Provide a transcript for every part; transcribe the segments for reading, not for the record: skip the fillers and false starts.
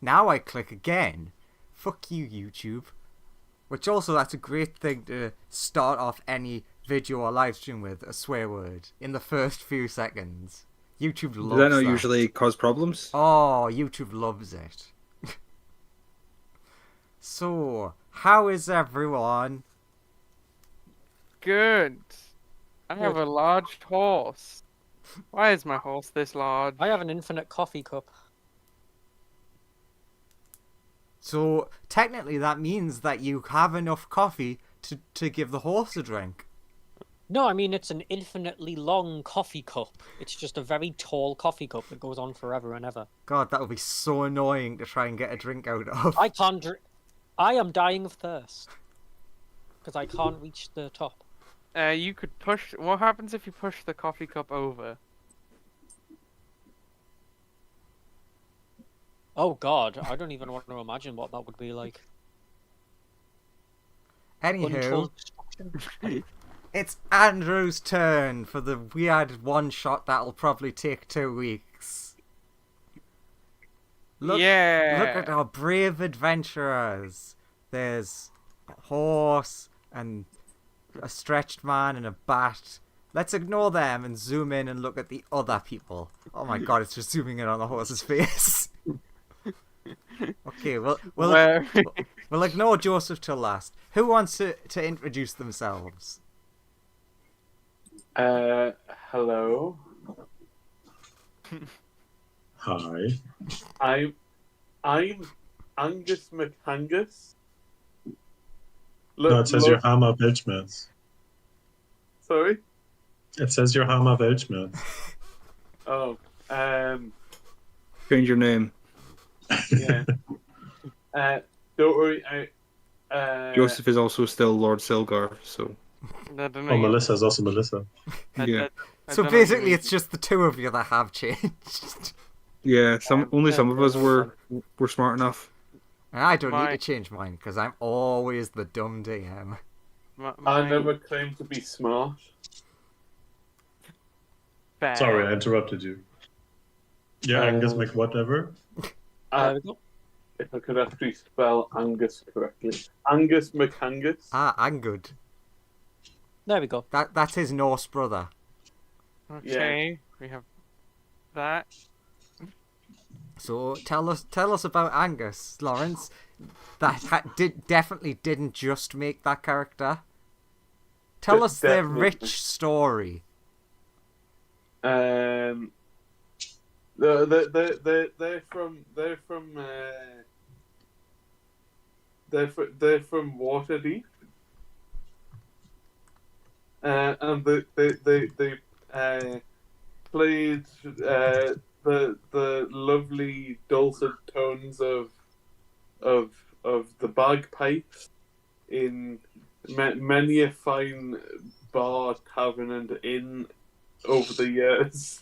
Now I click again. Fuck you, YouTube. Which also, that's a great thing to start off any video or live stream with, a swear word, in the first few seconds. YouTube Does that loves not that. usually cause problems? Oh, YouTube loves it. So, how is everyone? Good. I have a large horse. Why is my horse this large? I have an infinite coffee cup. So, technically that means that you have enough coffee to give the horse a drink. No, I mean it's an infinitely long coffee cup. It's just a very tall coffee cup that goes on forever and ever. God, that would be so annoying to try and get a drink out of. I can't drink. I am dying of thirst because I can't reach the top. You could push. What happens if you push the coffee cup over? Oh God, I don't even want to imagine what that would be like. Anywho, Untold destruction. it's Andrew's turn for the weird one shot that'll probably take 2 weeks. Look at our brave adventurers. There's a horse and a stretched man and a bat. Let's ignore them and zoom in and look at the other people. Oh my god, it's just zooming in on the horse's face. Okay, we'll ignore Joseph till last. Who wants to introduce themselves? Hello. Hi. I'm Angus McAngus. No, it says you're Hama Weltschmerz. Sorry? It says you're Hama Weltschmerz. Oh, Change your name. yeah. Don't worry. Joseph is also still Lord Silgar, so I don't Oh, know. Melissa is also Melissa. yeah. I So don't know basically who- it's just the two of you that have changed. Yeah, only some of us were smart enough. And I don't need My- to change mine because I'm always the dumb DM. I never claimed to be smart. Bad. Sorry, I interrupted you. Yeah, Angus McWhatever. There we go. If I could actually spell Angus correctly. Angus McAngus. Ah, Angud. There we go. That's his Norse brother. Okay, we have that. So tell us about Angus, Lawrence. That definitely didn't just make that character. Tell us their Definitely. rich story. They're from Waterdeep, and they played the lovely dulcet tones of the bagpipes in many a fine bar, tavern, and inn over the years.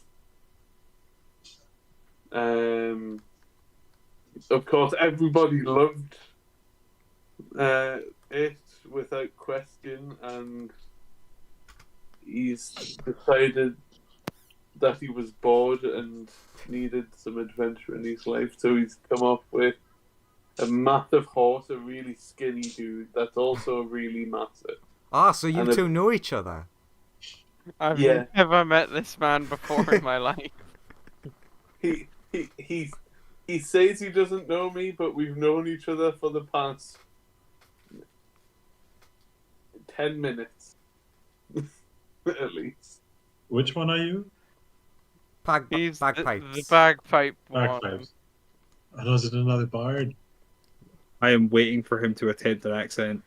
Of course, everybody loved it without question, and he's decided that he was bored and needed some adventure in his life, so he's come up with a massive horse, a really skinny dude that's also really massive. Ah, so you And two know each other. I've Yeah. never met this man before in my life. He says he doesn't know me, but we've known each other for the past 10 minutes. At least. Which one are you? He's Bagpipes. the bagpipe one. Bagpipes. I know, is it another bard? I am waiting for him to attempt an accent.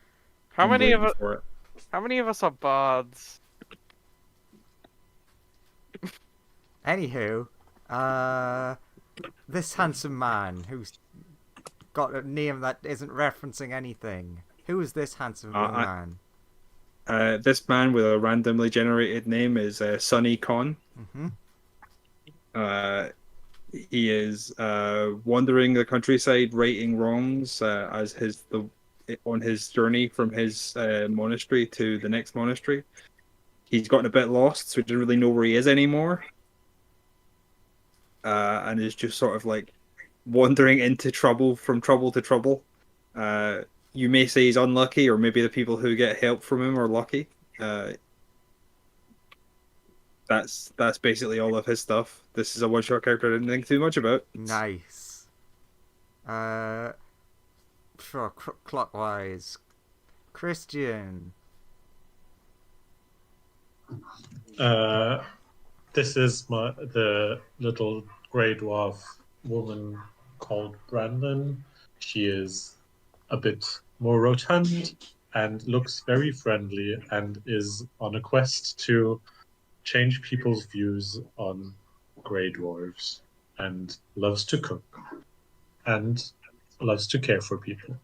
How I'm many of waiting us? for it. How many of us are bards? Anywho, this handsome man who's got a name that isn't referencing anything. Who is this handsome young man? This man with a randomly generated name is Sonny Con. Mm-hmm. He is wandering the countryside, righting wrongs on his journey from his monastery to the next monastery. He's gotten a bit lost, so he doesn't really know where he is anymore, and is just sort of like wandering into trouble from trouble to trouble. You may say he's unlucky, or maybe the people who get help from him are lucky. That's basically all of his stuff. This is a one-shot character I didn't think too much about. Nice. Sure, clockwise. Christian. This is the little grey dwarf woman called Brandon. She is a bit more rotund and looks very friendly and is on a quest to change people's views on grey dwarves and loves to cook and loves to care for people.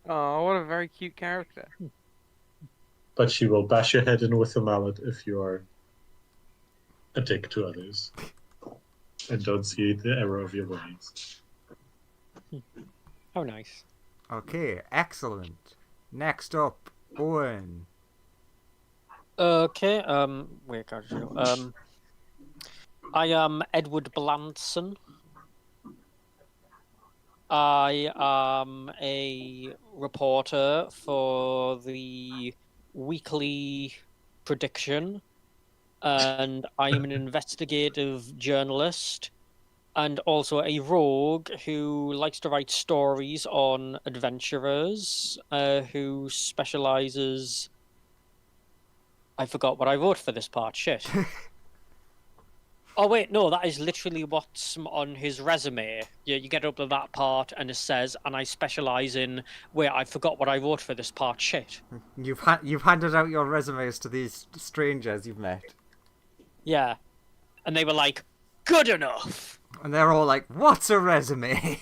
Oh, what a very cute character. But she will bash your head in with a mallet if you are a dick to others and don't see the error of your ways. How nice. Okay, excellent. Next up, Owen. Okay, wait, God, I am Edward Blanson. I am a reporter for the weekly prediction, and I am an investigative journalist and also a rogue who likes to write stories on adventurers, who specializes... I forgot what I wrote for this part, shit. Oh wait, no, that is literally what's on his resume. You get up to that part and it says, and I specialize in... Wait, I forgot what I wrote for this part, shit. You've handed out your resumes to these strangers you've met. Yeah. And they were like, good enough! And they're all like, what's a resume?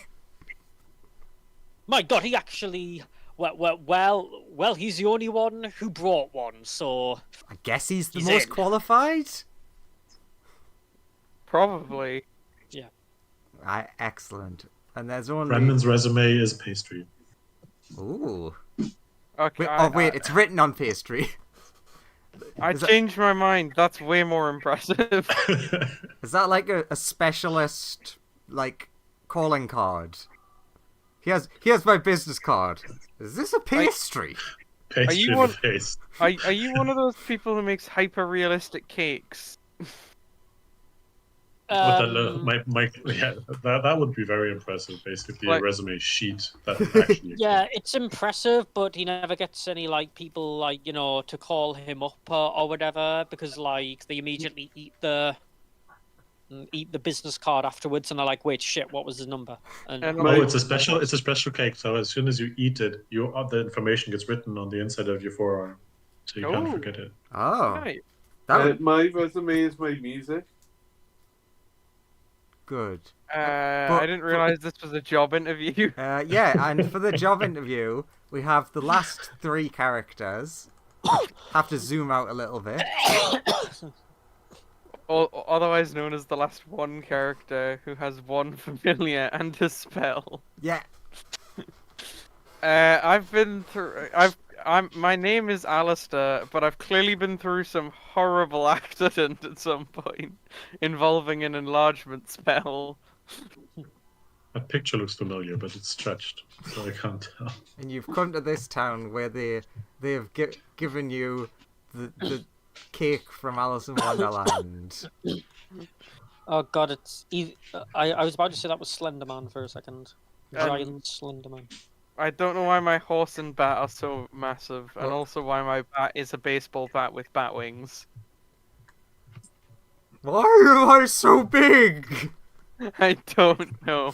My God, he actually... Well, he's the only one who brought one, so... I guess he's the He's most in. qualified? Probably. Yeah. Excellent. And there's only... Brandon's resume is pastry. Ooh. Okay. Wait, it's written on pastry. I is that- changed my mind. That's way more impressive. Is that like a specialist, like, calling card? Here's my business card. Is this a pastry? Pastry you in one- the face. Are you one of those people who makes hyper-realistic cakes? With that little, yeah, that would be very impressive. Basically, Like- a resume sheet that actually. Yeah, it's impressive, but he never gets any, like, people, like, you know, to call him up or whatever, because, like, they immediately eat the business card afterwards, and they're like, wait, shit, what was the number? And And No, it's a special cake. So as soon as you eat it, the information gets written on the inside of your forearm, so you can't Oh. forget it. Oh, Right. that would My resume is my music. good. I didn't realize this was a job interview. Yeah, and for the job interview, we have the last three characters. Have to zoom out a little bit. Otherwise known as the last one character who has one familiar and a spell. Yeah. My name is Alistair, but I've clearly been through some horrible accident at some point involving an enlargement spell. That picture looks familiar, but it's stretched, so I can't tell. And you've come to this town where they've given you the cake from Alice in Wonderland. oh God, I was about to say that was Slenderman for a second. Giant Slenderman. I don't know why my horse and bat are so massive, and Well- also why my bat is a baseball bat with bat wings. Why are you guys so big? I don't know.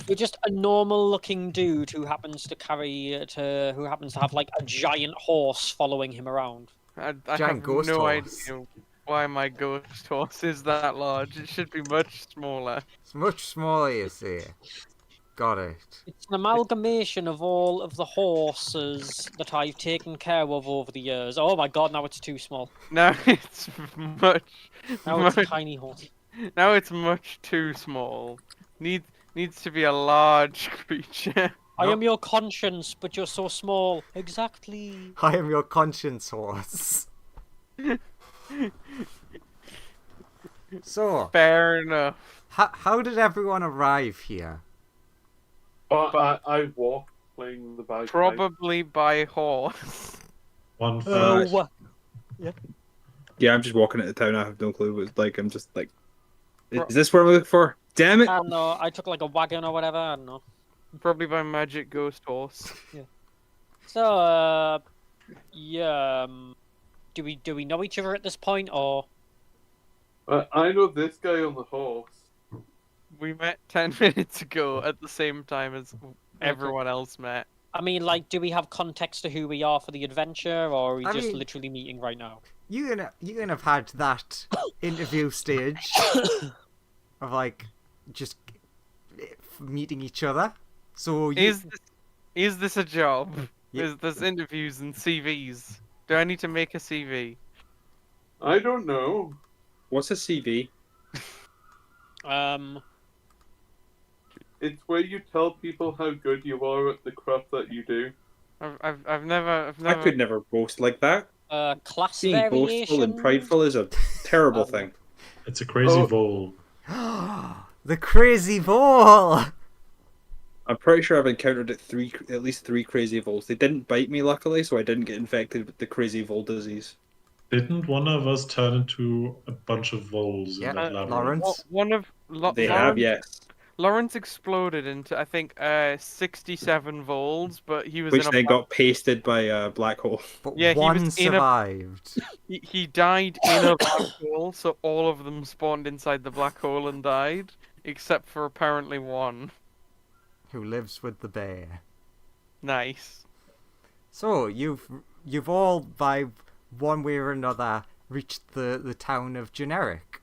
You're just a normal-looking dude who happens to have like a giant horse following him around. I Giant have ghost no horse. idea why my ghost horse is that large. It should be much smaller. It's much smaller, you see. Got it. It's an amalgamation of all of the horses that I've taken care of over the years. Oh my God, now it's too small. Now it's much. Now it's a much tiny horse. now it's much too small. Needs to be a large creature. I No. am your conscience, but you're so small. Exactly. I am your conscience horse. So, Fair enough. how did everyone arrive here? I walk playing the bagpipe. Probably by horse. One Uh, foot. Yeah, I'm just walking into town. I have no clue. What, like, I'm just like, Bro- is this what I'm looking for? Damn it! I don't know. I took like a wagon or whatever. I don't know. Probably by magic ghost horse. So, yeah. Do we know each other at this point, or? I know this guy on the horse. We met 10 minutes ago at the same time as everyone else met. I mean, like, do we have context to who we are for the adventure, or are we I just mean- literally meeting right now? You can have had that interview stage of like just meeting each other. So you, Is this a job? Yeah. There's interviews and CVs. Do I need to make a CV? I don't know. What's a CV? It's where you tell people how good you are at the craft that you do. I've never. I could never boast like that. Class Being variation. boastful and prideful is a terrible Um, thing. It's a crazy Oh. vole. the crazy ball. I'm pretty sure I've encountered at least three crazy voles. They didn't bite me, luckily, so I didn't get infected with the crazy vole disease. Didn't one of us turn into a bunch of voles Yeah, in that labyrinth? Lawrence. One of They Lawrence, have, yes. Lawrence exploded into I think 67 volts, but he was Which in a then got pasted by a black hole. But Yeah, he one was in a- survived. he died in a black hole, so all of them spawned inside the black hole and died, except for apparently one. Who lives with the bear. Nice. So you've all by one way or another reached the town of Generic.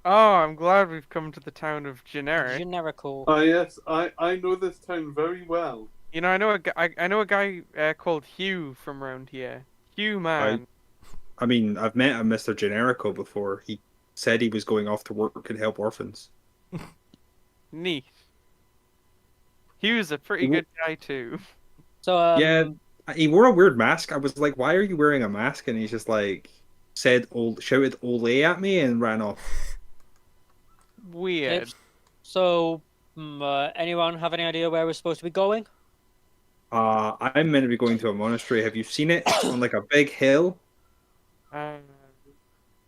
Oh, I'm glad we've come to the town of Generic. Generical. Yes, I know this town very well. You know, I know a guy called Hugh from around here. Hugh, man. I mean, I've met a Mr. Generico before. He said he was going off to work and help orphans. Neat. Hugh's a pretty good guy too. So, Yeah, he wore a weird mask. I was like, "Why are you wearing a mask?" And he's just like shouted "Ole" at me and ran off. Weird. So, anyone have any idea where we're supposed to be going? I'm meant to be going to a monastery. Have you seen it? It's on like a big hill.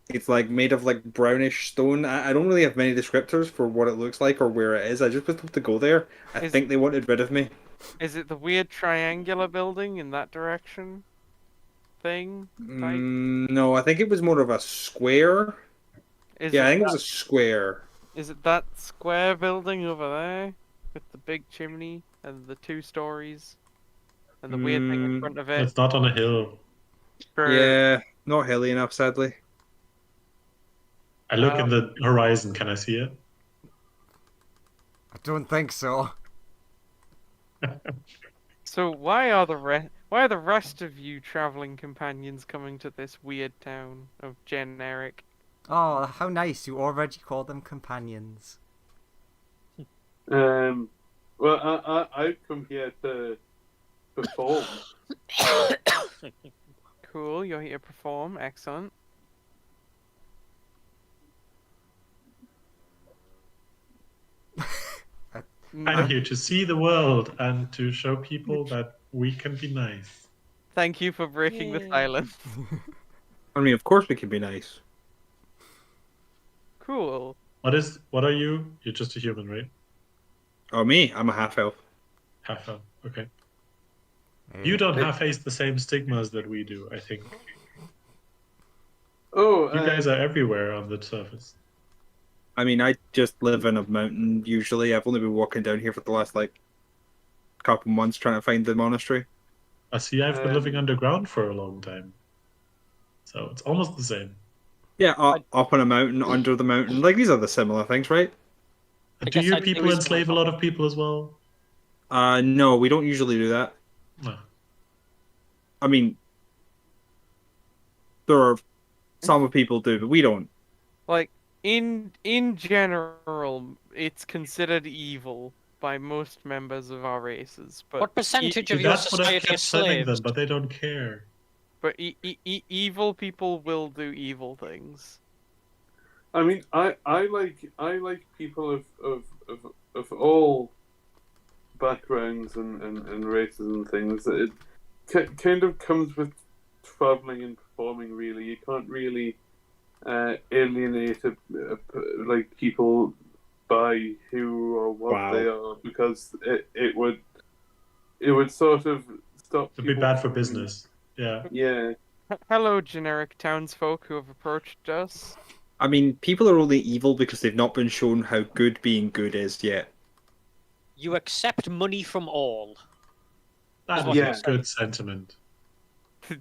It's like made of like brownish stone. I don't really have many descriptors for what it looks like or where it is. I just was told to go there. I think they wanted rid of me. Is it the weird triangular building in that direction? Thing? Type? No, I think it was more of a square. Is Yeah, I it think it that, was a square. Is it that square building over there with the big chimney and the 2 stories and the weird thing in front of it? It's not on a hill. Yeah, not hilly enough, sadly. I look in the horizon. Can I see it? I don't think so. So why are the rest of you traveling companions coming to this weird town of Generic? Oh, how nice! You already call them companions. Well, I've come here to perform. Cool, you're here to perform. Excellent. I'm here to see the world and to show people that we can be nice. Thank you for breaking the Yay. silence. I mean, of course we can be nice. Cool. What are you? You're just a human, right? Oh, me? I'm a half elf. Half elf. Okay. Eh, You don't have face the same stigmas that we do, I think. Oh, You guys are everywhere on the surface. I mean, I just live in a mountain usually. I've only been walking down here for the last like couple months trying to find the monastery. I see I've been living underground for a long time. So it's almost the same. Yeah, up on a mountain, under the mountain. Like these are the similar things, right? Do guess your I'd people do enslave a lot of people as well? No, we don't usually do that. No. I mean, there are some people do, but we don't. Like in general, it's considered evil by most members of our races. But What percentage of your That's what I society kept is telling them, slaves? but they don't care. But evil people will do evil things. I mean, I like people of all backgrounds and races and things, it kind of comes with traveling and performing. Really, you can't really alienate like people by who or what Wow. they are, because it would sort of stop. It'd be people bad for from- business. Yeah. Yeah. Hello, generic townsfolk who have approached us. I mean, people are only evil because they've not been shown how good being good is yet. You accept money from all. That what is Yeah. a good sentiment.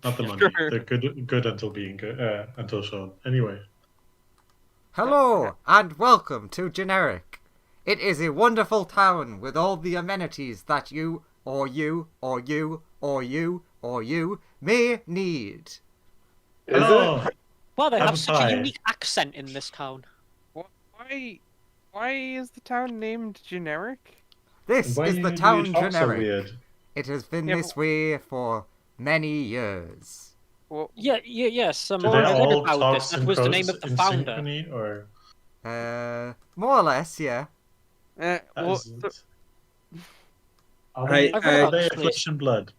Not the money. Sure. The good until being good, until shown. Anyway. Hello, and welcome to Generic. It is a wonderful town with all the amenities that you, or you, or you, or you, or you may need. Is Hello. it? Well, they Have have a such pie. a unique accent in this town. Why is the town named generic? This Why is do the you town talk so Generic. weird? It has been Yeah, this way for many years. Well, Yes. Do they I read all about talk this. That was the name of the in founder. synchrony, or More or less, yeah. that well, is so- it? Are they, I've read are about they this flesh place. and blood?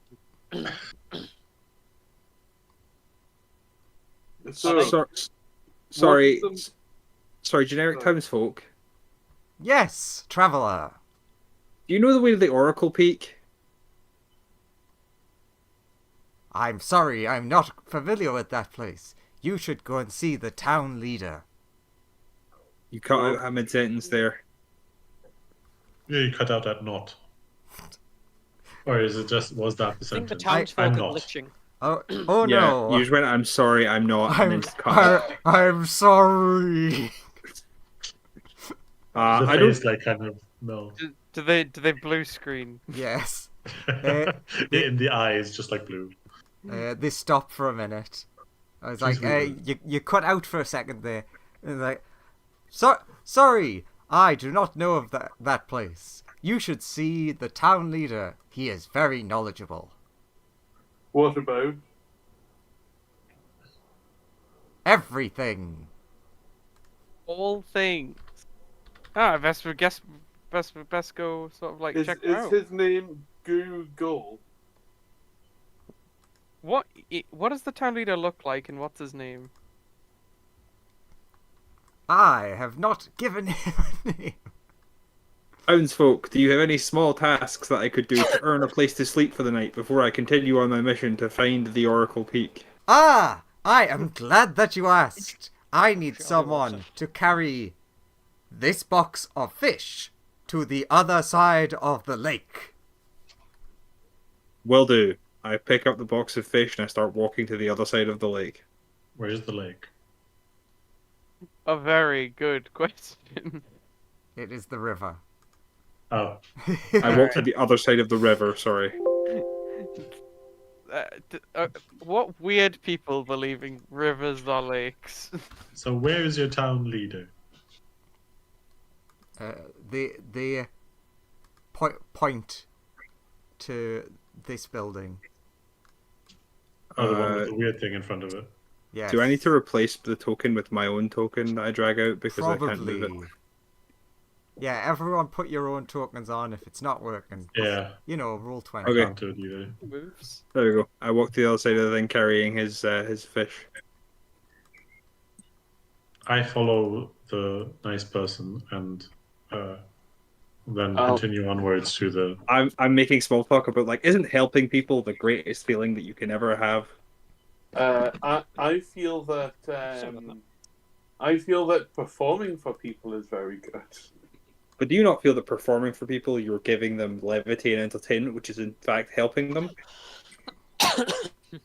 So, Sorry, what's the- sorry, generic Sorry. townsfolk. Yes, traveller. Do you know the way to the Oracle Peak? I'm sorry, I'm not familiar with that place. You should go and see the town leader. You cut out a mid-sentence there. Yeah, you cut out that knot. Or is it just, was that the I think the sentence? townsfolk I'm are not. glitching. Oh Yeah, no. you just went, I'm sorry, I'm not, and then I'm, just cut it. I'm sorry. The I don't. face like kind of melts. do they blue screen? Yes. In the eyes, just like blue. They stopped for a minute. I was She's like, weird. you cut out for a second there. And like, sorry, I do not know of that place. You should see the town leader. He is very knowledgeable. what about? Everything. All things. Ah, best go sort of like Is check him out. his name Google? What does the town leader look like, and what's his name? I have not given him a name. Townsfolk, do you have any small tasks that I could do to earn a place to sleep for the night before I continue on my mission to find the Oracle Peak? Ah, I am glad that you asked. I need Surely someone wasn't. to carry this box of fish to the other side of the lake. Will do. I pick up the box of fish and I start walking to the other side of the lake. Where's the lake? A very good question. It is the river. Oh, I walk to the other side of the river, sorry. What weird people believing rivers are lakes? so where is your town leader? The point to this building. Oh, the one with Uh, the weird thing in front of it. Yes. Do I need to replace the token with my own token that I drag out because I can't move it? Probably. Yeah, everyone put your own tokens on if it's not working. Yeah, You know, rule 20. Okay. can't do it either. Moves. There we go. I walk to the other side of the thing carrying his fish. I follow the nice person and then Oh. continue onwards to the. I'm making small talk about like, isn't helping people the greatest feeling that you can ever have? I feel that I feel that performing for people is very good. But do you not feel that performing for people, you're giving them levity and entertainment, which is in fact helping them?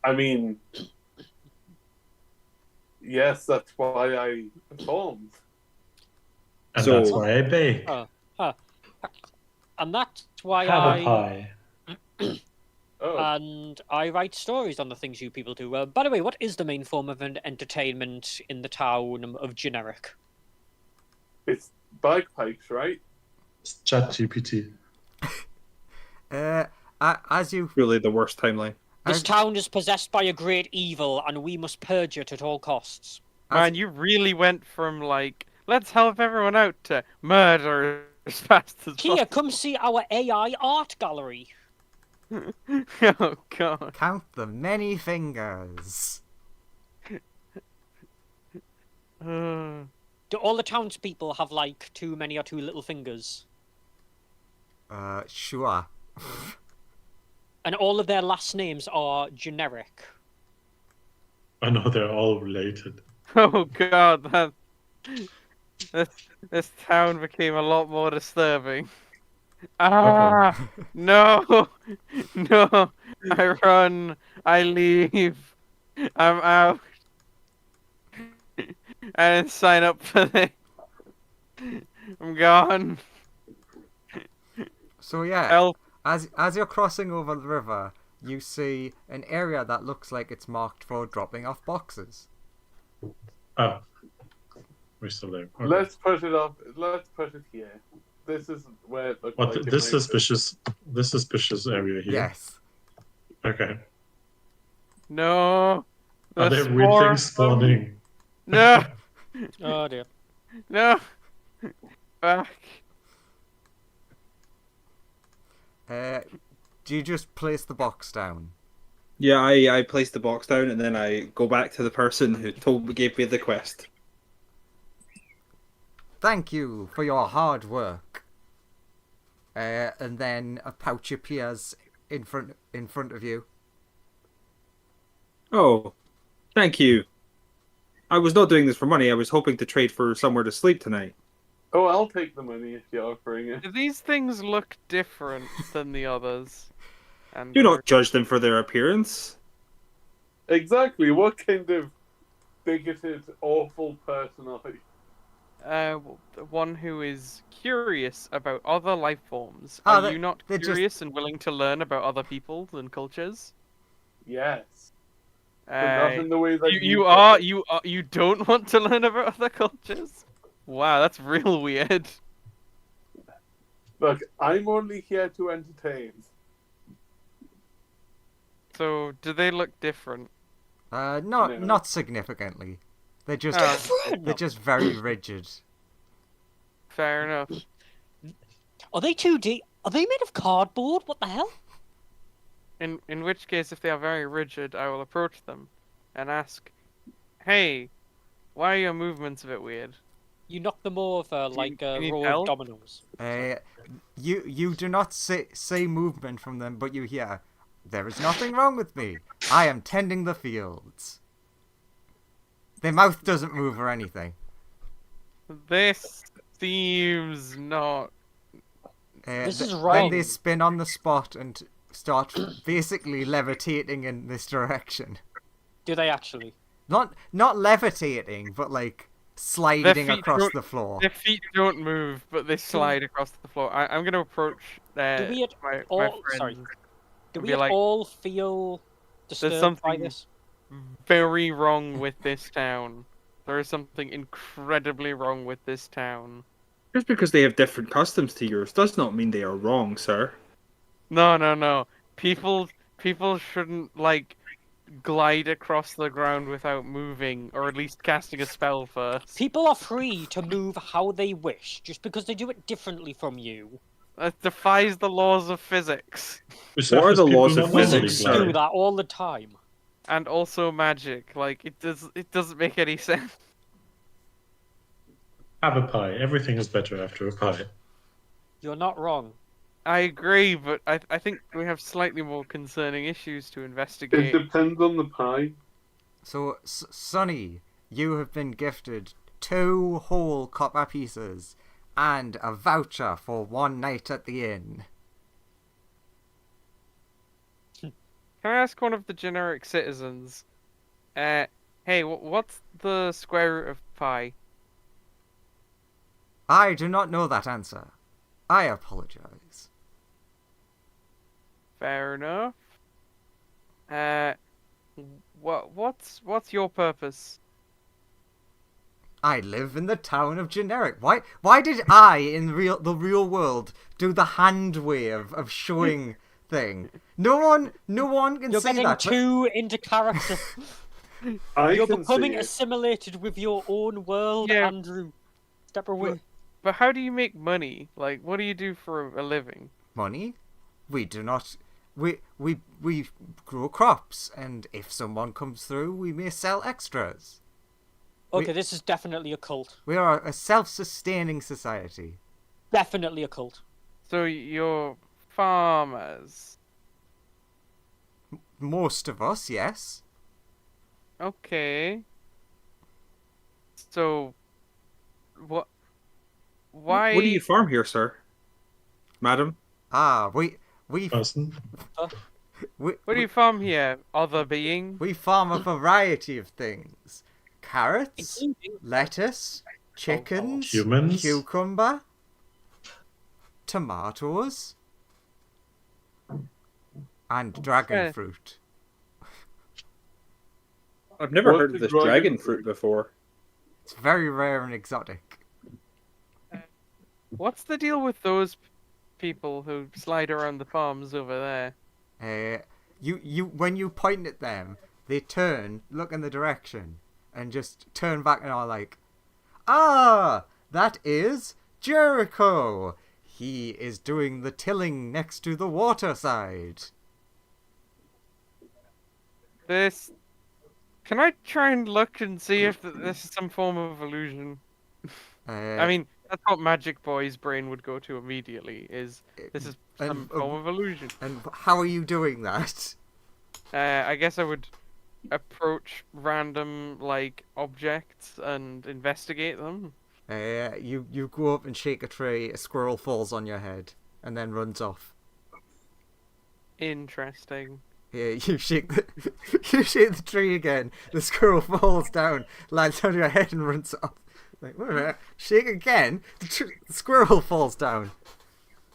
I mean, yes, that's why I performed. And So- that's why I bake. And that's why Have a pie. Oh, And I write stories on the things you people do. By the way, what is the main form of an entertainment in the town of Generic? it's bagpipes, right? It's ChatGPT. As you Really the worst timeline. This as, town is possessed by a great evil, and we must purge it at all costs. Man, you really went from like, let's help everyone out to murder as fast as Kia, come see our AI art gallery. Oh god. Count the many fingers. Uh, Do all the townspeople have like too many or too little fingers? Sure. And all of their last names are generic. I know they're all related. oh god, this town became a lot more disturbing. Ah, no, no! I run. I leave. I'm out. I didn't sign up for this. I'm gone. So yeah, Help! as you're crossing over the river, you see an area that looks like it's marked for dropping off boxes. Oh, we're still there. Okay. Let's put it up. Let's put it here. This is where it looks What like this it might suspicious area here? Yes. Okay. No. Are The there weird spore- things spawning? No. Oh dear. No. Back. Do you just place the box down? Yeah, I place the box down and then I go back to the person who gave me the quest. Thank you for your hard work. And then a pouch appears in front of you. Oh, thank you. I was not doing this for money. I was hoping to trade for somewhere to sleep tonight. Oh, I'll take the money if you're offering it. Do these things look different than the others? And Do not judge them for their appearance. Exactly. What kind of bigoted, awful person are you? one who is curious about other life forms. Oh, Are you not they're just- curious and willing to learn about other people and cultures? Yes. But not in the way that you don't want to learn about other cultures? Wow, that's real weird. Look, I'm only here to entertain. So, do they look different? Not significantly. They're just Oh, they're just very rigid. fair enough. Are they 2D? Are they made of cardboard? What the hell? In which case, if they are very rigid, I will approach them and ask, "Hey, why are your movements a bit weird?" You knock them over like you a need row help? of dominoes. You do not say movement from them, but you hear, "There is nothing wrong with me. I am tending the fields." Their mouth doesn't move or anything. This seems not. This is Then wrong. they spin on the spot and start basically levitating in this direction. Do they actually? Not levitating, but like sliding feet across don't- the floor. Their feet don't move, but they slide across the floor. I'm gonna approach Do we at my all? friends. Sorry. Do and we be at like, all feel disturbed by something- this? very wrong with this town. There is something incredibly wrong with this town. Just because they have different customs to yours does not mean they are wrong, sir. No. People shouldn't like glide across the ground without moving, or at least casting a spell first. People are free to move how they wish, just because they do it differently from you. That defies the laws of physics What are the laws of physics, Wizards sir? do that all the time. and also magic. Like it doesn't make any sense. Have a pie. Everything is better after a pie. You're not wrong. I agree, but I think we have slightly more concerning issues to It investigate. depends on the pie. So, Sonny, you have been gifted 2 whole copper pieces and a voucher for 1 night at the inn. Can I ask one of the generic citizens? Hey, what's the square root of pi? I do not know that answer. I apologize. Fair enough. What's your purpose? I live in the town of Generic. Why did I, in the real world, do the hand wave of showing thing? No one can You're see getting that. too into character. I You're can becoming see it. assimilated with your own world, Yeah. Andrew. Step away. But how do you make money? Like, what do you do for a living? Money? We do not. We grow crops, and if someone comes through, we may sell extras. Okay, this is definitely a cult. We are a self-sustaining society. Definitely a cult. So you're farmers. Most of us, yes. Okay. So, what? Why? What do you farm here, sir? Madam? Ah, we Person. we What do you farm here, other being? we farm a variety of things: carrots, Including lettuce, chickens, Humans. cucumber, tomatoes, and dragon Yeah. fruit. I've never What's heard of the this dragon dragon fruit? fruit before. It's very rare and exotic. What's the deal with those people who slide around the farms over there? You when you point at them, they turn, look in the direction, and just turn back and are like, "Ah, that is Jericho. He is doing the tilling next to the water side." This. Can I try and look and see if this is some form of illusion? I mean, that's what Magic Boy's brain would go to immediately. Is this is some and, form of illusion? and how are you doing that? I guess I would approach random like objects and investigate them. You go up and shake a tree, a squirrel falls on your head, and then runs off. Interesting. Yeah, you shake the tree again. The squirrel falls down, lands on your head, and runs off. Like, wait a minute, shake again. The squirrel falls down.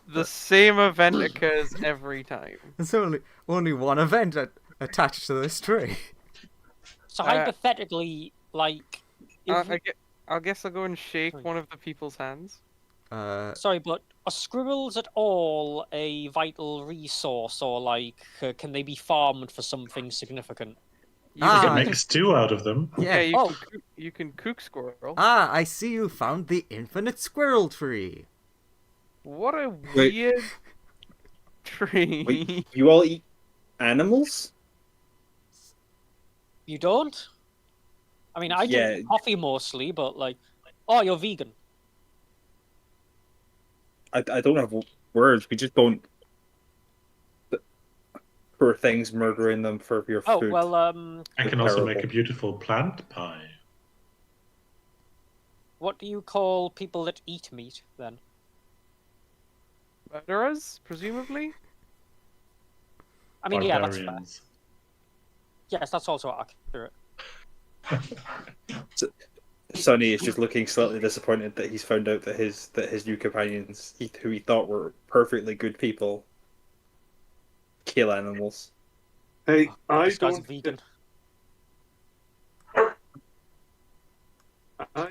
The same event occurs every time. There's only one event attached to this tree. So hypothetically, like, if I guess I'll go and shake one of the people's hands. sorry, but are squirrels at all a vital resource, or like, can they be farmed for something significant? You can Ah, make a stew out of them. Yeah, Yeah. you can cook squirrel. Ah, I see you found the infinite squirrel tree. What a Wait. weird tree. Wait, you all eat animals? You don't? I mean, I Yeah. drink coffee mostly, but like, oh, you're vegan. I don't have words. We just don't. For things, murdering them for your Oh food. well, I can also make Terrible. a beautiful plant pie. what do you call people that eat meat then? Murderers, presumably. I mean, yeah, that's fair. Barbarians. Yes, that's also accurate. Sonny is just looking slightly disappointed that he's found out that his new companions, who he thought were perfectly good people, kill animals. Hey, I This guy's don't. vegan. I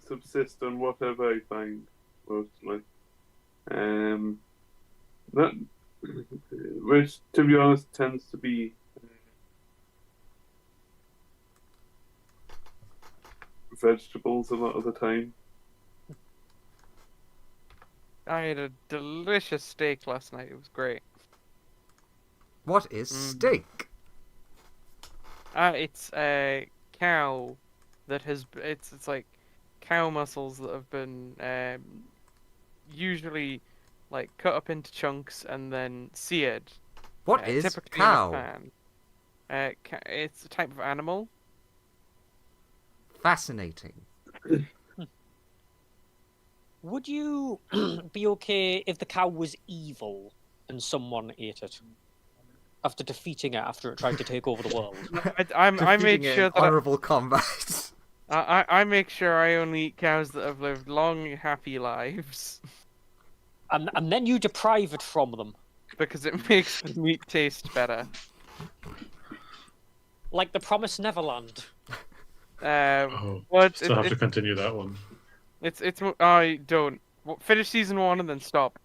subsist on whatever I find, mostly. That, which, to be honest, tends to be vegetables a lot of the time. I had a delicious steak last night. It was great. What is steak? It's a cow that has. It's like cow muscles that have been usually like cut up into chunks and then seared. What is typically in a cow? pan. It's a type of animal. Fascinating. Would you be okay if the cow was evil and someone ate it after defeating it after it tried to take over the world? I made Defeating it sure in that honorable combat. I make sure I only eat cows that have lived long, happy lives And then you deprive it from them, because it makes the meat taste better. like the Promised Neverland. Oh, What? still have to continue that one. I don't finish season 1 and then stop.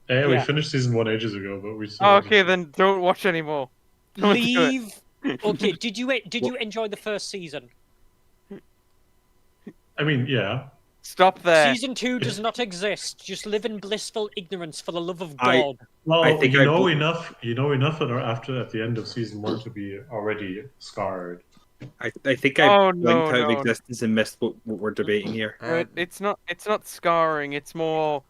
Hey, we Yeah. finished season 1 ages ago, but we still. Oh, haven't- okay, then don't watch anymore. Don't do it. Leave. Okay, did you enjoy the first season? I mean, yeah. Stop there. Season 2 does not exist. Just live in blissful ignorance for the love of I- God. Well, I think you I know bl- enough. You know enough at the end of season 1 to be already scarred. I think I Oh, blinked no, out of no. existence and missed what we're debating here. It's not scarring. It's more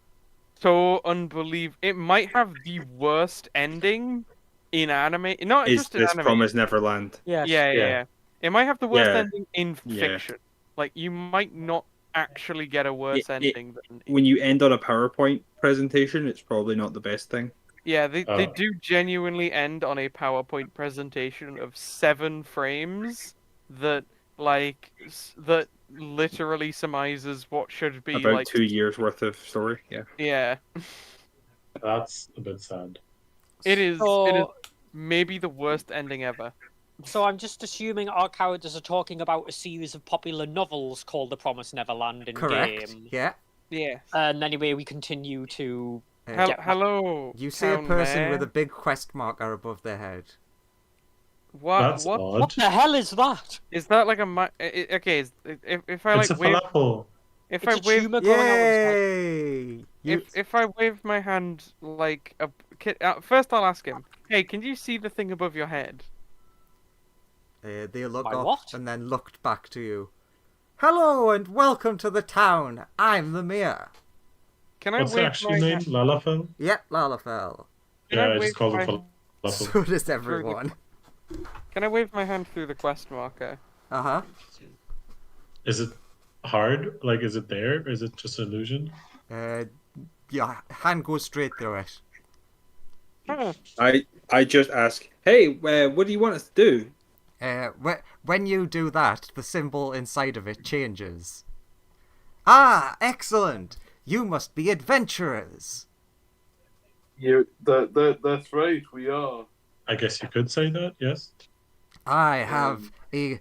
so unbelievable. It might have the worst ending in anime. Not Is just in this anime. Promised Neverland? Yes. Yeah. It might have the worst Yeah. ending in Yeah. fiction. Like you might not actually get a worse ending than. When you end on a PowerPoint presentation, it's probably not the best thing. Yeah, they Oh. do genuinely end on a PowerPoint presentation of 7 frames that that literally surmises what should be About like 2 years worth of story. Yeah. yeah. That's a bit sad. It is So, maybe the worst ending ever. so I'm just assuming our characters are talking about a series of popular novels called The Promised Neverland in Correct. game. Yeah. Yeah. And anyway, we continue to Uh, Hello. you see a town person mayor. with a big quest marker above their head. What? That's What? odd. What the hell is that? Is that like a okay? If I It's like a wave, falafel. if It's I a wave, tumor growing out of his head. Yay! You, if I wave my hand like a first, I'll ask him. Hey, can you see the thing above your head? they look My up what? and then looked back to you. Hello and welcome to the town. I'm the mayor. Can I What's the wave actual my name? hand? Lalafell? Yep, Lalafell. Can Yeah, I I wave just called my him falafel. So does everyone. Can I wave my hand through the quest marker? Uh-huh. Is it hard? Like, is it there? Or is it just an illusion? Your hand goes straight through it. Oh, I just ask, hey, what do you want us to do? When you do that, the symbol inside of it changes. Ah, excellent! You must be adventurers. That's right. We are. I guess you could say that, yes? I have a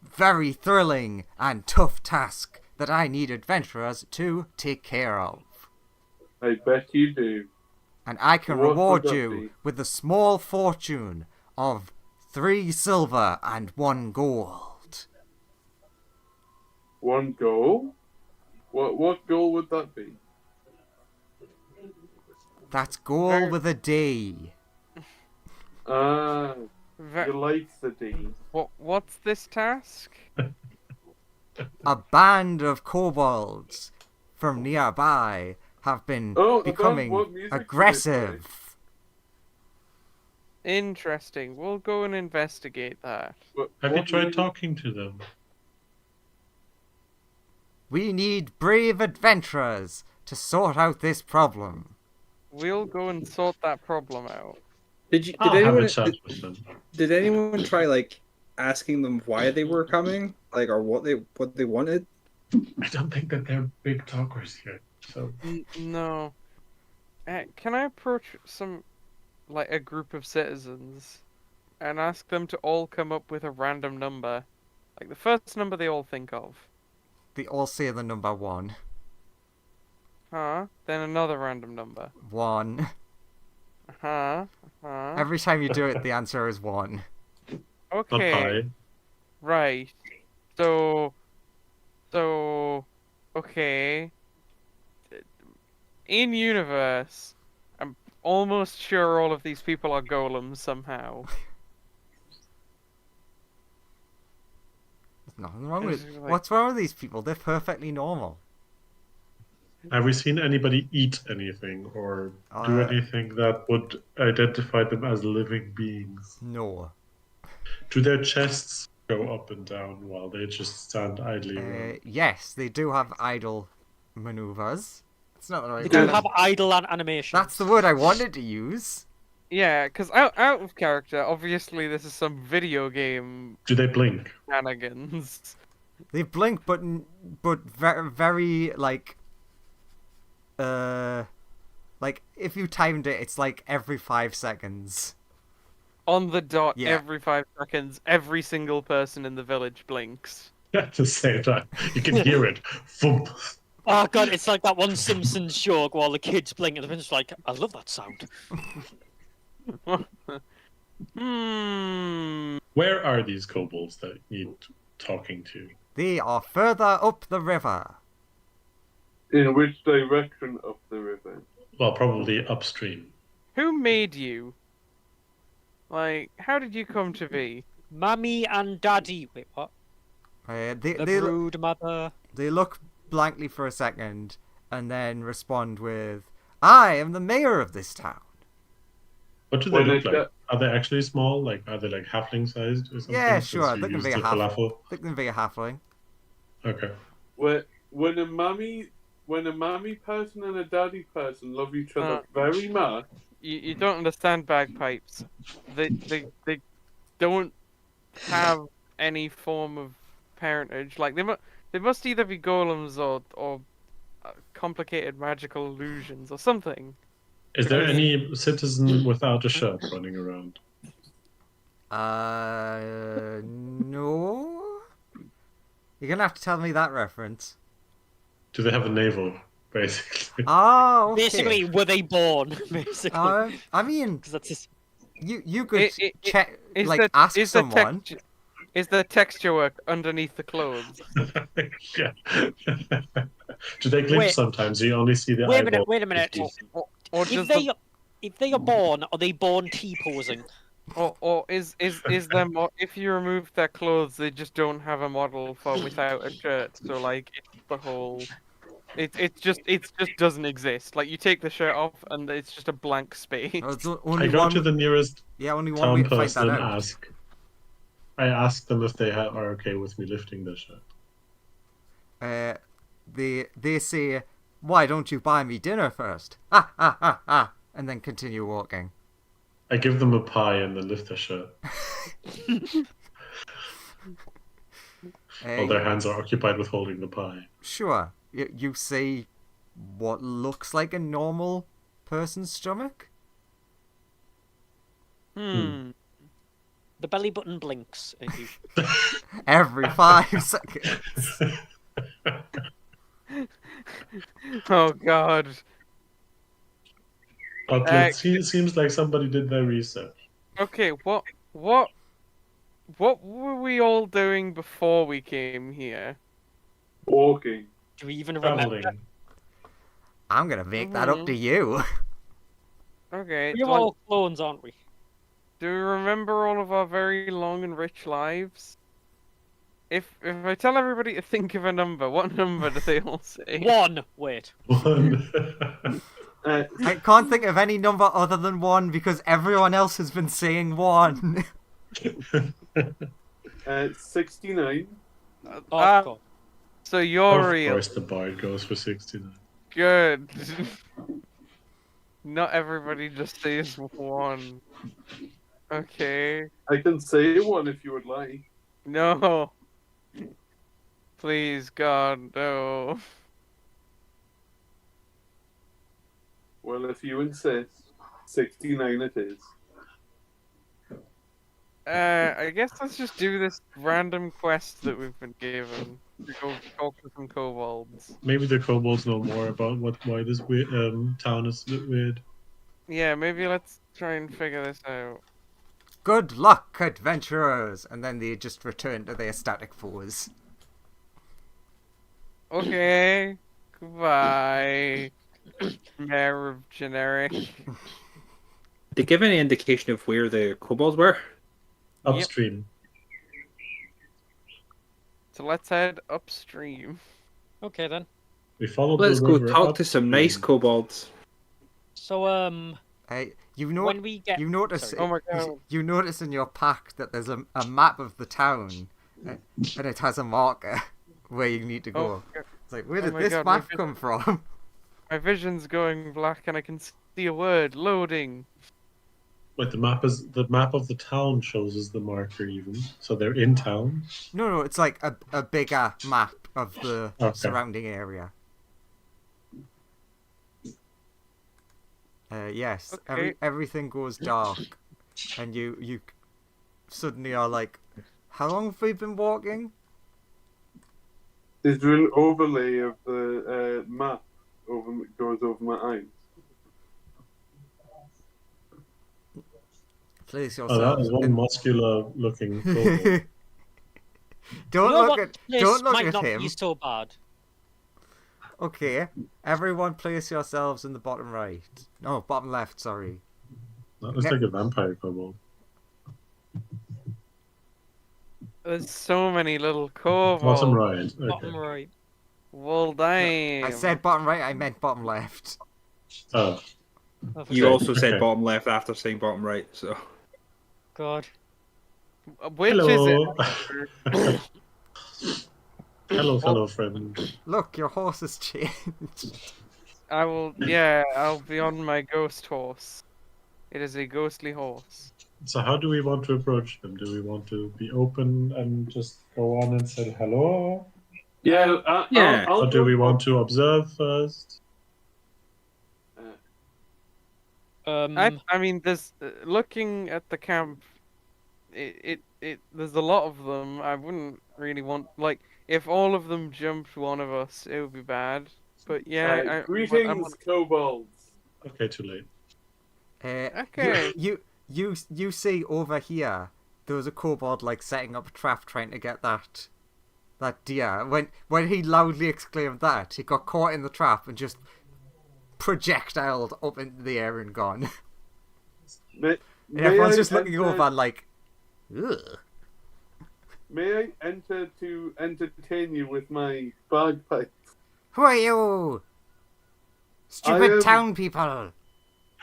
very thrilling and tough task that I need adventurers to take care of. I bet you do. And I can What would reward that you be? with a small fortune of 3 silver and 1 gold. 1 goal. What goal would that be? That's goal with a D. Ah, ve- you like the D. what's this task? A band of kobolds from nearby have been Oh, becoming what music do they aggressive. Interesting. We'll go and investigate that. Have you What tried music- talking to them? We need brave adventurers to sort out this problem. We'll go and sort that problem out. Did I'll have anyone a chat with them. did anyone try like asking them why they were coming, like, or what they wanted? I don't think that they're big talkers yet. So No. Can I approach like a group of citizens and ask them to all come up with a random number? Like the first number they all think of. They all say the number 1. Huh? Then another random number. 1. Huh? Every time you do it, the answer is 1. not Okay. high. Right. So, okay. In universe, I'm almost sure all of these people are golems somehow. There's nothing wrong with It's like- What's wrong with these people? They're perfectly normal. Have we seen anybody eat anything or do anything that would identify them as living beings? No. Do their chests go up and down while they just stand idly around? Yes, they do have idle maneuvers. It's not the right They do word. have idle animations. That's the word I wanted to use. Yeah, because out of character, obviously this is some video game Do they blink? shenanigans. They blink, but very, very like if you timed it, it's like every 5 seconds. On the dot, Yeah. every 5 seconds, every single person in the village blinks. At the same time, you can hear it. Thump. Oh god, it's like that one Simpsons joke while the kids blink and the just like, I love that sound. Where are these kobolds that need talking to? They are further up the river. In which direction of the river? Well, probably upstream. Who made you? Like, how did you come to be? Mummy and Daddy. Wait, what? The The brood mother. they look blankly for a second and then respond with, "I am the mayor of this town." What do they Well, look they like? got- Are they actually small? Like, are they like halfling sized or something? Yeah, since sure. you They can used be a the falafel? They can be a halfling. Okay. When a mommy person and a daddy person love each other very much, You don't understand bagpipes. They don't have any form of parentage. Like they must either be golems or complicated magical illusions or something. Is there any citizen without a shirt running around? No. You're gonna have to tell me that reference. Do they have a navel, basically? Oh, okay. Basically, were they born? Basically, I mean, 'Cause that's just... you could check, Is like, the- ask is the someone. Is the texture work underneath the clothes? Yeah. Do they glitch Wait. sometimes? You only see the Wait a eyeball. minute. Wait a minute. Or does the If they are born, are they born T-posing? Or is them, or if you remove their clothes, they just don't have a model for without a shirt. So like it's the whole, it just doesn't exist. Like you take the shirt off and it's just a blank space. Oh, it's I only go one. to the nearest Yeah, only one way town to find that person and out. I ask them if they are okay with me lifting their shirt. They say, "Why don't you buy me dinner first?" And then continue walking. I give them a pie and then lift their shirt. While their hands are occupied with holding the pie. Sure. You see what looks like a normal person's stomach? The belly button blinks at you. Every 5 seconds. Oh God. But it seems like somebody did their research. Okay, what were we all doing before we came here? walking. Do we even remember? Traveling. I'm gonna make that up to you. Okay. We're all clones, aren't we? Do we remember all of our very long and rich lives? If I tell everybody to think of a number, what number do they all say? 1. Wait. One. I can't think of any number other than 1 because everyone else has been saying 1. 69. Oh, Ah, God. So you're Of real. course the bard goes for 69. Good. Not everybody just says 1. Okay. I can say one if you would like. No. Please, God, no. Well, if you insist, 69 it is. I guess let's just do this random quest that we've been given. To go talk to some kobolds. Maybe the kobolds know more about why this town is a bit weird. Yeah, maybe let's try and figure this out. Good luck, adventurers! And then they just return to their static pose. Okay. Goodbye. Mayor of generic. Did they give any indication of where the kobolds were? Upstream. So let's head upstream. Okay, then. We followed Let's the go river talk to some nice upstream. kobolds. So, Hey, you know, when we get... you notice, Sorry. Oh my God. you notice in your pack that there's a map of the town, and it has a marker where you need to go. Oh, God. It's like, where Oh did my this God, map my come from? My vision's going black and I can see a word loading. Wait, the map of the town shows us the marker even. So they're in town. No, it's like a bigger map of the Okay. surrounding area. Yes, Okay. everything goes dark, and you suddenly are like, how long have we been walking? Is there an overlay of the map goes over my eyes? Place Oh, that yourselves. is one muscular looking kobold. Don't You know look what? at This don't look might at not him. be so bad. Okay, everyone place yourselves in the bottom right. No, bottom left, sorry. That looks like a vampire kobold. There's so many little Bottom kobolds. right. Okay. Bottom right. Well, damn. I said bottom right, I meant bottom left. Oh, Oh, for You Okay, also said okay. bottom left after saying bottom right, so. God. Which is it? hello. Hello, fellow friend. Look, your horse has changed. I'll be on my ghost horse. It is a ghostly horse. So how do we want to approach them? Do we want to be open and just go on and say hello? Yeah, Yeah. I'll Or do go we for- want to observe first? I mean, there's looking at the camp. There's a lot of them. I wouldn't really want if all of them jumped one of us, it would be bad. But yeah, greetings, kobolds. Okay, too late. Okay. You see over here, there was a kobold setting up a trap trying to get that deer. When he loudly exclaimed that, he got caught in the trap and just projectiled up into the air and gone. May Everyone's I just looking enter- over ugh. May I enter to entertain you with my bagpipe? Who are you? Stupid am- town people.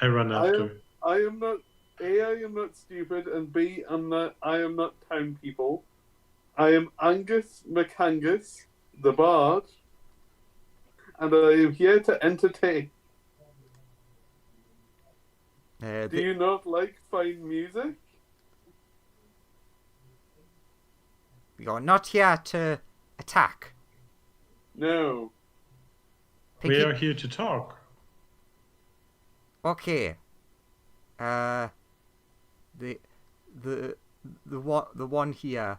I run I after. am, I am not A. I am not stupid, and B. I am not town people. I am Angus McAngus, the bard, and I am here to entertain. Do you not like fine music? You're not here to attack. No. We Pinky- are here to talk. Okay. The one here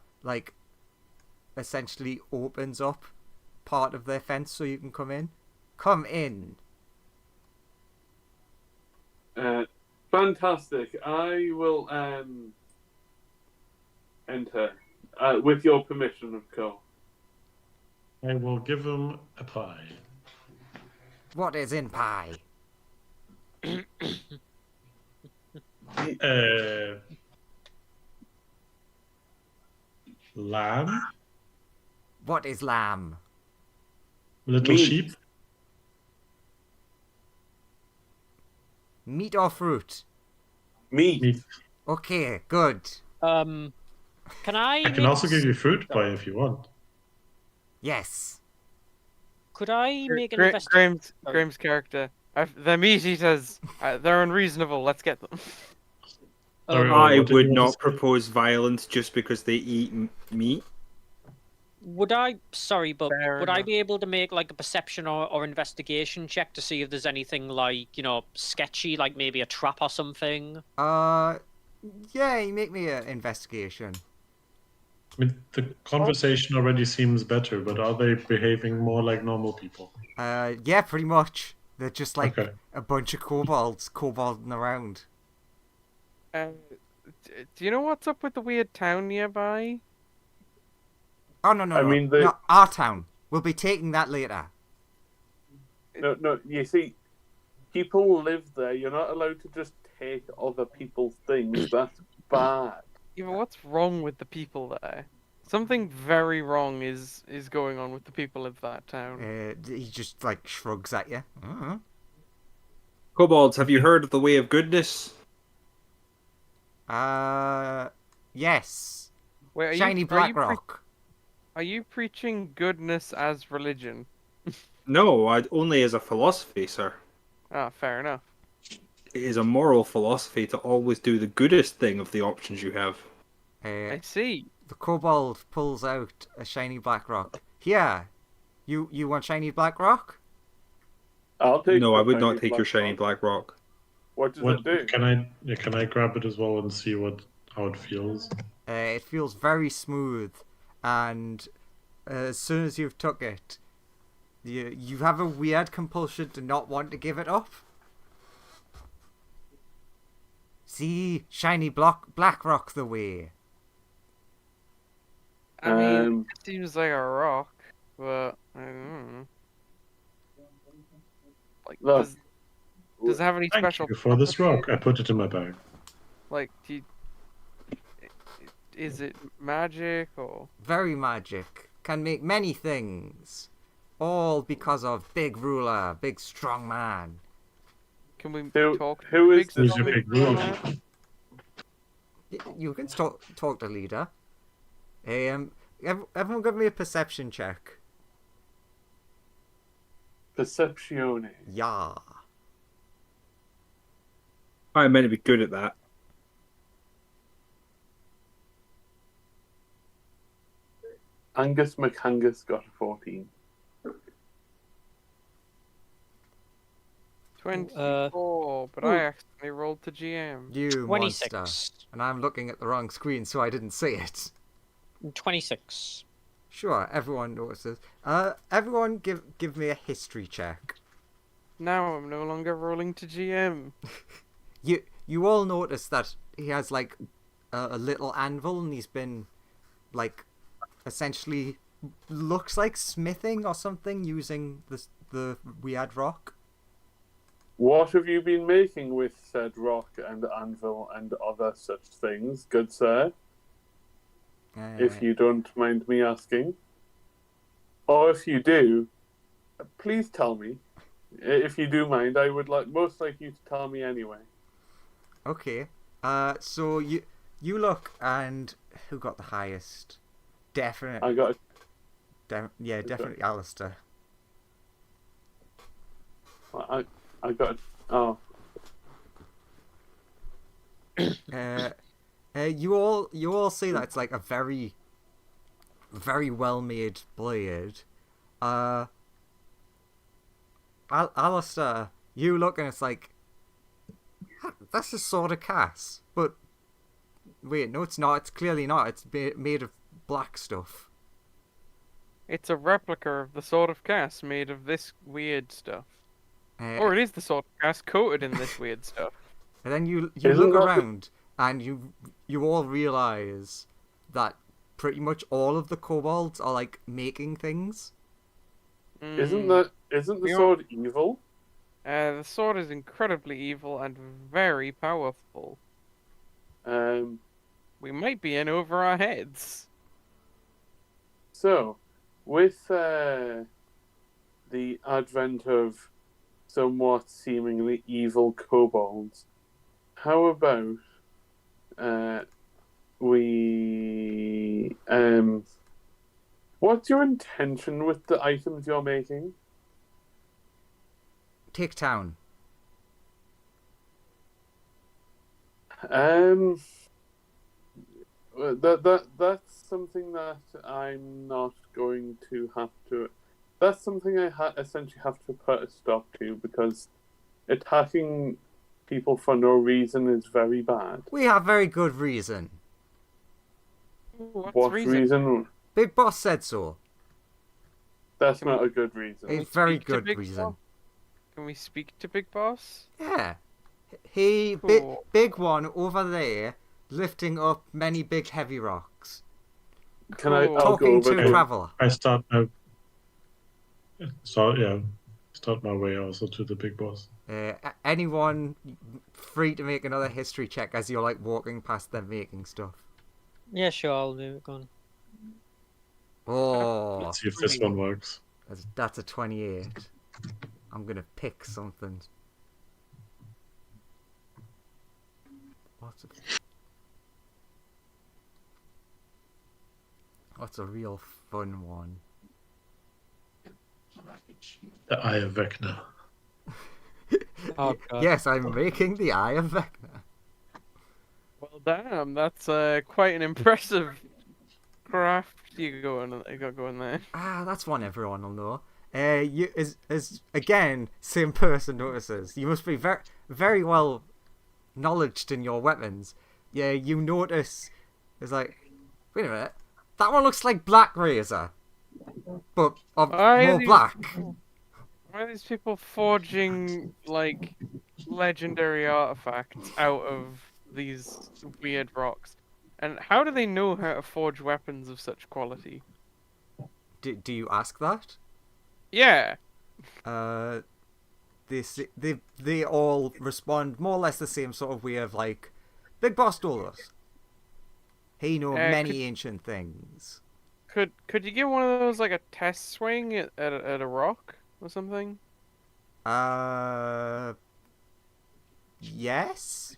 essentially opens up part of their fence so you can come in. Come in. Fantastic. I will enter with your permission, of course. I will give him a pie. What is in pie? Lamb, What is lamb? little Meat. sheep. Meat or fruit? Meat. Meat. Okay, good. Can I? I can also give you fruit pie if you want. Yes. Could I make an investigation? Graham's character. They're meat eaters. They're unreasonable. Let's get them. Sorry, I what did would you want not to say? propose violence just because they eat meat. Would I? Sorry, but Fair would I enough. be able to make a perception or investigation check to see if there's anything sketchy, like maybe a trap or something? Yeah, you make me an investigation. I mean, the conversation already seems better, but are they behaving more like normal people? Yeah, pretty much. They're just Okay. a bunch of kobolds kobolding around. Do you know what's up with the weird town nearby? Oh, no. No, our town. We'll be taking that later. No. You see, people live there. You're not allowed to just take other people's things. That's bad. Yeah, but what's wrong with the people there? Something very wrong is going on with the people of that town. He just shrugs at you. Kobolds, have you heard of the way of goodness? Yes. Wait, are Shiny you, black rock. Are you preaching goodness as religion? No, only as a philosophy, sir. Ah, fair enough. It is a moral philosophy to always do the goodest thing of the options you have. I see. The kobold pulls out a shiny black rock. Here, you want shiny black rock? I'll take. No, the I would shiny not take your black shiny rock. black rock. What does What it do? can I grab it as well and see how it feels? It feels very smooth, and as soon as you've took it, you have a weird compulsion to not want to give it up. See, shiny black rock the way. I mean, Um, it seems like a rock, but I don't know. Like, Look, does it have any Thank special you for this rock. properties? I put it in my bag. Like, is it magic or? Very magic. Can make many things. All because of big ruler, big strong man. Can we Who- talk to who the is big this strong big man? ruler? You can talk to leader. Everyone give me a perception check. Perceptione. Yeah. I'm meant to be good at that. Angus McAngus got a 14. 24, but I accidentally rolled to GM. You 26. monster. And I'm looking at the wrong screen, so I didn't see it. 26. Sure, everyone notices. Everyone give me a history check. Now I'm no longer rolling to GM. You all notice that he has like a little anvil, and he's been like essentially looks like smithing or something using the weird rock. What have you been making with said rock and anvil and other such things, good sir? If you don't mind me asking. Or if you do, please tell me. If you do mind, I would most like you to tell me anyway. Okay. So you look, and who got the highest? Definitely. I got Definitely Alistair. I got oh. You all see that it's like a very, very well made blade. Alistair, you look and it's like, that's a sword of Cass. But wait, no, it's not. It's clearly not. It's made of black stuff. It's a replica of the Sword of Cass made of this weird stuff. Or it is the Sword of Cass coated in this weird stuff. And then you Isn't look that the- around and you all realize that pretty much all of the kobolds are like making things. Isn't Mm. the Yeah. sword evil? The sword is incredibly evil and very powerful. We might be in over our heads. So, with the advent of somewhat seemingly evil kobolds, how about we what's your intention with the items you're making? Take town. That's something that I'm not going to have to. That's something I essentially have to put a stop to, because attacking people for no reason is very bad. We have very good reason. What's What reason? reason? Big Boss said so. That's not a good reason. A we very speak to good Big reason. Boss? Can we speak to Big Boss? Yeah. He Cool. big one over there lifting up many big heavy rocks. Can I? Cool. I'll go Talking over to to. traveler. I start my way also to the big boss. Anyone free to make another history check as you're like walking past them making stuff. Yeah, sure, I'll do it. Go on. Oh, Let's see if this one works. that's a 28. I'm gonna pick something. What's a real fun one? The Eye of Vecna. Oh, God. Yes, I'm making the Eye of Vecna. Well, damn, that's quite an impressive craft you got going there. Ah, that's one everyone will know. You is again same person notices. You must be very very well knowledged in your weapons. Yeah, you notice. It's like, wait a minute, that one looks like Black Razor, but Why are more these- black. Why are these people forging like legendary artifacts out of these weird rocks? And how do they know how to forge weapons of such quality? Do you ask that? Yeah. The they all respond more or less the same sort of way of like, Big Boss told us. He know many ancient things. Could you give one of those like a test swing at a rock or something? Yes.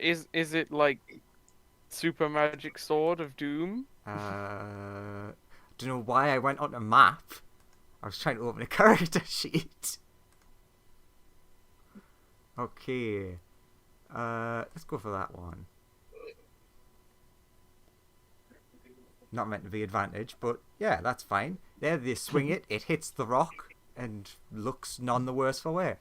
Is it like super magic sword of doom? Don't know why I went on a map. I was trying to open a character sheet. Okay. Let's go for that one. Not meant to be advantage, but yeah, that's fine. There, they swing it, it hits the rock, and looks none the worse for wear.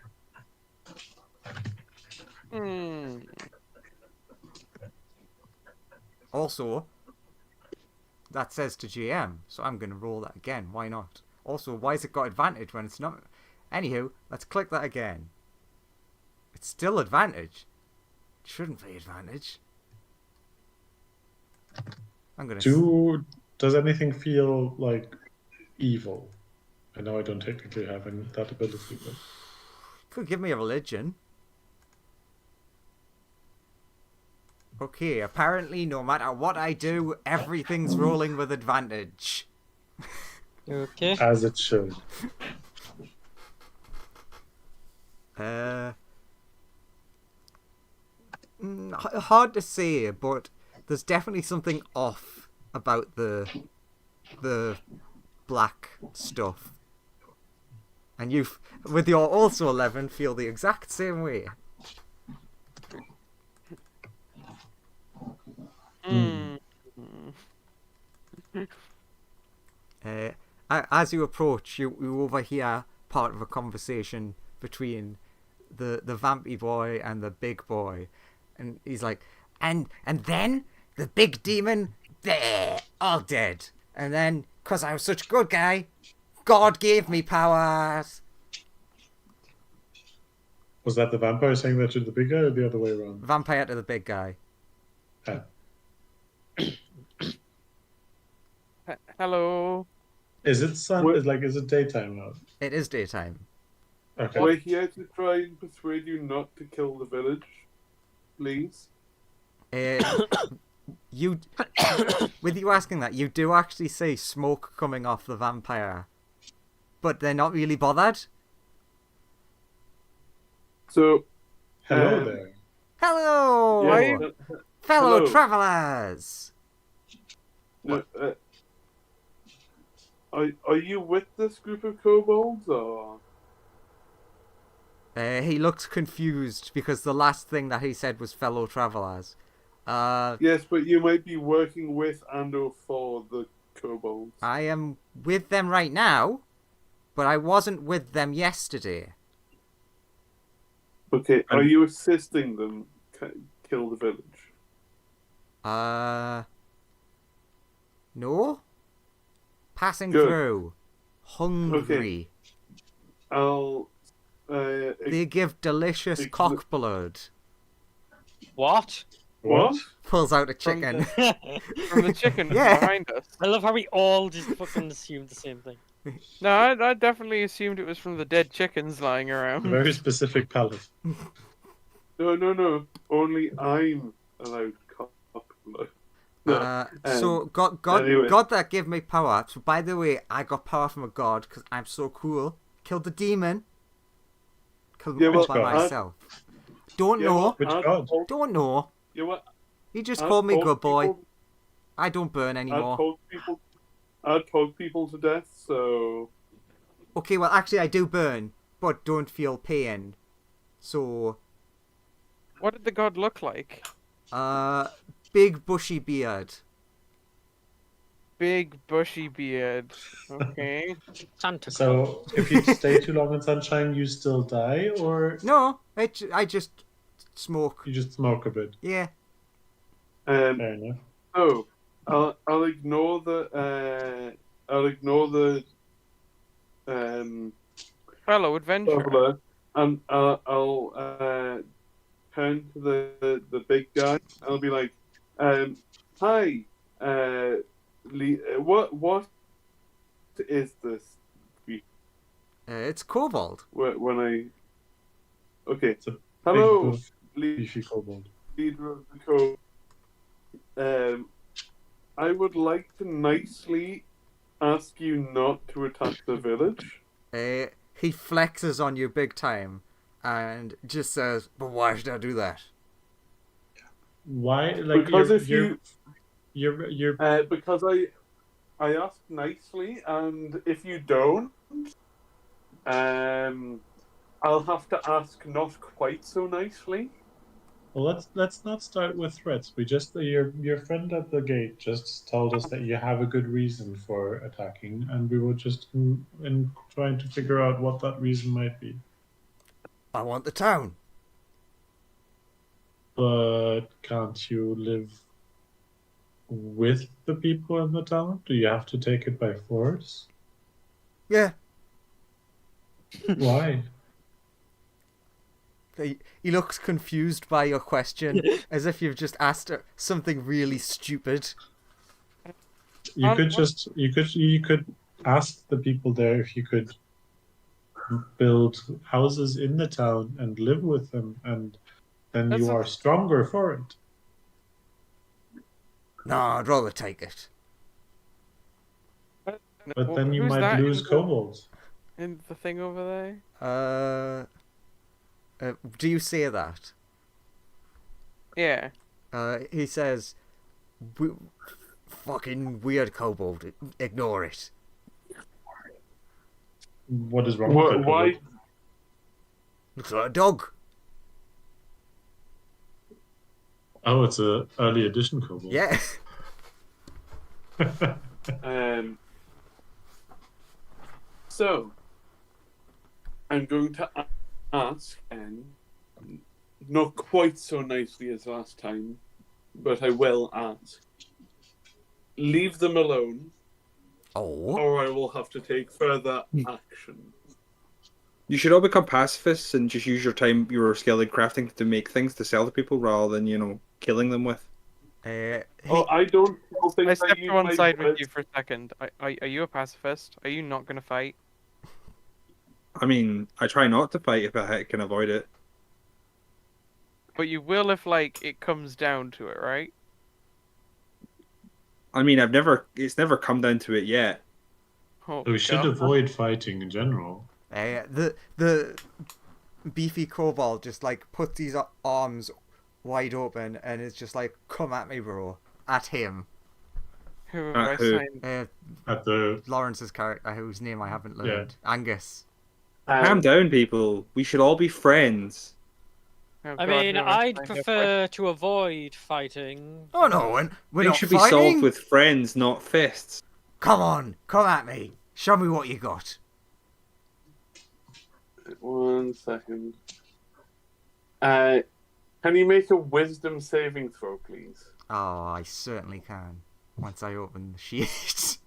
Also, that says to GM, so I'm going to roll that again. Why not? Also, why has it got advantage when it's not? Anywho, let's click that again. It's still advantage. It shouldn't be advantage. I'm going to... Does anything feel like evil? I know I don't technically have that ability, but... Could give me a religion. Okay, apparently no matter what I do, everything's rolling with advantage. Okay. As it should. Hard to say, but there's definitely something off about the black stuff. And you, with your also 11, feel the exact same way. As you approach, you overhear part of a conversation between the vampy boy and the big boy, and he's like, and then the big demon, there, all dead, and then 'cause I was such a good guy, God gave me powers. Was that the vampire saying that to the big guy, or the other way around? Vampire to the big guy. Ah. Hello. Is it sun? What? Is it daytime now? It is daytime. Okay. We're here to try and persuade you not to kill the village, please. You, with you asking that, you do actually see smoke coming off the vampire, but they're not really bothered. So, Hello there. Hello, yeah, fellow hello. travelers. No, are you with this group of kobolds, or? He looks confused because the last thing that he said was fellow travelers. Yes, but you might be working with and/or for the kobolds. I am with them right now, but I wasn't with them yesterday. Okay, are you assisting them kill the village? No? Passing Good. through. Hungry. I'll. They give delicious cock blood. What? What? Pulls out a chicken. From the chicken Yeah. behind us. I love how we all just fucking assumed the same thing. No, I definitely assumed it was from the dead chickens lying around. A very specific palate. No. Only I'm allowed cock blood. No. So God anyway. God that gave me power. So by the way, I got power from a god because I'm so cool. Killed the demon. Killed him all by God? myself. Don't know. Which god? Don't know. You know what? He just I'd called me talk good boy. people- I don't burn anymore. I'd talk people to death, so... Okay, well actually I do burn, but don't feel pain. So, What did the god look like? big bushy beard. Big bushy beard. Okay. Santa. So, if you stay too long in sunshine, you still die, or No, I just smoke. you just smoke a bit? Yeah. Fair enough. So, I'll ignore the Fellow adventurer. traveler, and I'll turn to the big guy. I'll be like, "Hi, what is this It's Kobold. when I. Okay. It's a Hello, big, buff, beefy kobold. leader of the code. I would like to nicely ask you not to attack the village. He flexes on you big time and just says, "But why should I do that?" Why? Like Because you're because I asked nicely, and if you don't, I'll have to ask not quite so nicely. well. Let's not start with threats. We just your friend at the gate just told us that you have a good reason for attacking, and we were just in trying to figure out what that reason might be. I want the town. But can't you live with the people in the town? Do you have to take it by force? Yeah. Why? He looks confused by your question, as if you've just asked something really stupid. You could ask the people there if you could build houses in the town and live with them, and then That's you a- are stronger for it. No, I'd rather take it. But then you Who's might that lose kobolds. in the thing over there? Do you say that? Yeah. He says, fucking weird kobold. Ignore it. What is wrong with that Why? kobold? Looks like a dog. Oh, it's a early edition kobold. Yeah. So, I'm going to ask, and not quite so nicely as last time, but I will ask. Leave them alone, Oh. or I will have to take further action. You should all become pacifists and just use your skill in crafting to make things to sell to people rather than, killing them with. I don't think I stepped use to one my side with words. you for a second. Are you a pacifist? Are you not going to fight? I mean, I try not to fight if I can avoid it. But you will if, like, it comes down to it, right? I mean, it's never come down to it yet. Oh, So we should God. avoid fighting in general. The beefy kobold just like puts his arms wide open and is just like, "Come at me, bro." At him. Who have Uh, I who? signed? At the Lawrence's character, whose name I haven't learned. Angus. Calm down, people. We should all be friends. Oh, I God, mean, who have I I'd signed up prefer to avoid fighting. Oh no, we're Things not should be fighting. solved with friends, not fists. Come on, come at me. Show me what you got. 1 second. Can you make a wisdom saving throw, please? Oh, I certainly can. Once I open the sheet.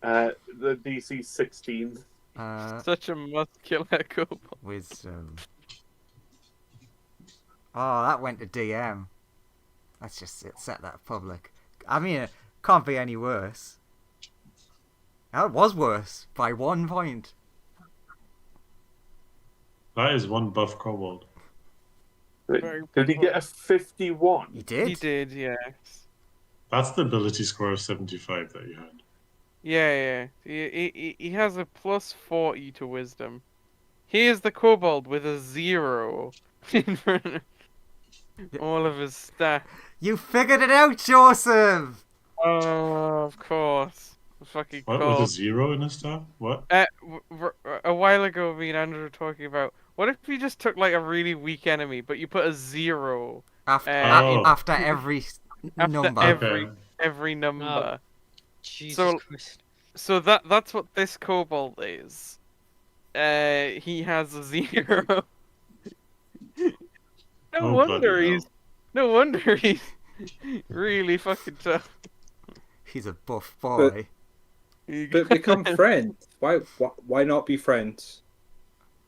The DC 16. Such a muscular kobold. Wisdom. Oh, that went to DM. Let's just set that public. I mean, it can't be any worse. That was worse by 1 point. that is one buff kobold. Very Did he get a 51? He did. He did, yes. That's the ability score of 75 that you had. Yeah. He has a plus 40 to wisdom. He is the kobold with a 0 in front of all of his stats. You figured it out, Joseph. Oh, of course. Fucking What, cool. with a 0 in his stuff? What? A while ago, me and Andrew were talking about what if you just took like a really weak enemy, but you put a 0 After Oh. after every after number. every number. Jesus Christ. So that's what this kobold is. He has a 0. Oh, bloody No wonder he's really fucking tough. He's a buff boy. But become friends. Why not be friends?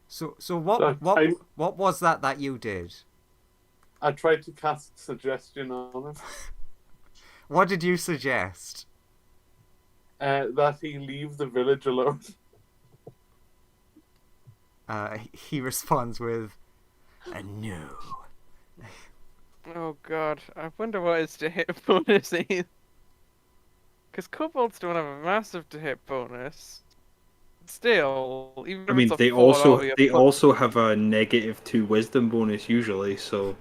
So I- what was that you did? I tried to cast suggestion on him What did you suggest? that he leave the village alone. he responds with a no. Oh god, I wonder what his to hit bonus is. Because kobolds don't have a massive to hit bonus. Still, even I if mean, it's a they 4, that'll also be a they plus- also have a -2 wisdom bonus usually. So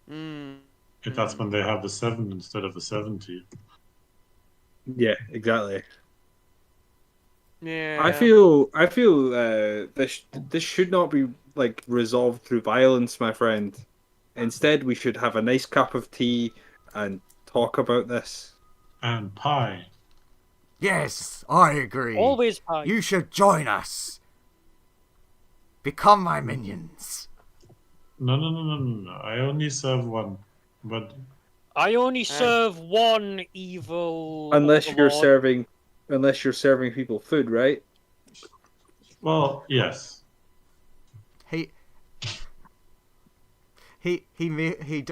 Mm. If that's when they have the 7 instead of the 70. yeah, exactly. Yeah. I feel this should not be like resolved through violence, my friend. Instead, we should have a nice cup of tea and talk about this. And pie. Yes, I agree. Always pie. You should join us. Become my minions. No. I only serve one. But I only serve one evil Unless you're overlord. serving people food, right? well, yes. He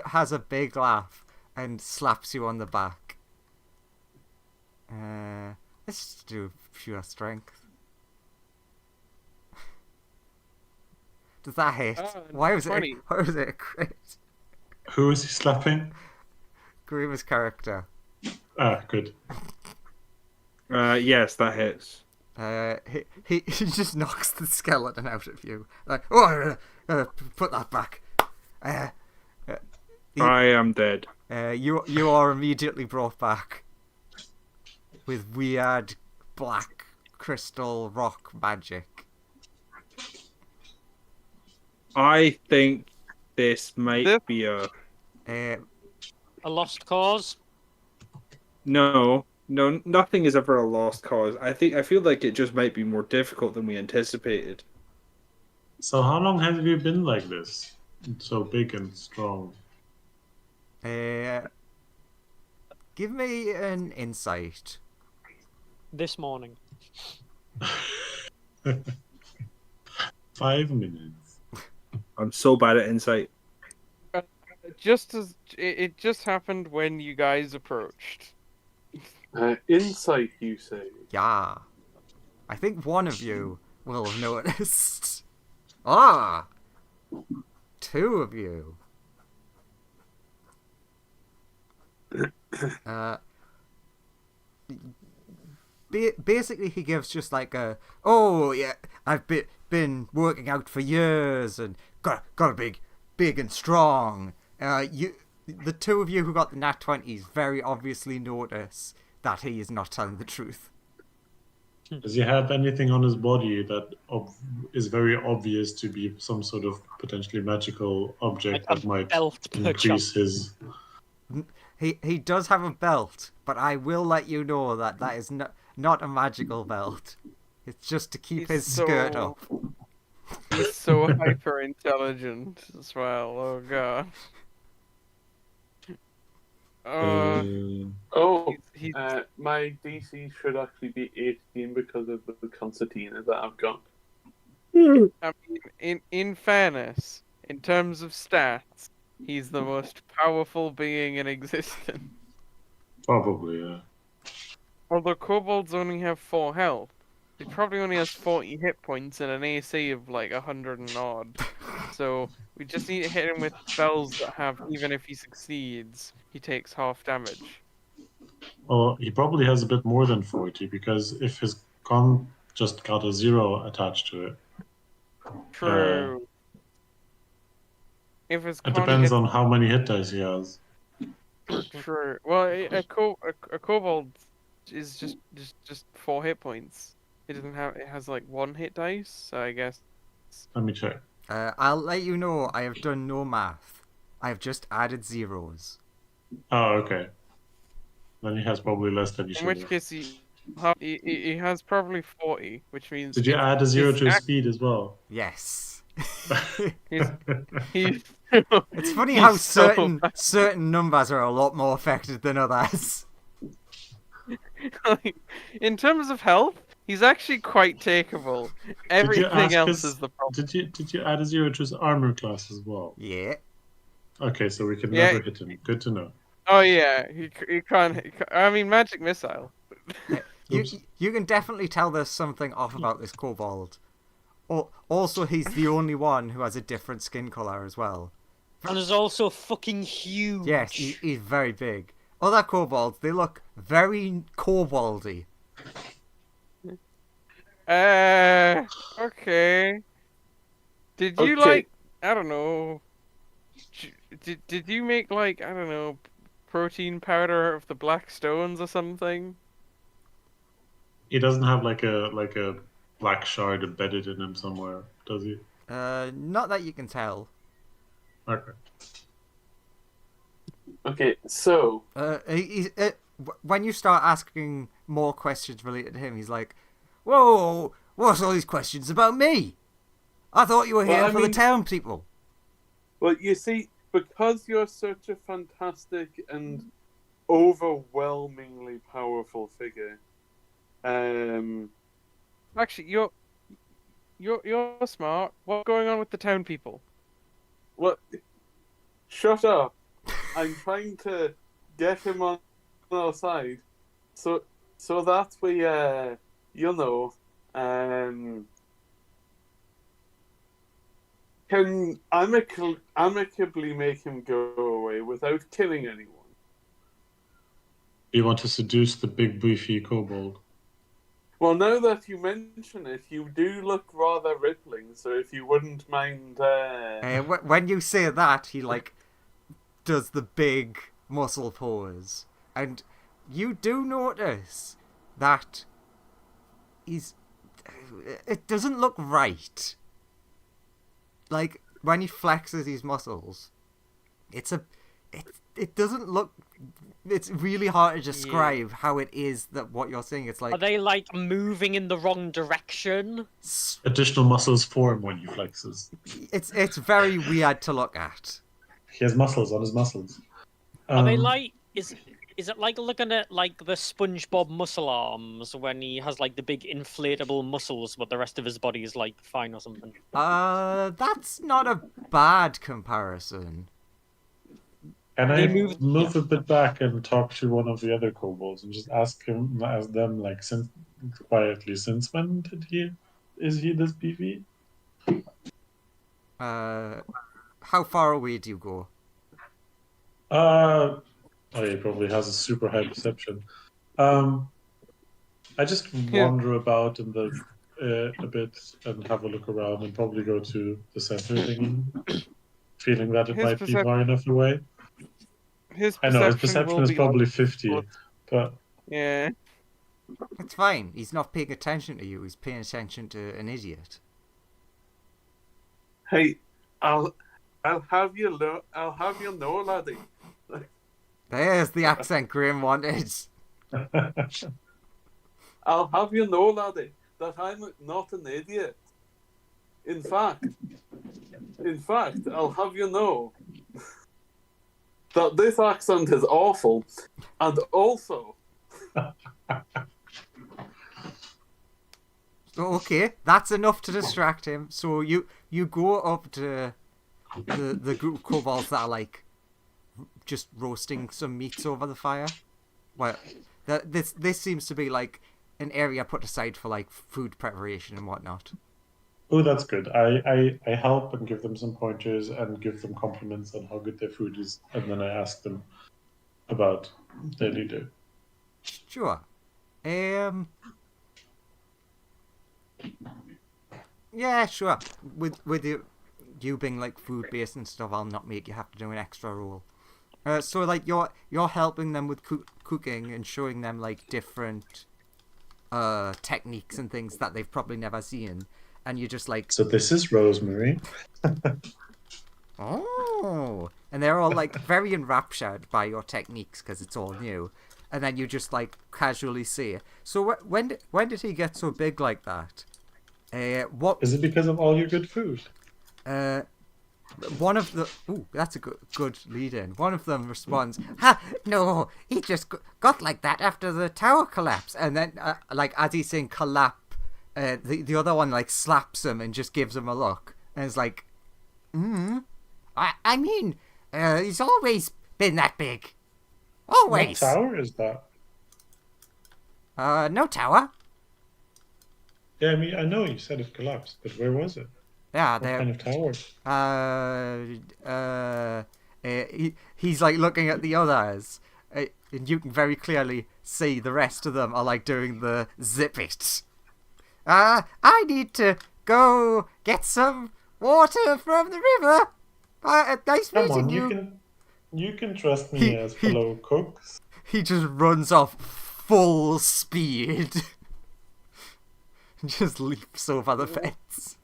has a big laugh and slaps you on the back. Let's just do pure strength. Does that hit? Why was it? 20. Why was it a crit? Who is he slapping? Graeme's character. Ah, good. Yes, that hits. He just knocks the skeleton out of you. Like, oh, put that back. I am dead. You are immediately brought back with weird black crystal rock magic. I think this might be a Uh, A lost cause. no. Nothing is ever a lost cause. I feel like it just might be more difficult than we anticipated. So how long have you been like this? So big and strong. give me an insight. This morning. 5 minutes. I'm so bad at insight. It just happened when you guys approached. Insight, you say? Yeah. I think one of you will have noticed. Ah! 2 of you. Basically, he gives just like a, oh yeah, I've been working out for years and got a big and strong. The 2 of you who got the nat 20s very obviously notice that he is not telling the truth. Does he have anything on his body that is very obvious to be some sort of potentially magical object Like a that might belt, increase his... He does have a belt, but I will let you know that is not a magical belt. It's just to keep his skirt up. He's so hyper intelligent as well. Oh god. He's My DC should actually be 18 because of the concertina that I've got. I mean, in fairness, in terms of stats, he's the most powerful being in existence. Probably, yeah. Although kobolds only have 4 health, he probably only has 40 hit points and an AC of like 100 and odd. So we just need to hit him with spells that have, even if he succeeds, he takes half damage. Well, he probably has a bit more than 40, because if his con just got a 0 attached to it, True. If his it con depends gets... on how many hit dice he has. True. Well, a kobold is just 4 hit points. It doesn't have. It has like 1 hit dice. So I guess. Let me check. I'll let you know I have done no math. I have just added zeros. Oh, okay. Then he has probably less than he should In which have. case he has probably 40, which means. Did you add a 0 to his speed as well? Yes. He's It's funny how certain numbers are a lot more affected than others. Like, in terms of health, he's actually quite takeable. Everything else is the problem. Did you add a 0 to his armor class as well? Yeah. Okay, so we can Yeah. never hit him. Good to know. Oh yeah, he can't. I mean, magic missile. You can definitely tell there's something off about this kobold. Also, he's the only one who has a different skin color as well. And is also fucking huge. Yes, he's very big. Other kobolds, they look very koboldy. Okay. Did you Okay. I don't know. Did you make I don't know, protein powder of the black stones or something? He doesn't have like a black shard embedded in him somewhere, does he? Not that you can tell. Okay. Okay, so When you start asking more questions related to him, he's like, "Whoa, what's all these questions about me? I thought you were Well, here I for the mean- town people." well, you see, because you're such a fantastic and overwhelmingly powerful figure, Actually, you're smart. What's going on with the town people? what? Shut up! I'm trying to get him on our side, so that we, can amicably make him go away without killing anyone. You want to seduce the big beefy kobold. Well, now that you mention it, you do look rather rippling, so if you wouldn't mind... When you say that, he does the big muscle pose, and you do notice that it doesn't look right. Like when he flexes his muscles, it doesn't look. It's really hard to describe how it is that what you're seeing. It's like, Are they moving in the wrong direction? Additional muscles form when you flexes. It's very weird to look at. He has muscles on his muscles. Are they is it like looking at the SpongeBob muscle arms when he has the big inflatable muscles, but the rest of his body is fine or something? That's not a bad comparison. Can They I moved- move a bit back and talk to one of the other kobolds and just ask them quietly, since when is he this beefy? How far away do you go? He probably has a super high perception. I just wander about in the a bit and have a look around and probably go to the center thingy, feeling that it His might be far enough away. I know his perception will is be probably 50, but yeah. It's fine. He's not paying attention to you. He's paying attention to an idiot. Hey, I'll have you know, laddie. There's the accent Graeme wanted. I'll have you know, laddie, that I'm not an idiot. In fact, I'll have you know that this accent is awful, and also... Okay, that's enough to distract him. So you go up to the group of kobolds that are just roasting some meats over the fire. Well, this seems to be an area put aside for food preparation and whatnot. oh, that's good. I help and give them some pointers and give them compliments on how good their food is, and then I ask them about their leader. Sure. Yeah, sure. With you being food based and stuff, I'll not make you have to do an extra roll. So you're helping them with cooking and showing them different techniques and things that they've probably never seen, and you just So this is Rosemary. oh, and they're all very enraptured by your techniques because it's all new, and then you just casually say, "So when did he get so big like that?" What Is it because of all your good food? one of the that's a good lead in. One of them responds, "Ha, no, he just got like that after the tower collapse." And then as he's saying collapse, the other one slaps him and just gives him a look, and it's I mean, he's always been that big, always. What tower is that? No tower. Yeah, I mean, I know you said it collapsed, but where was it? Yeah, What kind of tower? he's like looking at the others, and you can very clearly see the rest of them are like doing the zip it. I need to go get some water from the river. Nice Come meeting on, you. you can trust me He- as he- fellow cooks. He just runs off full speed. Just leaps over the fence.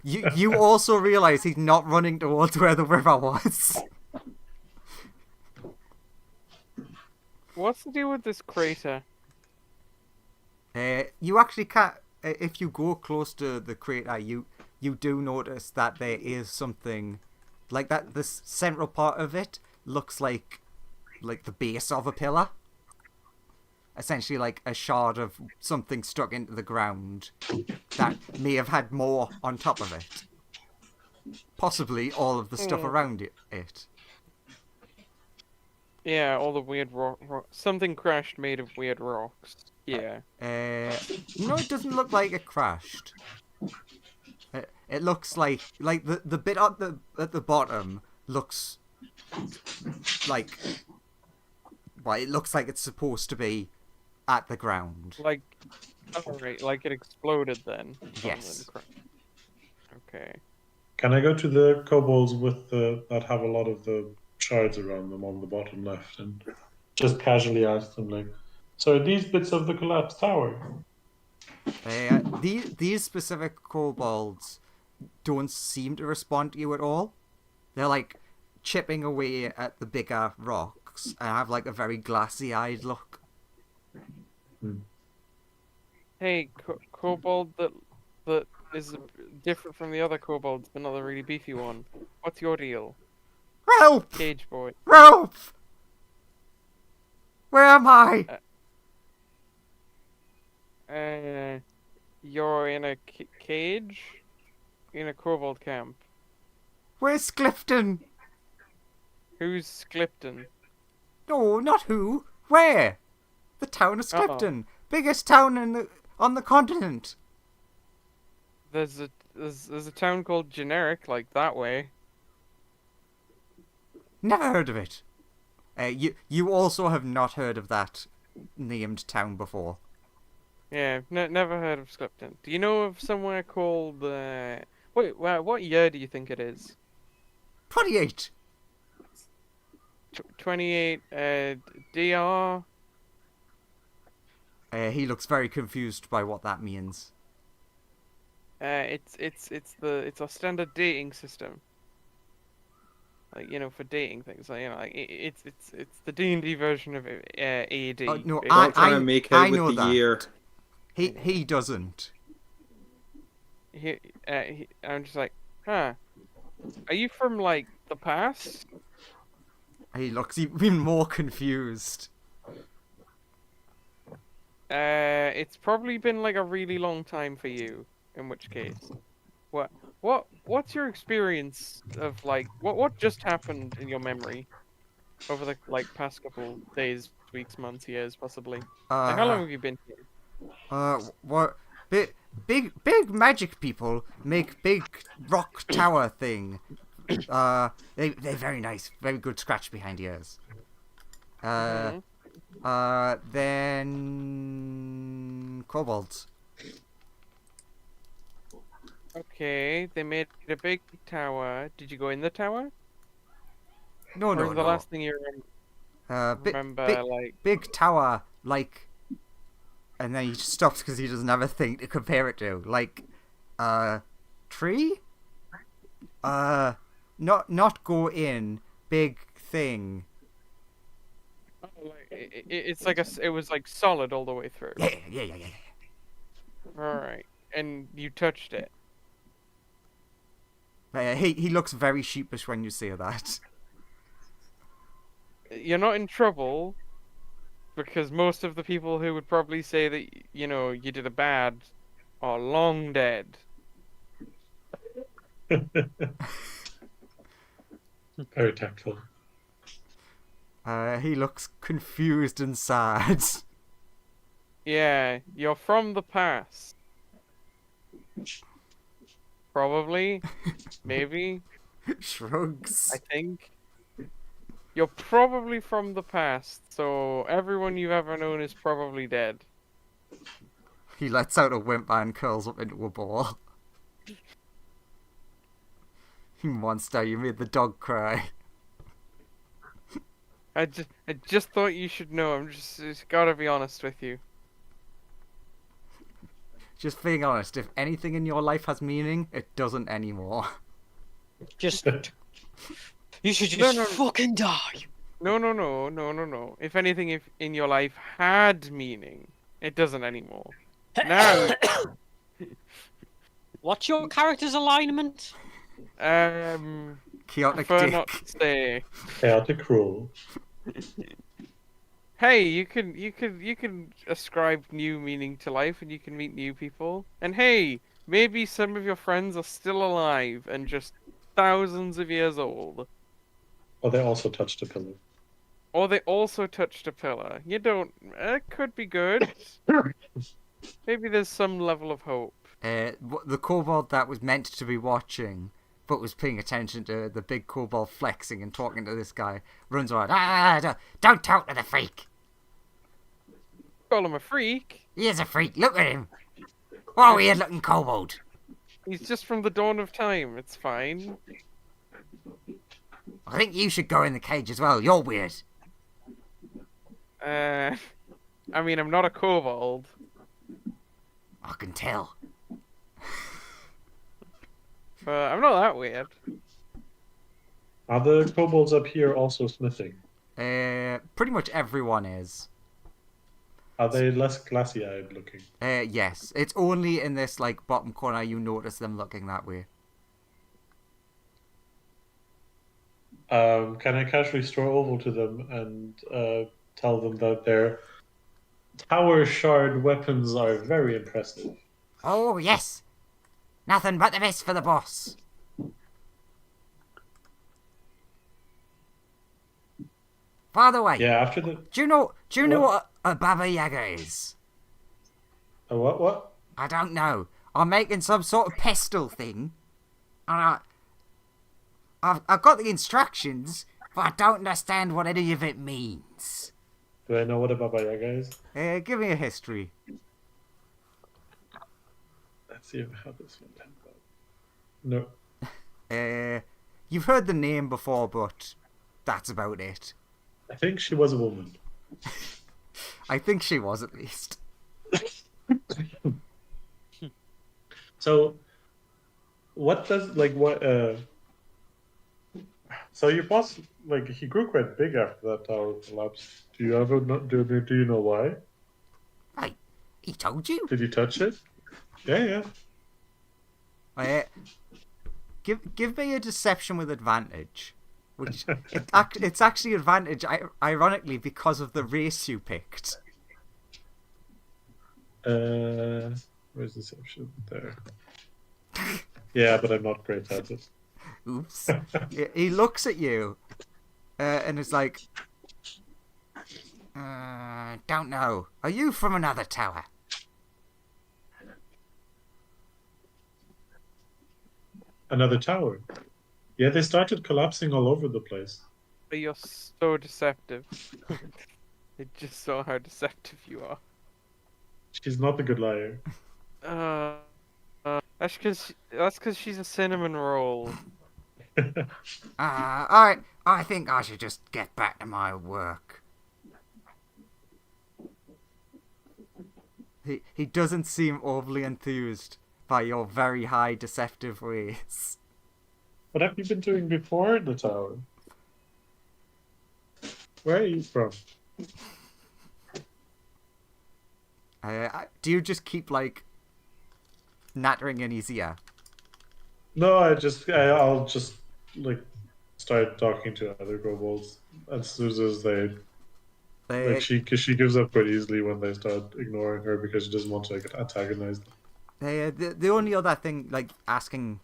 You also realise he's not running towards where the river was. What's the deal with this crater? You actually can't. If you go close to the crater, you do notice that there is something like that. This central part of it looks like the base of a pillar. Essentially, like a shard of something stuck into the ground that may have had more on top of it. Possibly all of the stuff around it. Yeah, all the weird rock. Something crashed made of weird rocks. Yeah. No, it doesn't look like it crashed. It looks like the bit at the bottom looks like, well, it looks like it's supposed to be at the ground. Like, alright, like it exploded then. Yes. Okay. Can I go to the kobolds with that have a lot of the shards around them on the bottom left and just casually ask them, like, so are these bits of the collapsed tower? These specific kobolds don't seem to respond to you at all. They're like chipping away at the bigger rocks and have like a very glassy-eyed look. Hey, kobold that is different from the other kobolds, but not the really beefy one. What's your deal? Ralph! Cage boy. Ralph! Where am I? You're in a cage? In a kobold camp. Where's Clifton? Who's Sklipton? No, not who. Where? The town of Clifton. Biggest town on the continent. There's a town called Generic, like that way. Never heard of it. You also have not heard of that named town before. Yeah, never heard of Sklipton. Do you know of somewhere called wait, what year do you think it is? 28. 28 DR. He looks very confused by what that means. It's our standard dating system. Like, you know, for dating things. Like, you know, like it's the D&D version of AD. No, basically. Don't try and make out I know with the that. year. He doesn't. I'm just like, huh? Are you from like the past? He looks even more confused. It's probably been like a really long time for you. In which case, what's your experience of like what just happened in your memory over the like past couple days, weeks, months, years, possibly? Like, how long have you been here? What? Big magic people make big rock tower thing. They're very nice, very good scratch behind ears. Then kobolds. Okay, they made a big tower. Did you go in the tower? No, Or no, is the no. last thing you remember, like... Big tower, like, and then he stops because he doesn't have a thing to compare it to. Like, tree? Not go in. Big thing. Oh, like, it's like it was like solid all the way through. Yeah. Alright, and you touched it. He looks very sheepish when you say that. You're not in trouble, because most of the people who would probably say that, you know, you did a bad are long dead. Very tactful. He looks confused and sad. Yeah, you're from the past. Probably. Maybe. Shrugs. I think. You're probably from the past, so everyone you've ever known is probably dead. He lets out a whimper and curls up into a ball. You monster, you made the dog cry. I just thought you should know. Just gotta be honest with you. Just being honest, if anything in your life has meaning, it doesn't anymore. Just. You should No, just no. fucking die. No. If anything, if in your life had meaning, it doesn't anymore. Now, What's your character's alignment? Chaotic prefer dick. not to say. Chaotic rule. Hey, you can ascribe new meaning to life, and you can meet new people. And hey, maybe some of your friends are still alive and just thousands of years old. Oh, they also touched a pillar. Or they also touched a pillar. You don't. It could be good. Maybe there's some level of hope. The kobold that was meant to be watching, but was paying attention to the big kobold flexing and talking to this guy, runs around. Don't talk to the freak. Call him a freak. He is a freak. Look at him. What a weird-looking kobold. He's just from the dawn of time. It's fine. I think you should go in the cage as well. You're weird. I mean, I'm not a kobold. I can tell. But I'm not that weird. Are the kobolds up here also smithing? Pretty much everyone is. Are they less glassy-eyed looking? Yes. It's only in this like bottom corner you notice them looking that way. Can I casually stroll over to them and tell them that their tower shard weapons are very impressive? Oh, yes. Nothing but the best for the boss. By the way, Yeah, after the... do you know What? what a Baba Yaga is? A what? I don't know. I'm making some sort of pestle thing. And I've got the instructions, but I don't understand what any of it means. Do I know what a Baba Yaga is? Give me a history. Let's see how this one turns out. No. You've heard the name before, but that's about it. I think she was a woman. I think she was, at least. So, what does, like, what, so your boss, like, he grew quite big after that tower collapsed. Do you ever know, do you know why? He told you? Did you touch it? Yeah. Give me a deception with advantage. Which it's actually advantage, ironically, because of the race you picked. Where's deception? There. Yeah, but I'm not great at it. Oops. He looks at you and is like, don't know. Are you from another tower? Another tower. Yeah, they started collapsing all over the place. But you're so deceptive. It's just so how deceptive you are. She's not a good liar. That's because she's a cinnamon roll. Alright, I think I should just get back to my work. He doesn't seem overly enthused by your very high deceptive ways. What have you been doing before in the tower? Where are you from? Do you just keep, like, nattering in his ear? No, I'll just like start talking to other kobolds as soon as they like cause she gives up pretty easily when they start ignoring her because she doesn't want to like antagonize them. The only other thing, like asking,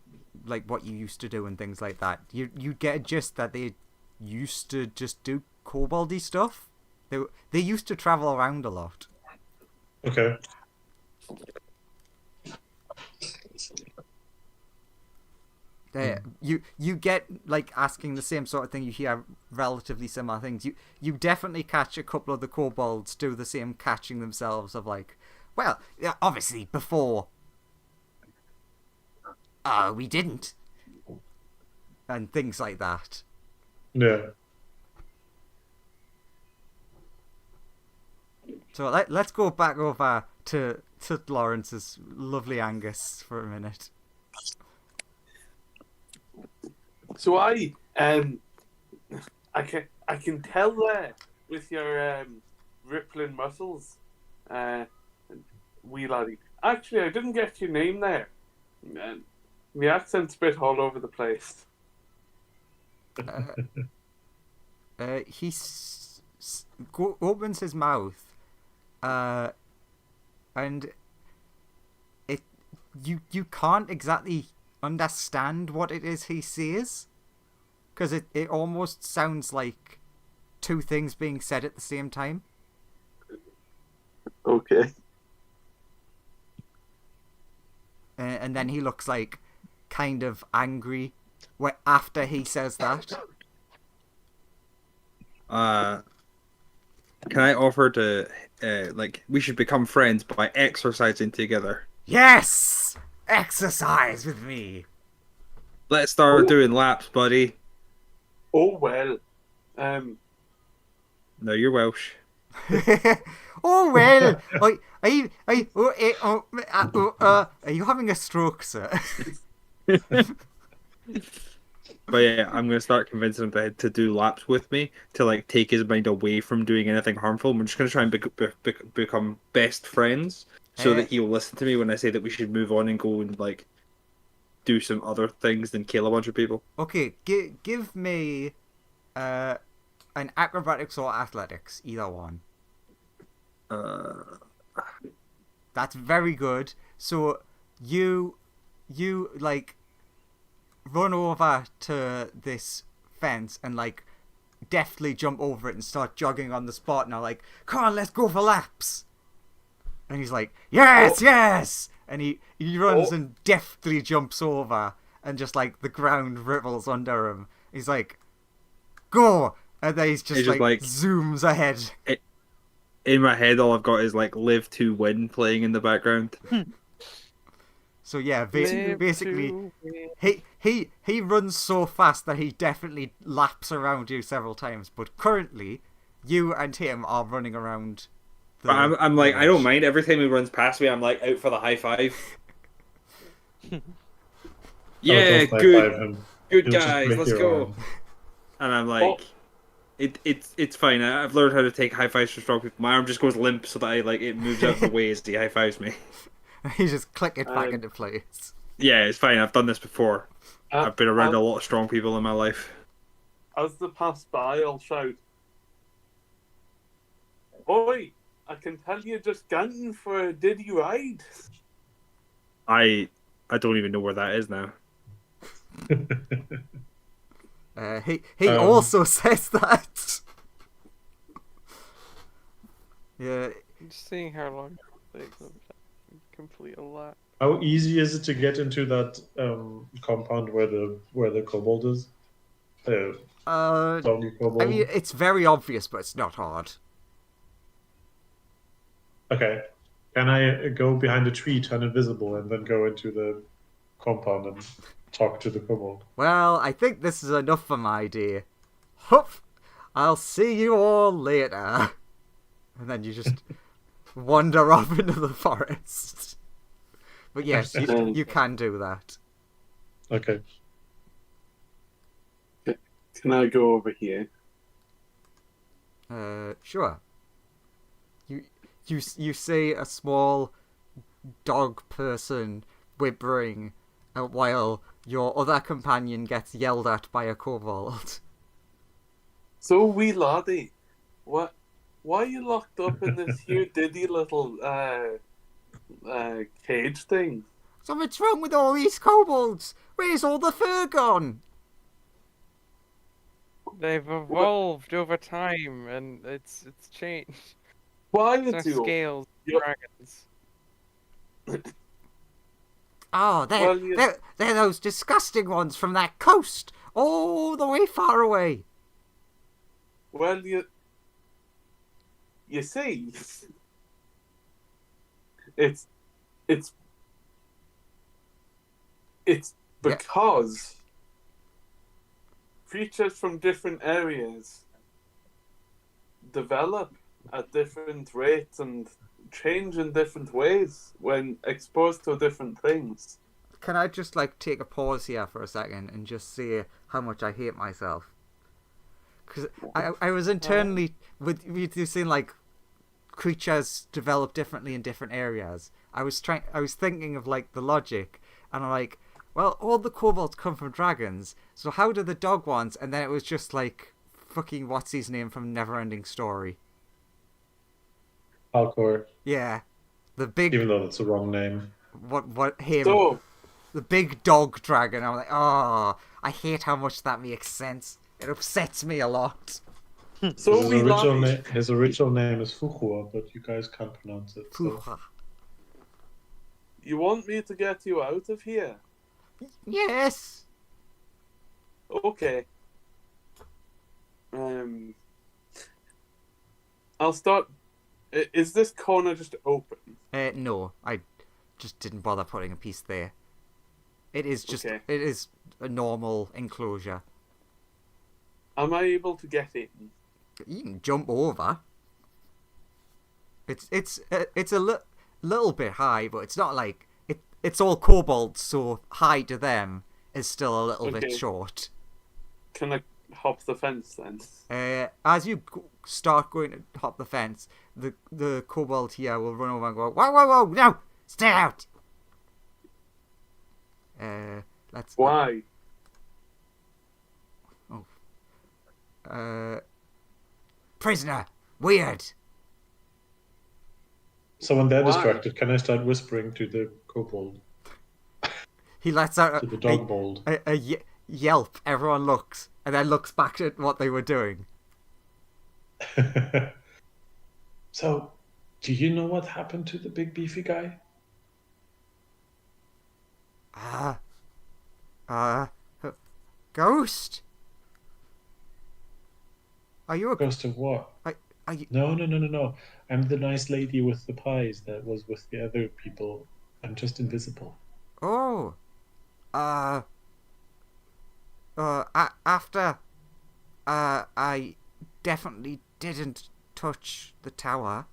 like what you used to do and things like that, you get a gist that they used to just do koboldy stuff. They used to travel around a lot. Okay. You get like asking the same sort of thing. You hear relatively similar things. You definitely catch a couple of the kobolds do the same catching themselves of like, well, yeah, obviously before. We didn't, and things like that. Yeah. So let's go back over to Lawrence's lovely Angus for a minute. So I can tell there with your rippling muscles, wee laddie. Actually, I didn't get your name there. The accent's a bit all over the place. He opens his mouth, and you can't exactly understand what it is he says, because it almost sounds like two things being said at the same time. Okay. And then he looks like kind of angry after he says that. Can I offer to like we should become friends by exercising together? Yes! Exercise with me! Let's start doing laps, buddy. Oh well. No, you're Welsh. Oh well! Are you having a stroke, sir? But yeah, I'm gonna start convincing him to do laps with me to like take his mind away from doing anything harmful. We're just gonna try and become best friends, so that he'll listen to me when I say that we should move on and go and like do some other things than kill a bunch of people. Okay, give me an acrobatics or athletics, either one. That's very good. So you like run over to this fence and like deftly jump over it and start jogging on the spot. Now like, come on, let's go for laps. And he's like, yes. And he runs and deftly jumps over, and just like the ground ripples under him. He's like, go. And then he's just like zooms ahead. In my head, all I've got is like "Live to Win" playing in the background. So yeah, basically, he runs so fast that he definitely laps around you several times. But currently, you and him are running around. I'm like, I don't mind. Every time he runs past me, I'm like out for the high five. Yeah, good guys, let's go. And I'm like, it's fine. I've learned how to take high fives from strong people. My arm just goes limp so that it moves out of the way as he high fives me. You just click it back into place. Yeah, it's fine. I've done this before. I've been around a lot of strong people in my life. As they pass by, I'll shout, "Oi! I can tell you're just ganting for a diddy ride." I don't even know where that is now. He also says that. Yeah. I'm just seeing how long it takes them to complete a lap. How easy is it to get into that compound where the kobold is? Zombie kobold. I mean, it's very obvious, but it's not hard. Okay. Can I go behind a tree, turn invisible, and then go into the compound and talk to the kobold? Well, I think this is enough for my dear. Hup! I'll see you all later. And then you just wander off into the forest. But yes, you can do that. Okay. Can I go over here? Sure. You see a small dog person whimpering while your other companion gets yelled at by a kobold. So, wee laddie, why are you locked up in this here diddy little cage thing? So what's wrong with all these kobolds? Where's all the fur gone? They've evolved over time, and it's changed. Why Their do? scales. Yep. dragons. Oh, Well, you- they're those disgusting ones from that coast, all the way far away. Well, you see, it's Yeah. because creatures from different areas develop at different rates and change in different ways when exposed to different things. Can I just like take a pause here for a second and just say how much I hate myself? Because I was internally with you saying like creatures develop differently in different areas. I was thinking of like the logic, and I'm like, well, all the kobolds come from dragons, so how do the dog ones? And then it was just like fucking what's his name from Neverending Story. Alcor, Yeah, the big even though that's the wrong name. what him. So, The big dog dragon. I'm like, oh, I hate how much that makes sense. It upsets me a lot. so his, we original lie. his original name is Fuchua, but you guys can't pronounce it. So. You want me to get you out of here? Yes. Okay. I'll start. Is this corner just open? No, I just didn't bother putting a piece there. It is just, Okay. It is a normal enclosure. Am I able to get in? You can jump over. It's a little bit high, but it's not like it's all kobolds, so high to them is still a little bit Okay. short. Can I hop the fence then? As you start going to hop the fence, the kobold here will run over and go, whoa, whoa, whoa, no, stay out. Let's. Why? Prisoner, weird. So when they're Why? distracted, can I start whispering to the kobold, He lets out to the dog bold? a yelp. Everyone looks, and then looks back at what they were doing. So, do you know what happened to the big beefy guy? Ghost. Are you a Ghost of what? are you, No. I'm the nice lady with the pies that was with the other people. I'm just invisible. oh, after, I definitely didn't touch the tower.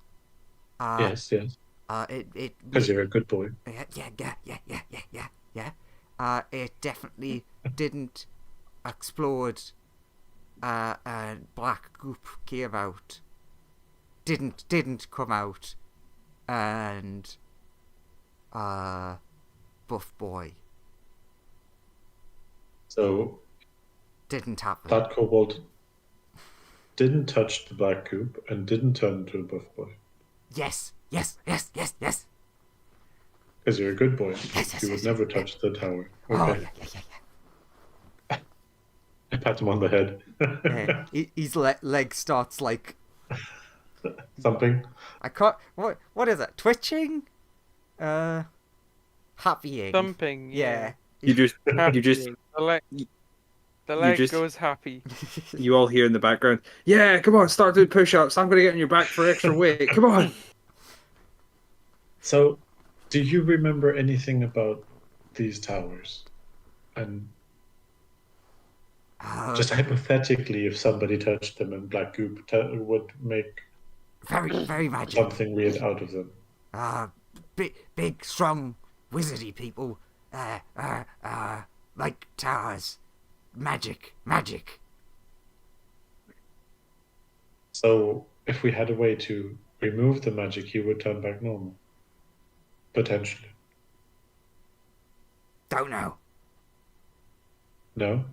Yes. It Because you're a good boy. yeah. It definitely didn't explode. And black goop came out. Didn't come out, and buff boy So didn't happen. that kobold didn't touch the black goop and didn't turn into a buff boy. Yes. Because you're a good boy. Yes, You would yes, never yeah. touch the tower. Oh Okay. yeah. I pat him on the head. His leg starts like Something. I can't. What is it? Twitching? Happying. Thumping. Yeah. You just Happying. The leg just- goes happy. you all hear in the background. Yeah, come on, start doing push-ups. I'm gonna get on your back for extra weight. Come on. So, do you remember anything about these towers? And just hypothetically, if somebody touched them and black goop would make very magic. something weird out of them. Big, strong, wizardy people. Like towers. Magic. So, if we had a way to remove the magic, he would turn back normal. Potentially. Don't know. No?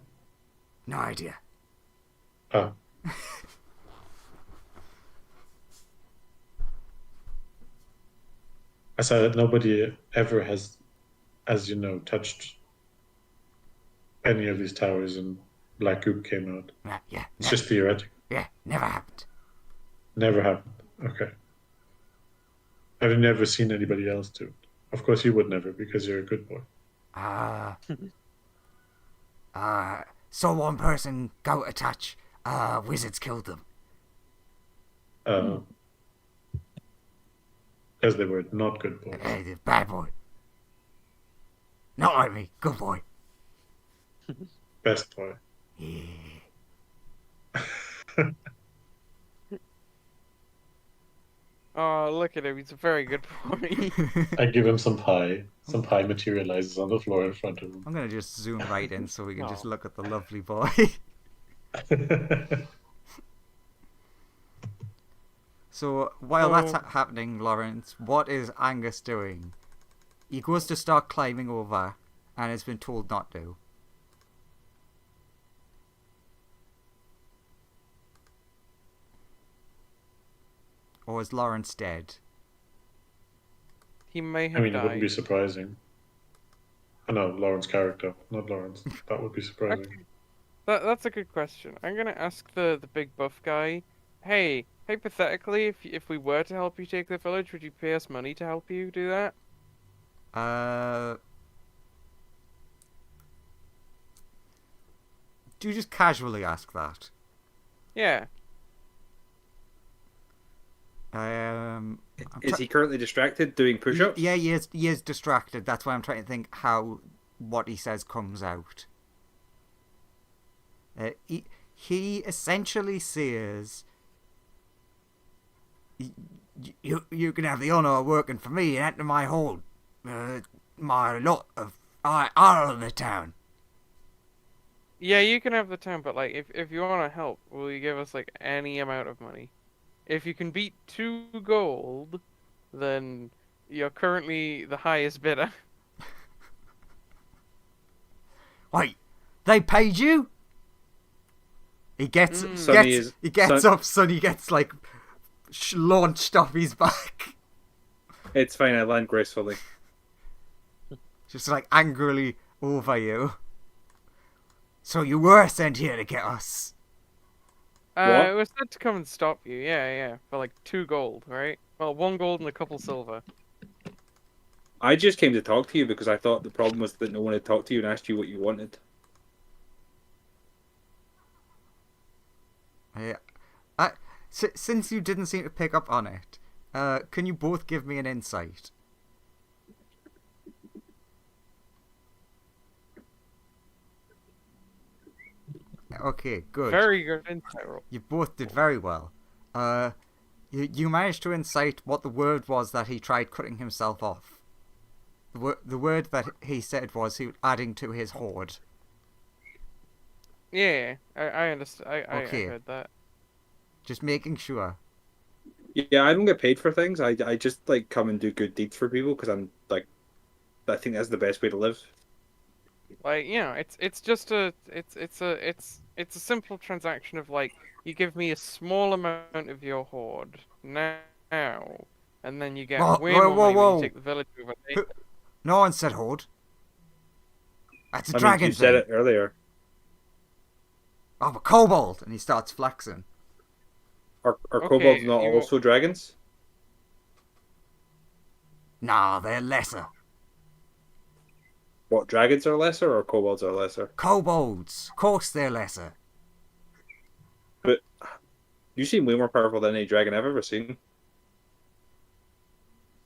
No idea. Oh. I said that nobody ever has, as you know, touched any of these towers and black goop came out. Yeah. It's just theoretical. Yeah, never happened. Never happened. Okay. I've never seen anybody else do it. Of course, you would never, because you're a good boy. So one person got a touch. Wizards killed them. Because they were not good boys. Hey, the bad boy. Not like me. Good boy. Best boy. Yeah. Oh, look at him. He's a very good boy. I give him some pie. Some pie materializes on the floor in front of him. I'm gonna just zoom right in so we can just Aw. look at the lovely boy. So while that's happening, Lawrence, what is Angus doing? He goes to start climbing over and has been told not to. Or is Lawrence dead? He may I have mean, it died. wouldn't be surprising. Oh, no, Lauren's character, not Lawrence. That would be surprising. Okay. That's a good question. I'm gonna ask the big buff guy. Hey, hypothetically, if we were to help you take the village, would you pay us money to help you do that? Do you just casually ask that? Yeah. Is he currently distracted doing push-ups? Yeah, he is distracted. That's why I'm trying to think how what he says comes out. He essentially says, you can have the honour of working for me and enter my hold, my lot of all of the town. Yeah, you can have the town, but like, if you want to help, will you give us like any amount of money? If you can beat 2 gold, then you're currently the highest bidder. Wait, they paid you? He gets Sonny up, Sonny gets like launched off his back. It's fine, I land gracefully. Just like angrily over you. So you were sent here to get us. What? It was said to come and stop you. Yeah, for like 2 gold, right? Well, 1 gold and a couple silver. I just came to talk to you because I thought the problem was that no one had talked to you and asked you what you wanted. Yeah. Since you didn't seem to pick up on it, can you both give me an insight? Okay, good. Very good insight roll. You both did very well. You managed to incite what the word was that he tried cutting himself off. The word that he said was he was adding to his hoard. Yeah, I understand. I Okay. heard that. Just making sure. Yeah, I don't get paid for things. I just like come and do good deeds for people because I'm like, I think that's the best way to live. Like, you know, it's just a it's a simple transaction of like, you give me a small amount of your hoard now, and then you get way more money when you take the village over later. No one said hoard. That's a I mean, dragon you said thing. it earlier. I'm a kobold, and he starts flexing. Are Okay, kobolds not you- also dragons? Nah, they're lesser. What, dragons are lesser or kobolds are lesser? Kobolds, of course they're lesser. But you seem way more powerful than any dragon I've ever seen.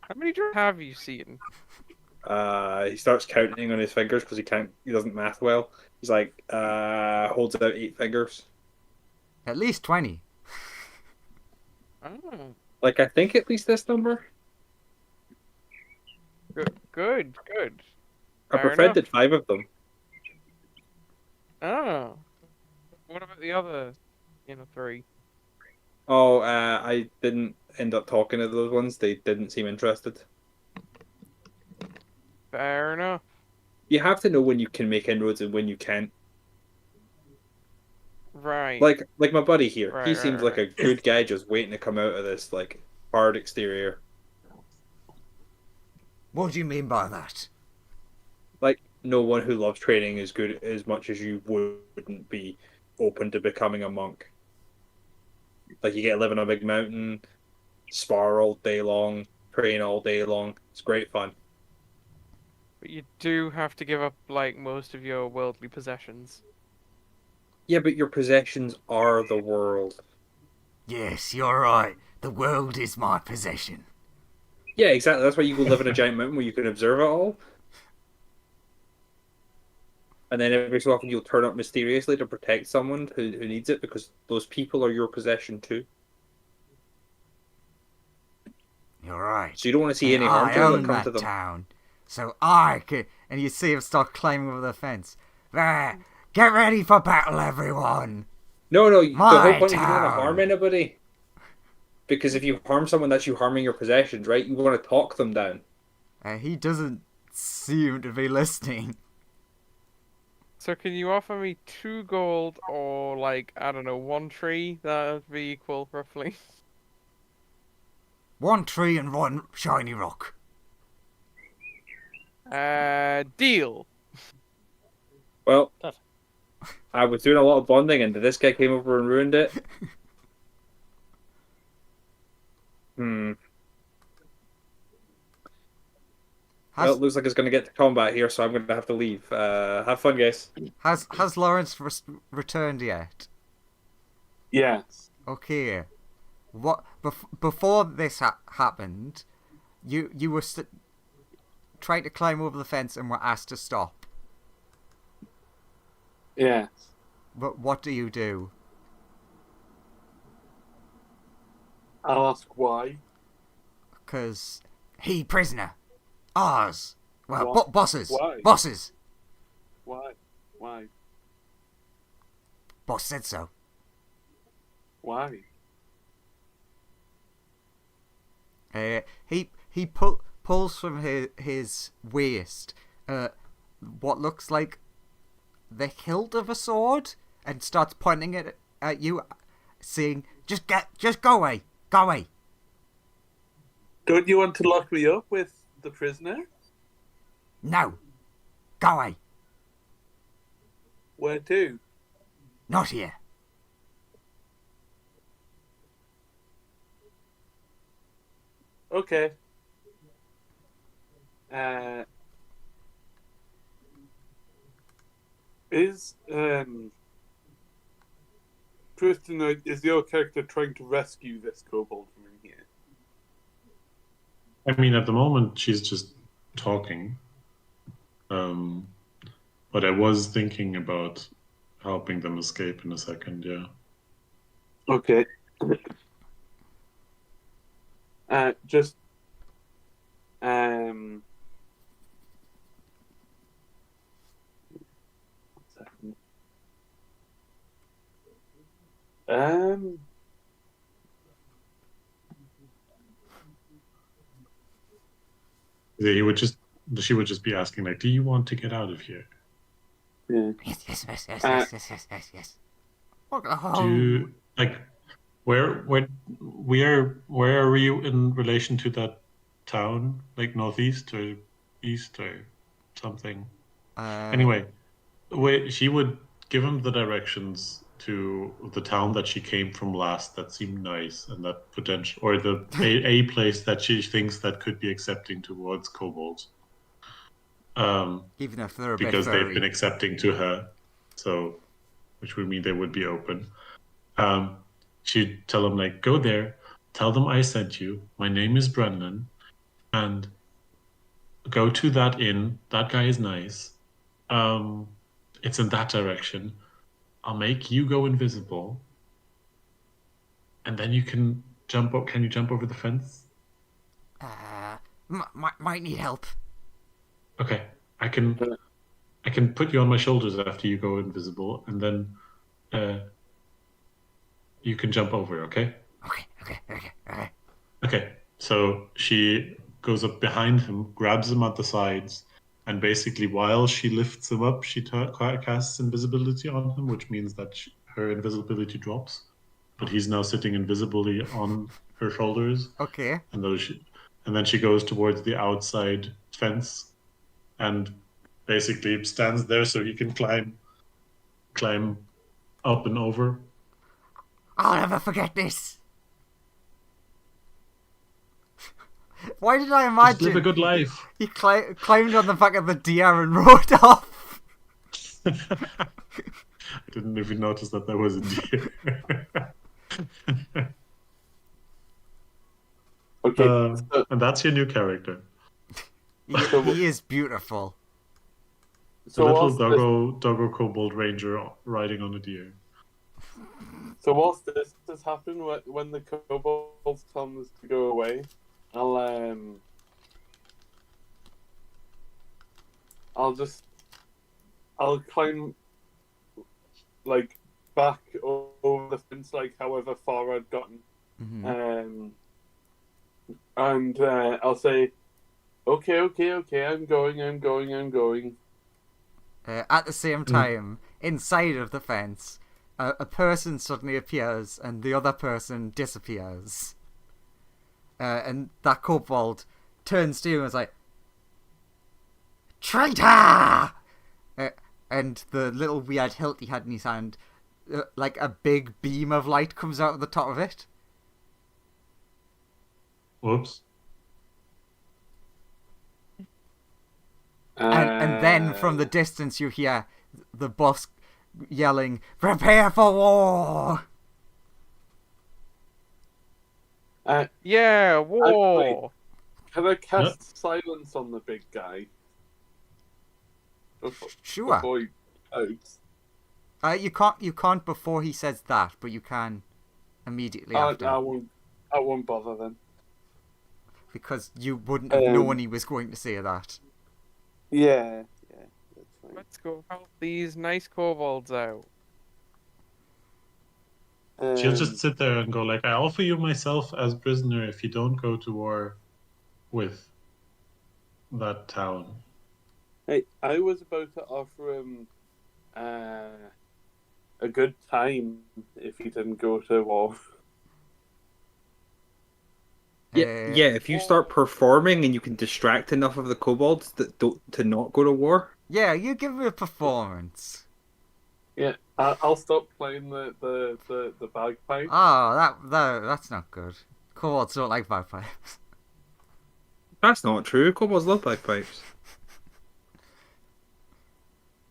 How many dragons have you seen? He starts counting on his fingers because he doesn't math well. He's like, holds out 8 fingers. At least 20. Oh, Like, I think at least this number. good. I Fair befriended 5 of them. Oh, what about the other, 3? Oh, I didn't end up talking to those ones. They didn't seem interested. Fair enough. You have to know when you can make inroads and when you can't. Right. Like my buddy here. Right, He right, seems like a good guy just waiting to come out of this like hard exterior. What do you mean by that? Like no one who loves training as good as much as you wouldn't be open to becoming a monk. Like you get to live on a big mountain, spar all day long, praying all day long. It's great fun. But you do have to give up like most of your worldly possessions. Yeah, but your possessions are the world. Yes, you're right. The world is my possession. Yeah, exactly. That's why you go live in a giant mountain where you can observe it all. And then every so often you'll turn up mysteriously to protect someone who needs it because those people are your possession too. You're right. So you don't want to see any And harm I to them, own then come that to them. town. So I can... And you see him start climbing over the fence. There, get ready for battle, everyone. No, the My whole point is you don't want to town. harm anybody. Because if you harm someone, that's you harming your possessions, right? You want to talk them down. He doesn't seem to be listening. So can you offer me 2 gold or like, I don't know, 1 tree? That would be equal roughly. 1 tree and 1 shiny rock. Deal. Well, Perfect. I was doing a lot of bonding and this guy came over and ruined it. Well, it looks like it's going to get to combat here, so I'm going to have to leave. Have fun, guys. Has Lawrence returned yet? Yes. Okay. What before this happened, you were trying to climb over the fence and were asked to stop. Yes. But what do you do? I'll ask why. 'Cause he prisoner, ours. Well, What? bosses, Why? bosses. Why? Why? Boss said so. Why? He pulls from his waist what looks like the hilt of a sword and starts pointing it at you, saying, just go away, go away. Don't you want to lock me up with the prisoner? No, go away. Where to? Not here. Okay. Is Tristan, is your character trying to rescue this kobold from in here? I mean, at the moment, she's just talking. But I was thinking about helping them escape in a second, yeah. Okay. Just one second. She would just be asking, like, do you want to get out of here? Yeah. Yes. Oh. Like, where are you in relation to that town? Like northeast or east or something? Anyway, she would give him the directions to the town that she came from last that seemed nice and that potential, or a place that she thinks that could be accepting towards kobolds. Even if they're a because bit they've furry. been accepting to her, so which would mean they would be open. She'd tell them, like, go there, tell them I sent you, my name is Brendan, and go to that inn, that guy is nice, it's in that direction, I'll make you go invisible, and then you can jump up. Can you jump over the fence? Might need help. Okay, I can put you on my shoulders after you go invisible, and then you can jump over, okay? Okay, so she goes up behind him, grabs him at the sides, and basically while she lifts him up, she casts invisibility on him, which means that her invisibility drops. But he's now sitting invisibly on her shoulders. Okay. And then she goes towards the outside fence and basically stands there so he can climb up and over. I'll never forget this. Why did I Just imagine live a good life. he climbed on the back of the deer and rode off? I didn't even notice that there was a deer. Okay, so, And that's your new character. He is beautiful. The so little whilst this, doggo kobold ranger riding on a deer. so whilst this has happened, when the kobold comes to go away, I'll climb like back over the fence, like however far I'd gotten, Mm-hmm. and I'll say, okay, I'm going. At the same time, inside of the fence, a person suddenly appears and the other person disappears. And that kobold turns to you and is like, "Traitor!" And the little weird hilt he had in his hand, like a big beam of light comes out of the top of it. Whoops. And then from the distance you hear the boss yelling, "Prepare for war!" Yeah, war. Can I cast silence on the big guy? Sure. Before he outs? You can't before he says that, but you can immediately after. I won't bother then. Because you wouldn't have known he was going to say that. Yeah, that's fine. Let's go help these nice kobolds out. She'll just sit there and go like, I offer you myself as prisoner if you don't go to war with that town. Hey, I was about to offer him a good time if he didn't go to war. Yeah, if you start performing and you can distract enough of the kobolds to not go to war. Yeah, you give me a performance. Yeah, I'll stop playing the bagpipe. Oh, that's not good. Kobolds don't like bagpipes. That's not true. Kobolds love bagpipes.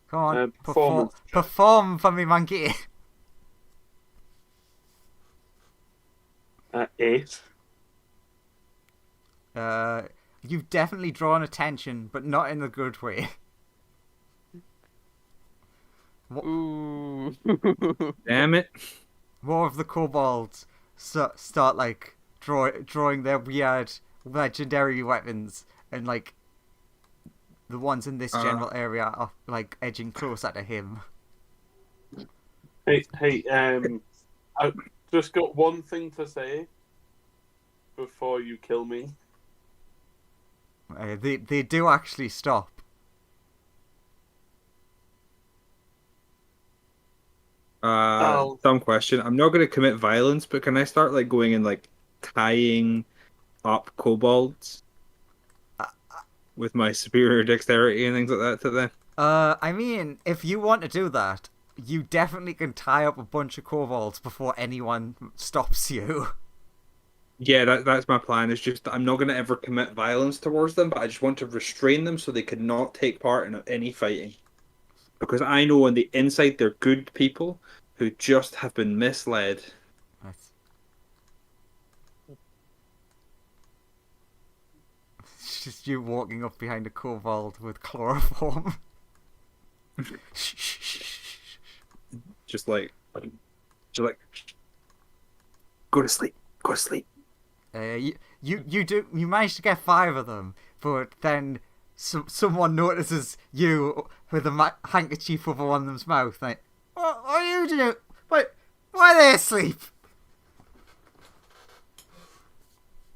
Come on, Performance check. perform for me, monkey. 8. You've definitely drawn attention, but not in the good way. Ooh. Damn it. More of the kobolds start like drawing their weird legendary weapons, and like the ones in this general area are like edging closer to him. Hey, I've just got one thing to say before you kill me. They do actually stop. Dumb question. I'm not going to commit violence, but can I start like going and like tying up kobolds with my superior dexterity and things like that to them? I mean, if you want to do that, you definitely can tie up a bunch of kobolds before anyone stops you. Yeah, that's my plan. It's just I'm not going to ever commit violence towards them, but I just want to restrain them so they cannot take part in any fighting. Because I know on the inside they're good people who just have been misled. It's just you walking up behind a kobold with chloroform. Just like, go to sleep. Go to sleep. You managed to get 5 of them, but then someone notices you with a handkerchief over one of them's mouth. Like, what are you doing? Why are they asleep?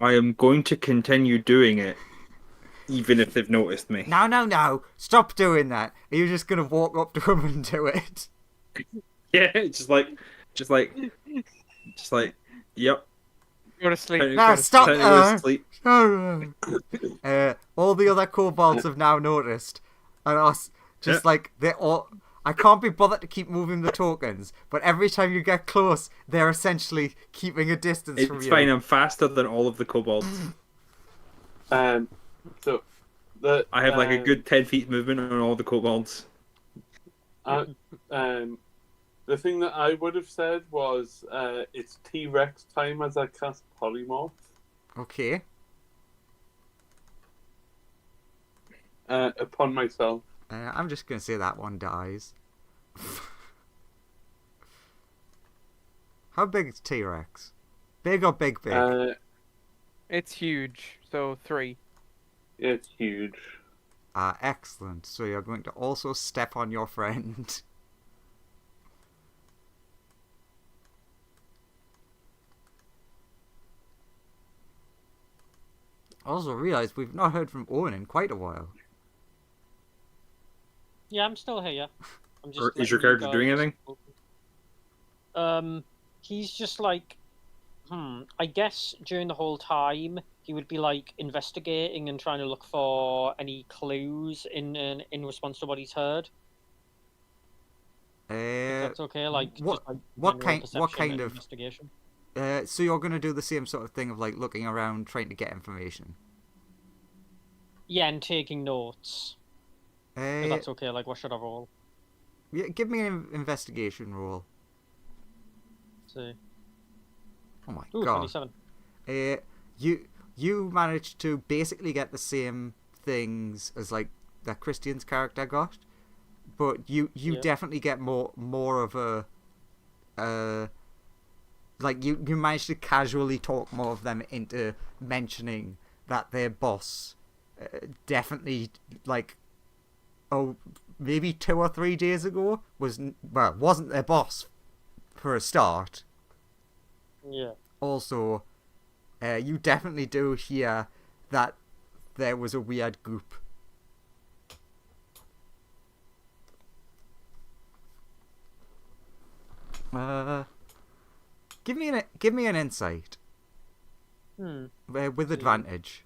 I am going to continue doing it, even if they've noticed me. No. Stop doing that. Are you just going to walk up to them and do it? Yeah, just like, yep. Go to sleep. No, stop. Time to go to sleep. All the other kobolds have now noticed, and us just like they all. I can't be bothered to keep moving the tokens, but every time you get close, they're essentially keeping a distance from you. It's fine. I'm faster than all of the kobolds. So the I have like a good 10 feet movement on all the kobolds. The thing that I would have said was it's T-Rex time as I cast Polymorph. Okay. Upon myself. I'm just gonna say that one dies. How big is T-Rex? Big or big? It's huge, so 3. It's huge. Excellent. So you're going to also step on your friend. I also realised we've not heard from Owen in quite a while. Yeah, I'm still here. I'm just. Is your letting you character doing guys- anything? He's just like, I guess during the whole time he would be like investigating and trying to look for any clues in response to what he's heard. If that's okay. Like what- just, like, what general kind- what perception kind and of- investigation? So you're going to do the same sort of thing of like looking around trying to get information? Yeah, and taking notes. If that's okay. Like, what should I roll? Yeah, give me an investigation roll. See. Oh my Ooh, god. 27. You managed to basically get the same things as like that Christian's character got, but you Yeah. definitely get more of a like you managed to casually talk more of them into mentioning that their boss definitely like maybe 2 or 3 days ago wasn't their boss for a start. Yeah. Also, you definitely do hear that there was a weird goop. Give me an insight. With advantage.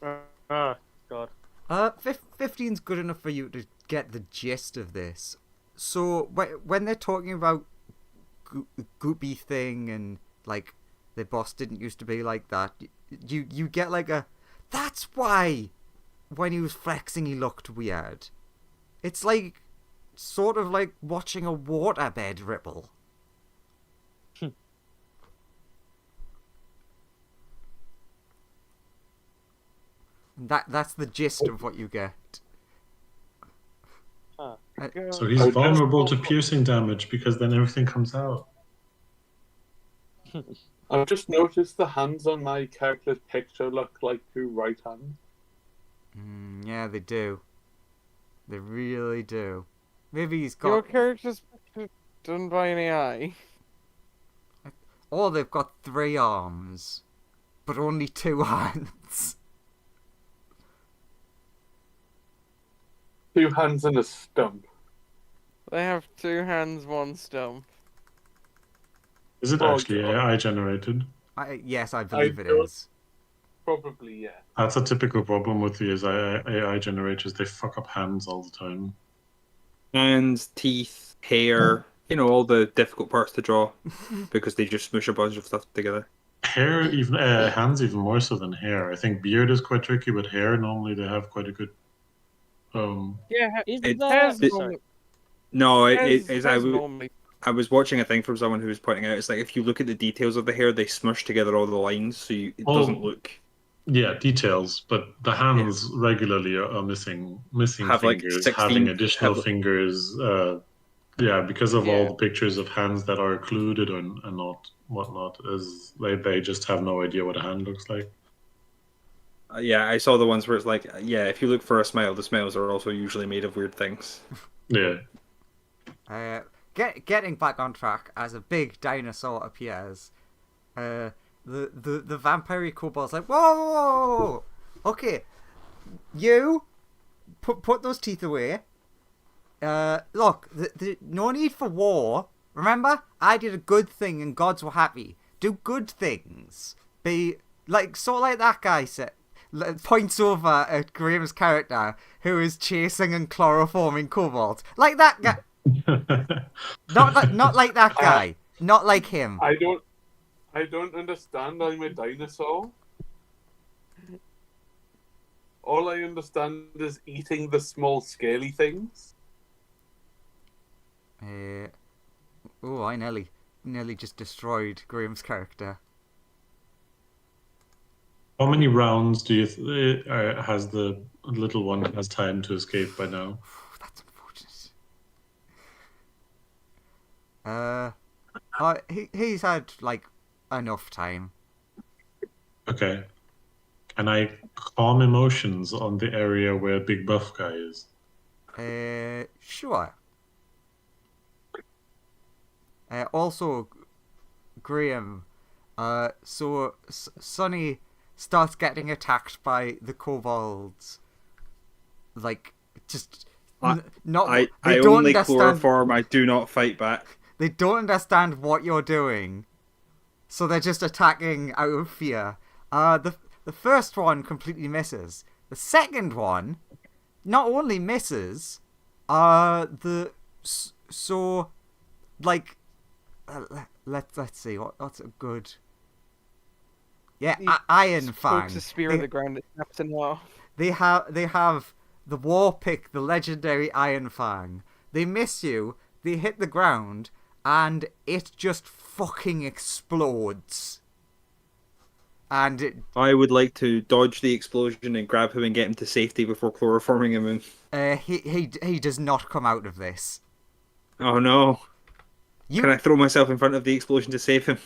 God. 15's good enough for you to get the gist of this. So when they're talking about goopy thing and like the boss didn't used to be like that, you get like that's why when he was flexing he looked weird. It's like sort of like watching a waterbed ripple. That's the gist of what you get. So he's vulnerable to piercing damage because then everything comes out. I've just noticed the hands on my character's picture look like 2 right hands. Yeah, they do. They really do. Maybe he's got. Your character's done by an AI. Or they've got 3 arms, but only 2 hands. 2 hands and a stump. They have 2 hands, 1 stump. Is it actually AI generated? Yes, I believe it don't- is. Probably, yeah. That's a typical problem with these AI generators. They fuck up hands all the time. Hands, teeth, hair, all the difficult parts to draw because they just smush a bunch of stuff together. Hair, even hands, even more so than hair. I think beard is quite tricky, but hair normally they have quite a good. Yeah, Is It- there? hairs it- normally- No, hairs normally. I was watching a thing from someone who was pointing out it's like if you look at the details of the hair, they smush together all the lines, so it doesn't look. Yeah, details, but the hands regularly are missing Have, like, fingers, 16 having additional have- fingers. Because of Yeah. all the pictures of hands that are occluded and not whatnot, is they just have no idea what a hand looks like. Yeah, I saw the ones where it's like, if you look for a smile, the smiles are also usually made of weird things. Yeah. Getting back on track as a big dinosaur appears, the vampire kobold's like, whoa, okay, you put those teeth away. Look, no need for war. Remember, I did a good thing and gods were happy. Do good things. Be like sort of like that guy said. Points over at Graeme's character who is chasing and chloroforming kobolds. Like that guy. Not like that guy. Not like him. I I don't understand. I'm a dinosaur. All I understand is eating the small scaly things. Oh, I nearly just destroyed Graham's character. How many rounds do you has the little one has time to escape by now? That's unfortunate. He's had like enough time. Okay. Can I calm emotions on the area where Big Buff Guy is? Sure. Also, Graham. So Sonny starts getting attacked by the kobolds. Like, just not. I They don't only understand. chloroform. I do not fight back. They don't understand what you're doing, so they're just attacking out of fear. The first one completely misses. The second one not only misses, let's see what's a good. Yeah, Iron Fang. Pokes a spear in the ground, it snaps in half. They have the war pick, the legendary Iron Fang. They miss you. They hit the ground, and it just fucking explodes. And I would like to dodge the explosion and grab him and get him to safety before chloroforming him. He does not come out of this. Oh no! Can I throw myself in front of the explosion to save him?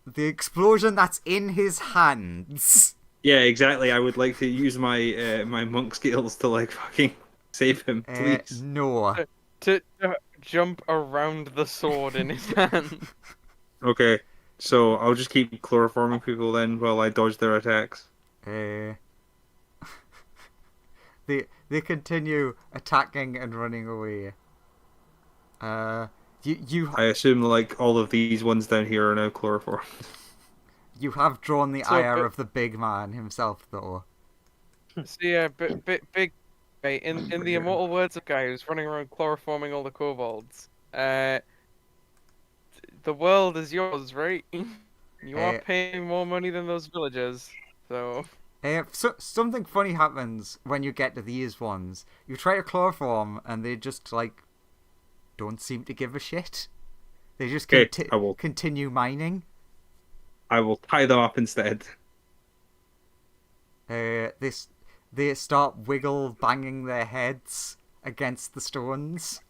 The explosion that's in his hands. Yeah, exactly. I would like to use my my monk skills to like fucking save him, please. No. To jump around the sword in his hand. Okay, so I'll just keep chloroforming people then while I dodge their attacks. They continue attacking and running away. You I assume like all of these ones down here are now chloroformed. You have drawn the So, ire but- of the big man himself, though. So yeah, big guy, in the immortal words of guy who's running around chloroforming all the kobolds. The world is yours, right? You are paying more money than those villagers, so. Something funny happens when you get to these ones. You try to chloroform, and they just like don't seem to give a shit. They just I will. continue mining. I will tie them up instead. They start wiggle banging their heads against the stones.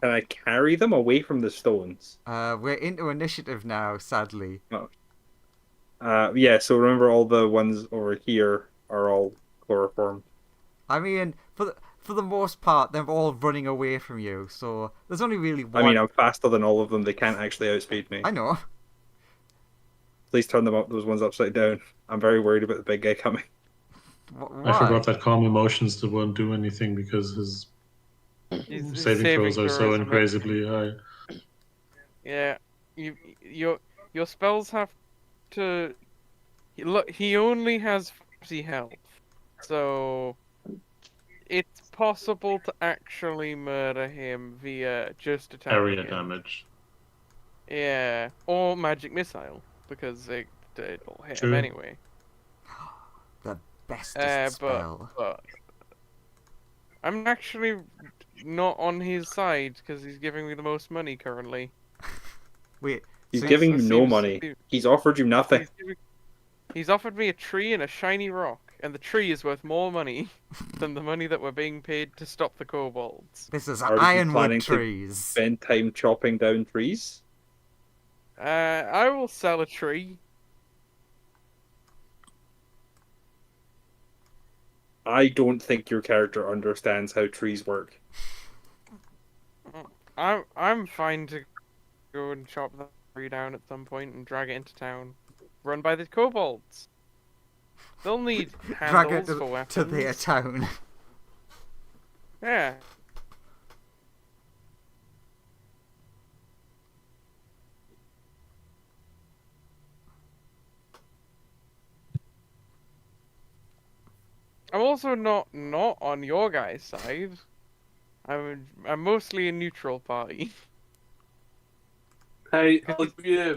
Can I carry them away from the stones? We're into initiative now, sadly. Yeah, so remember all the ones over here are all chloroformed. I mean, for the most part, they're all running away from you, so there's only really one. I mean, I'm faster than all of them. They can't actually outspeed me. I know. Please turn those ones upside down. I'm very worried about the big guy coming. Why? I forgot that calm emotions won't do anything because his His saving throws are so throws are incredibly high. Yeah, your spells have to. Look, he only has 40 health, so it's possible to actually murder him via just attacking Area him. damage. Yeah, or magic missile because it'll hit him True. anyway. The bestest spell. But I'm actually not on his side because he's giving me the most money currently. Wait, He's so giving you Seems- no seems- money. He's offered you nothing. He's offered me a tree and a shiny rock, and the tree is worth more money than the money that we're being paid to stop the kobolds. this is Are you ironwood planning to trees. Spend time chopping down trees? I will sell a tree. I don't think your character understands how trees work. I'm fine to go and chop that tree down at some point and drag it into town. Run by the kobolds. They'll need Drag it handles for weapons. to their town. Yeah. I'm also not on your guys' side. I'm mostly a neutral party. Hey, I'll give you.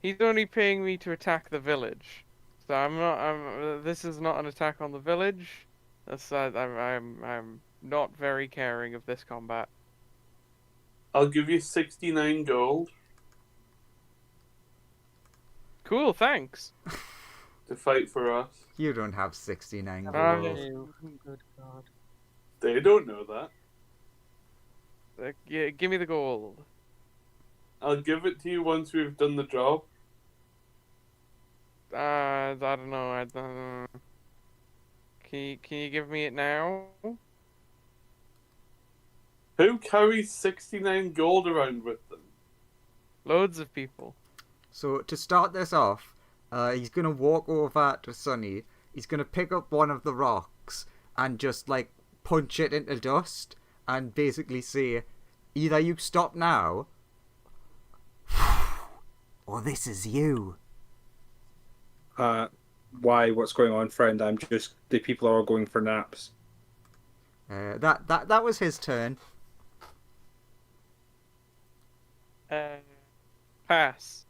He's only paying me to attack the village, so I'm not. This is not an attack on the village. I'm not very caring of this combat. I'll give you 69 gold Cool, thanks. to fight for us. You don't have 69 Ah, gold. Good God. They don't know that. Yeah, give me the gold. I'll give it to you once we've done the job. I don't know. I don't know. Can you give me it now? Who carries 69 gold around with them? Loads of people. So to start this off, he's gonna walk over to Sunny. He's gonna pick up one of the rocks and just like punch it into dust and basically say, either you stop now, or this is you. Why? What's going on, friend? I'm just... The people are all going for naps. That was his turn. Pass.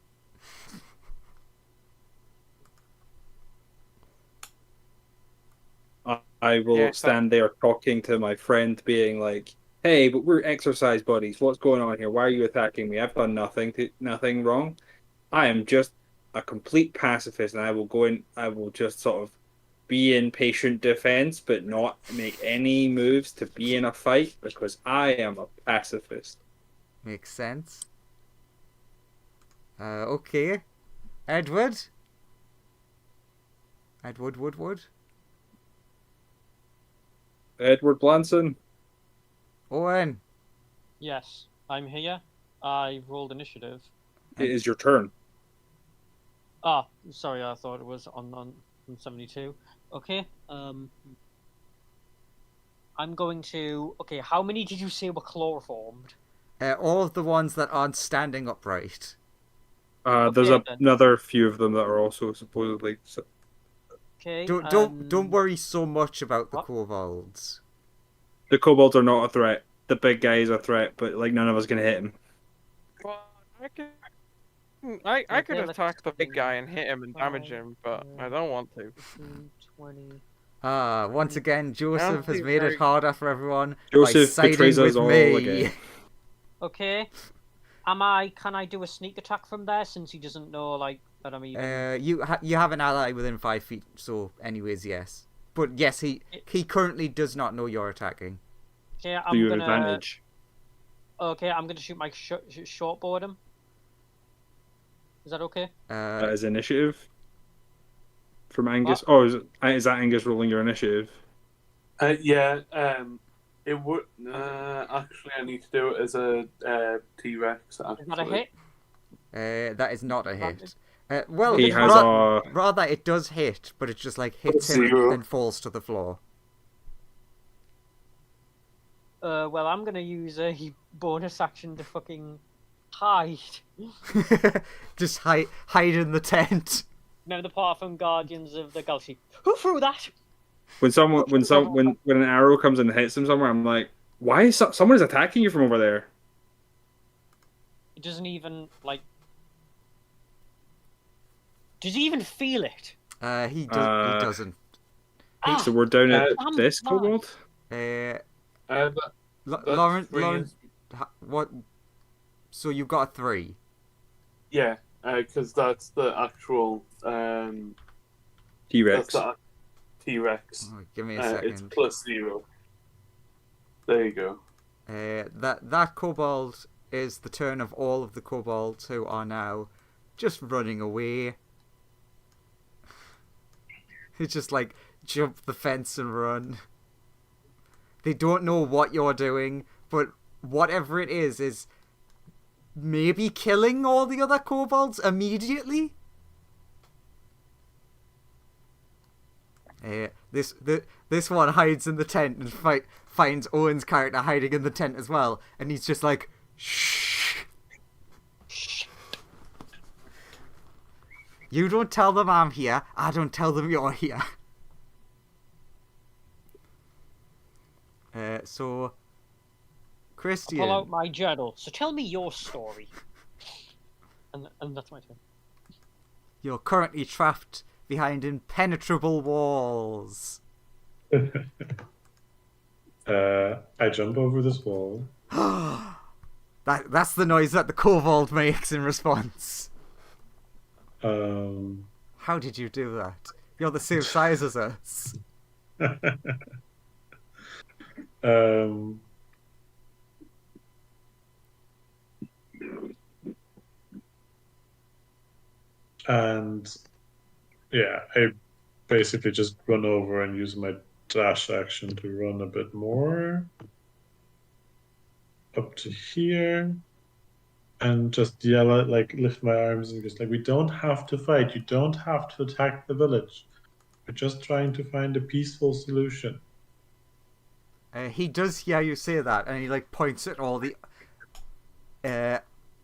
I will Yeah, stand there talking to my friend, being like, "Hey, but we're exercise buddies. What's going on here? Why are you attacking me? I've done nothing wrong. I am just a complete pacifist, and I will go in. I will just sort of be in patient defense, but not make any moves to be in a fight because I am a pacifist." Makes sense. Okay. Edward? Wood. Edward Blanson. Owen. Yes, I'm here. I rolled initiative. It is your turn. Ah, sorry, I thought it was on 72. Okay, I'm going to... Okay, how many did you say were chloroformed? All of the ones that aren't standing upright. There's Okay, then. another few of them that are also supposedly... Okay, Don't worry so much about the What? kobolds. The kobolds are not a threat. The big guy is a threat, but like none of us can hit him. Well, I could Okay, let's attack the big see. guy and hit him and damage him, but I don't want to. 15, 20... Once again, Joseph has Sounds made it very- harder for everyone Joseph by siding betrays us with all me. again. Okay. Can I do a sneak attack from there since he doesn't know, like, that I'm even... You have an ally within 5 feet, so anyways, yes. But yes, he currently does not know you're attacking. Okay, So I'm you have gonna... advantage. Okay, I'm gonna shoot my short bow at him. Is that okay? That is initiative. From Angus. Oh, is that Angus rolling your initiative? Yeah, it would. Actually, I need to do it as a T-Rex. Is that a hit? That is not a hit. Well, He has rather it does hit, but it just like hits him Zero. and falls to the floor. Well, I'm gonna use a bonus action to fucking hide. Just hide in the tent. Remember the part from Guardians of the Galaxy? Who threw that? When an arrow comes and hits him somewhere, I'm like, why is someone is attacking you from over there? It doesn't even like. Does he even feel it? He doesn't. So we're down at damn this it, kobold. Lauren, three. what? So you've got a 3. Yeah, because that's the actual T-Rex. That's the T-Rex. Oh, give me a second. It's +0. There you go. That kobold is the turn of all of the kobolds who are now just running away. It's just like jump the fence and run. They don't know what you're doing, but whatever it is maybe killing all the other kobolds immediately. This one hides in the tent and finds Owen's character hiding in the tent as well, and he's just like, shh. You don't tell them I'm here, I don't tell them you're here. So Christian. pull out my journal. So tell me your story. And that's my turn. You're currently trapped behind impenetrable walls. I jump over this wall. That's the noise that the kobold makes in response. How did you do that? You're the same size as us. And yeah, I basically just run over and use my dash action to run a bit more up to here and just yell at, like, lift my arms and just like, we don't have to fight. You don't have to attack the village. We're just trying to find a peaceful solution. He does hear you say that, and he like points at all the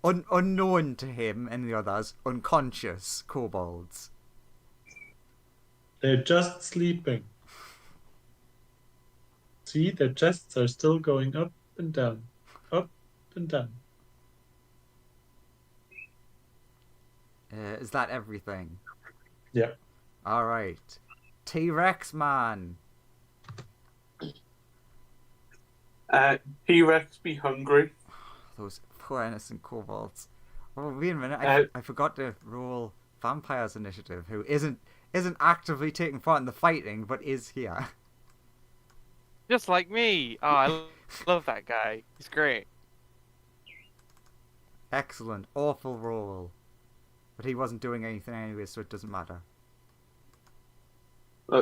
unknown to him and the others unconscious kobolds. They're just sleeping. See, their chests are still going up and down, up and down. Is that everything? Yeah. All right, T-Rex man. T-Rex be hungry. Those poor innocent kobolds. Oh, wait a minute! I forgot to roll Vampire's initiative, who isn't actively taking part in the fighting, but is here. Just like me. Oh, I love that guy. He's great. Excellent, awful roll, but he wasn't doing anything anyway, so it doesn't matter.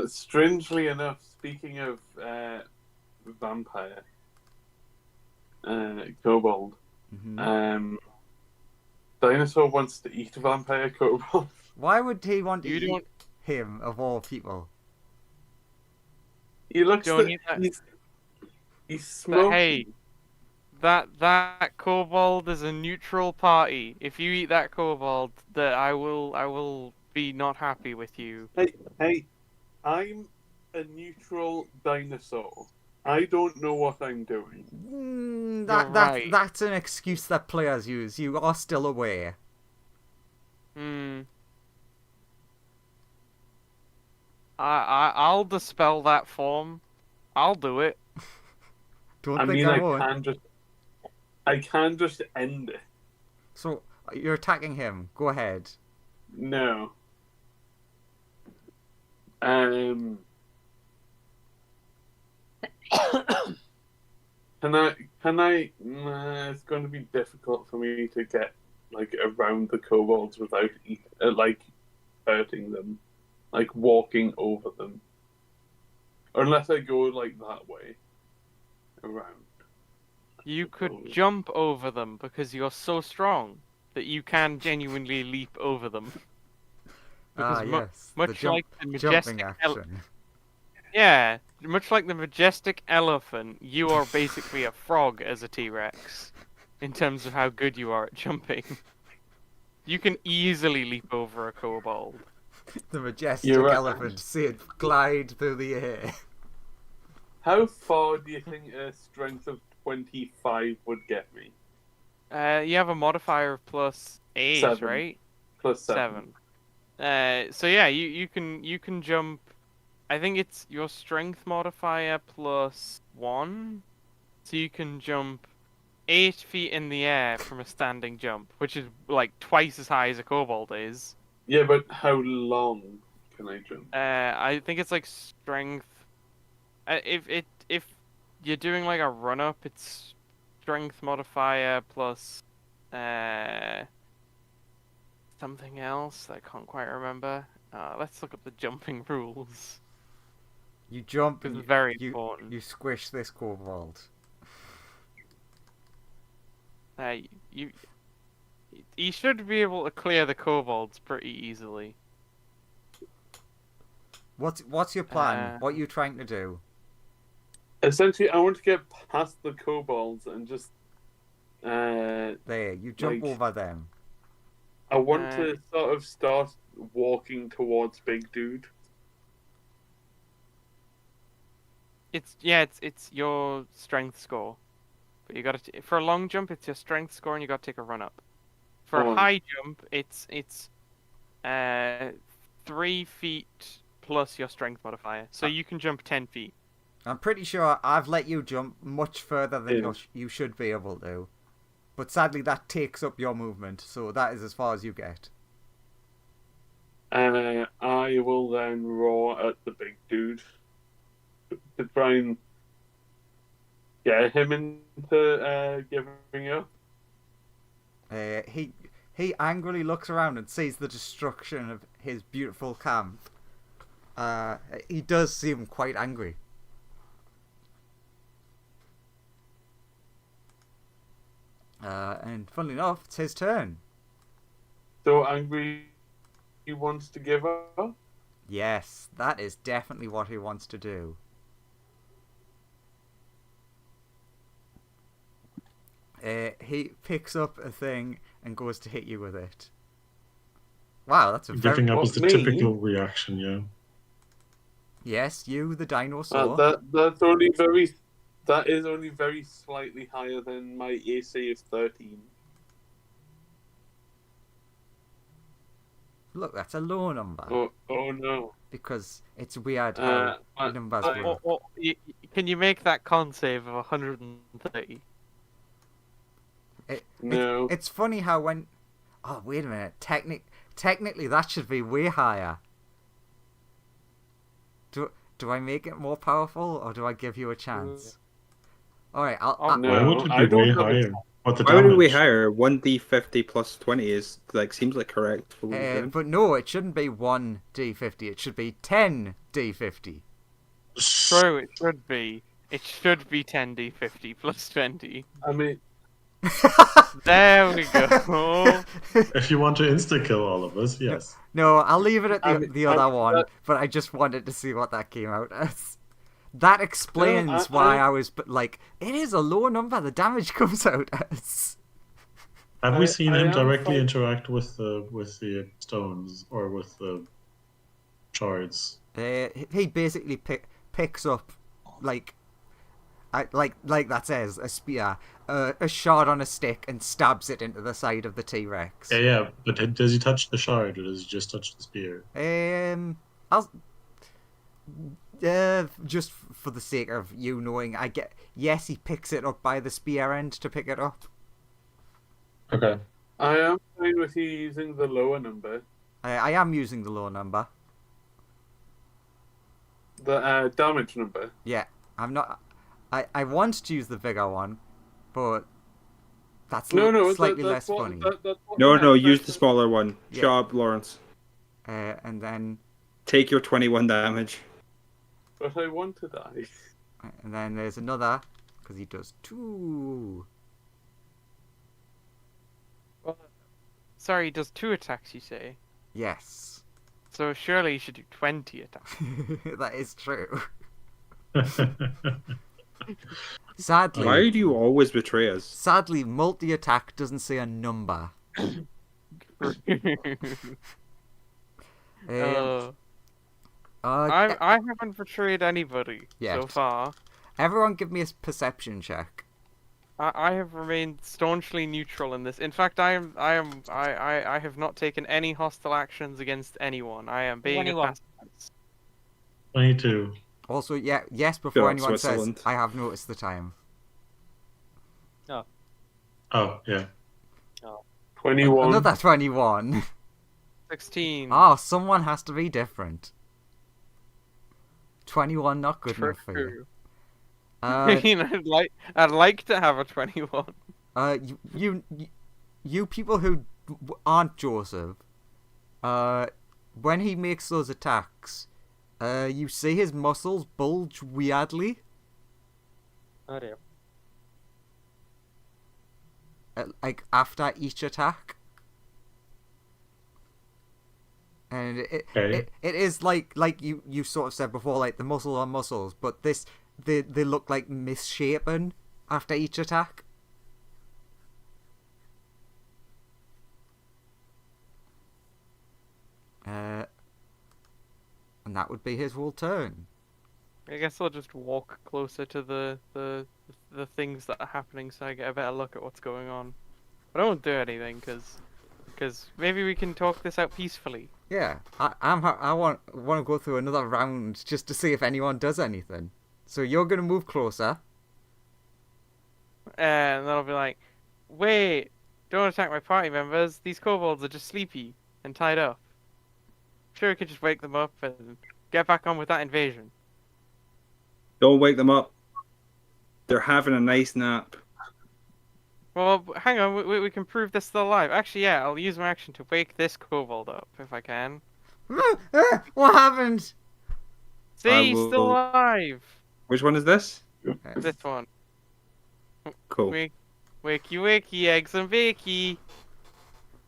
Strangely enough, speaking of vampire, kobold, Dinosaur wants to eat a vampire kobold. Why would he want to You eat don't- him of all people? He looks Don't like eat that. he's But smoking. hey, that kobold is a neutral party. If you eat that kobold, that I will be not happy with you. Hey, I'm a neutral dinosaur. I don't know what I'm doing. You're right. That's an excuse that players use. You are still aware. I'll dispel that form. I'll do it. Don't I think mean, I won't. I can just end it. So you're attacking him. Go ahead. No. Can I? Nah, it's going to be difficult for me to get like around the kobolds without like hurting them, like walking over them, unless I go like that way around. You could jump over them because you're so strong that you can genuinely leap over them. Because Yes. much the like the jumping majestic action. yeah, much like the majestic elephant, you are basically a frog as a T-Rex in terms of how good you are at jumping. You can easily leap over a kobold. The majestic You're right. elephant. See it glide through the air. How far do you think a strength of 25 would get me? You have a modifier of +8, 7. right? Plus 7. 7. So yeah, you can jump. I think it's your strength modifier +1, so you can jump 8 feet in the air from a standing jump, which is like twice as high as a kobold is. Yeah, but how long can I jump? I think it's like strength. If you're doing like a run up, it's strength modifier plus something else that I can't quite remember. Let's look up the jumping rules. You jump It's and very you important. you squish this kobold. You should be able to clear the kobolds pretty easily. What's your plan? What are you trying to do? Essentially, I want to get past the kobolds and just. There, you jump like- over them. I want to sort of start walking towards Big Dude. It's your strength score But you got to for a long jump, it's your strength score, and you got to take a run up. For Oh. a high jump, it's 3 feet plus your strength modifier, so you can jump 10 feet. I'm pretty sure I've let you jump much further than Yeah. you should be able to. But sadly, that takes up your movement, so that is as far as you get. I will then roar at the big dude to try and get him into giving up. He angrily looks around and sees the destruction of his beautiful camp. He does seem quite angry. And funnily enough, it's his turn. So angry he wants to give up. Yes, that is definitely what he wants to do. He picks up a thing and goes to hit you with it. Wow, that's a very... Giving up What, is the me? typical reaction, yeah. Yes, you, the dinosaur. That is only very slightly higher than my AC of 13. Look, that's a low number. Oh no. Because it's weird how numbers work. Can you make that con save of 130? No. It's funny how when... Oh, wait a minute. Technically, that should be way higher. Do I make it more powerful, or do I give you a chance? Alright, No, Why would I it be way don't have higher? What the Why would it be damage? higher? 1d50 plus 20 is seems like correct. For what we're doing. but no, it shouldn't be 1d50. It should be 10d50. True, it should be. It should be 10d50 plus 20. I mean, There we go. If you want to insta-kill all of us, yes. No, I'll leave it at the other I- one, but I just wanted to see what that came out as. That explains why I was like, it is a low number, the damage comes out as. Have we seen I him am directly fine. interact with the stones or with the shards? He basically picks up, like that says, a spear, a shard on a stick, and stabs it into the side of the T-Rex. Yeah, but does he touch the shard or does he just touch the spear? I'll... just for the sake of you knowing, yes, he picks it up by the spear end to pick it up. Okay. I am fine with you using the lower number. I am using the low number. The damage number. Yeah, I'm not. I want to use the bigger one, but that's slightly less funny. No, use the smaller one. Yeah. Job, Lawrence. And then Take your 21 damage. But I want to die. and then there's another because he does 2. Sorry, he does 2 attacks, you say? Yes, So surely he should do 20 attacks. that is true. Sadly, Why do you always betray us? Sadly, multi-attack doesn't say a number. I haven't betrayed anybody so Yet. far. Everyone give me a perception check. I have remained staunchly neutral in this. In fact, I have not taken any hostile actions against anyone. I am being a 21. pacifist. 22. Also, yes, before Sure, anyone Switzerland. says, I have noticed the time. Oh, yeah. 21. Another 21. 16. Oh, someone has to be different. 21 not good enough for you. True. I mean, I'd like to have a 21. You people who aren't Joseph, when he makes those attacks, you see his muscles bulge weirdly. Oh dear. Like after each attack. And it is like you sort of said before, like the muscles are muscles, but they look like misshapen after each attack. And that would be his whole turn. I guess I'll just walk closer to the the things that are happening, so I get a better look at what's going on. But I won't do anything because maybe we can talk this out peacefully. Yeah, I want to go through another round just to see if anyone does anything. So you're gonna move closer. And then I'll be like, wait, don't attack my party members. These kobolds are just sleepy and tied up. Sure, we could just wake them up and get back on with that invasion. Don't wake them up. They're having a nice nap. Well, hang on, we can prove they're still alive. Actually, yeah, I'll use my action to wake this kobold up, if I can. What happened? See, he's still alive! Which one is this? This one. Cool. Wakey, eggs and bakey.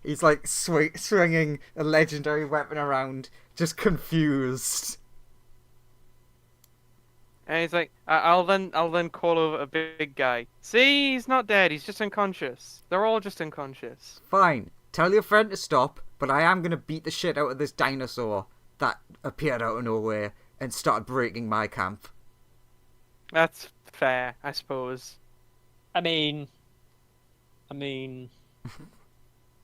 He's like swinging a legendary weapon around, just confused. And he's like, I'll then call over a big guy. See, he's not dead. He's just unconscious. They're all just unconscious. Fine. Tell your friend to stop, but I am gonna beat the shit out of this dinosaur that appeared out of nowhere and started breaking my camp. That's fair, I suppose. I mean, no,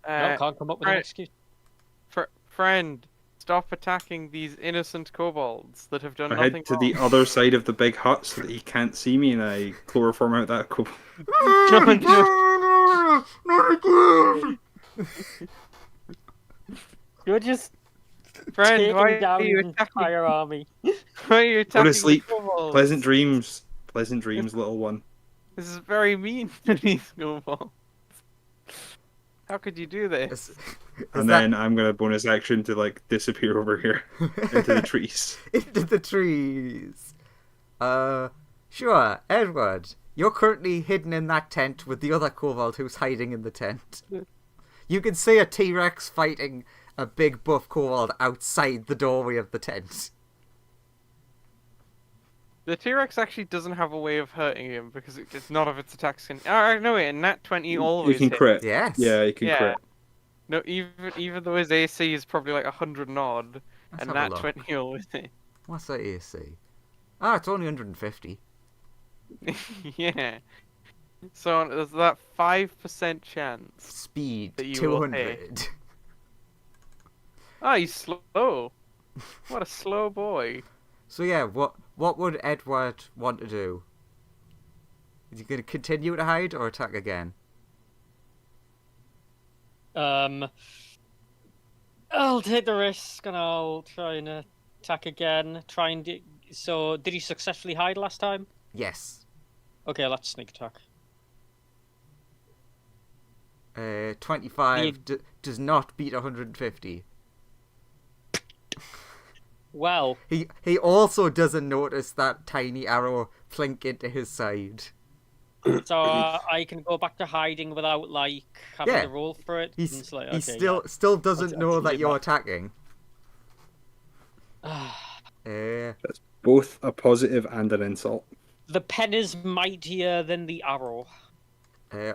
can't come up with an excuse. Friend, stop attacking these innocent kobolds that have done I nothing head to wrong. the other side of the big hut so that he can't see me, and I chloroform out that kobold. You're just Friend, why taking down are you the attacking? entire army. Why are you attacking Go to sleep. the kobolds? Pleasant dreams, little one. This is very mean to these kobolds. How could you do this? And then I'm gonna bonus action to like disappear over here into the trees. Into the trees. Sure, Edward. You're currently hidden in that tent with the other kobold who's hiding in the tent. You can see a T-Rex fighting a big buff kobold outside the doorway of the tent. The T-Rex actually doesnn't have a way of hurting him because it's none of its attacks can. Oh, no, wait, Nat 20 always You can hit. crit. Yes. Yeah, you can Yeah. crit. No, even though his AC is probably like 100 and odd, Let's and have a Nat look. 20 always hit. What's that AC? Ah, it's only 150. Yeah. So there's that 5% chance. Speed, That you will 200. Oh, he's slow. What a slow boy. So yeah, what would Edward want to do? Is he going to continue to hide or attack again? I'll take the risk and I'll try and attack again. So, did he successfully hide last time? Yes. Okay, let's sneak attack. 25 does not beat 150. Well, He also doesn't notice that tiny arrow plink into his side. so I can go back to hiding without like having Yeah. to roll for it. He It's like, he okay, still doesn't I'll know that take you're that. attacking. yeah. That's both a positive and an insult. The pen is mightier than the arrow.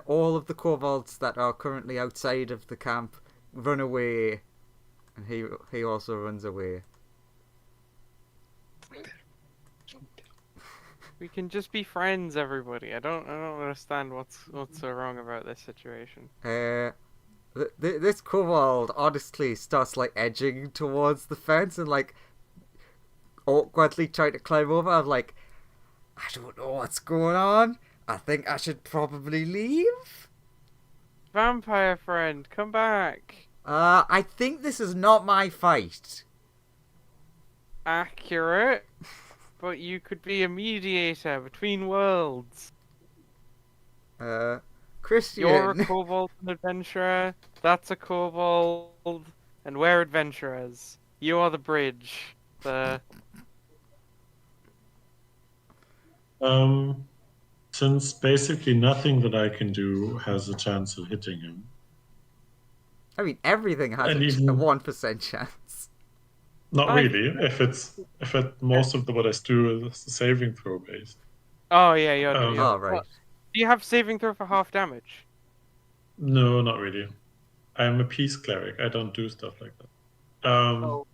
All of the kobolds that are currently outside of the camp run away, and he also runs away. We can just be friends, everybody. I don't understand what's so wrong about this situation. This kobold honestly starts like edging towards the fence and like awkwardly trying to climb over. I'm like, I don't know what's going on. I think I should probably leave. Vampire friend, come back. I think this is not my fight. Accurate. But you could be a mediator between worlds. Christian. You're a kobold and adventurer. That's a kobold, and we're adventurers. You are the bridge. Since basically nothing that I can do has a chance of hitting him. I mean, everything has And a even- 1% chance. Not I- really. Most of what I do is saving throw based. Oh yeah, you're. Oh, right. Do you have saving throw for half damage? No, not really. I'm a peace cleric. I don't do stuff like that. Oh.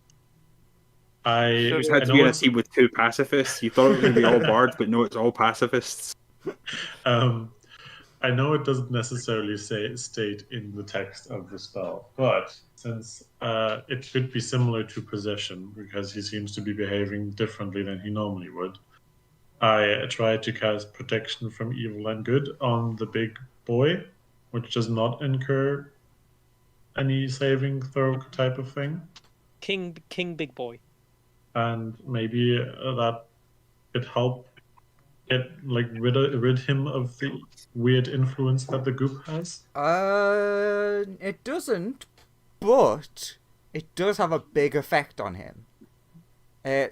I You You just I had to know be in a it's- team with two pacifists. You thought it was going to be all bards, but no, it's all pacifists. I know it doesn't necessarily state in the text of the spell, but since it should be similar to possession because he seems to be behaving differently than he normally would, I tried to cast protection from evil and good on the big boy, which does not incur any saving throw type of thing, King Big Boy. and maybe that could help get rid him of the weird influence that the goop has. It doesn't, but it does have a big effect on him.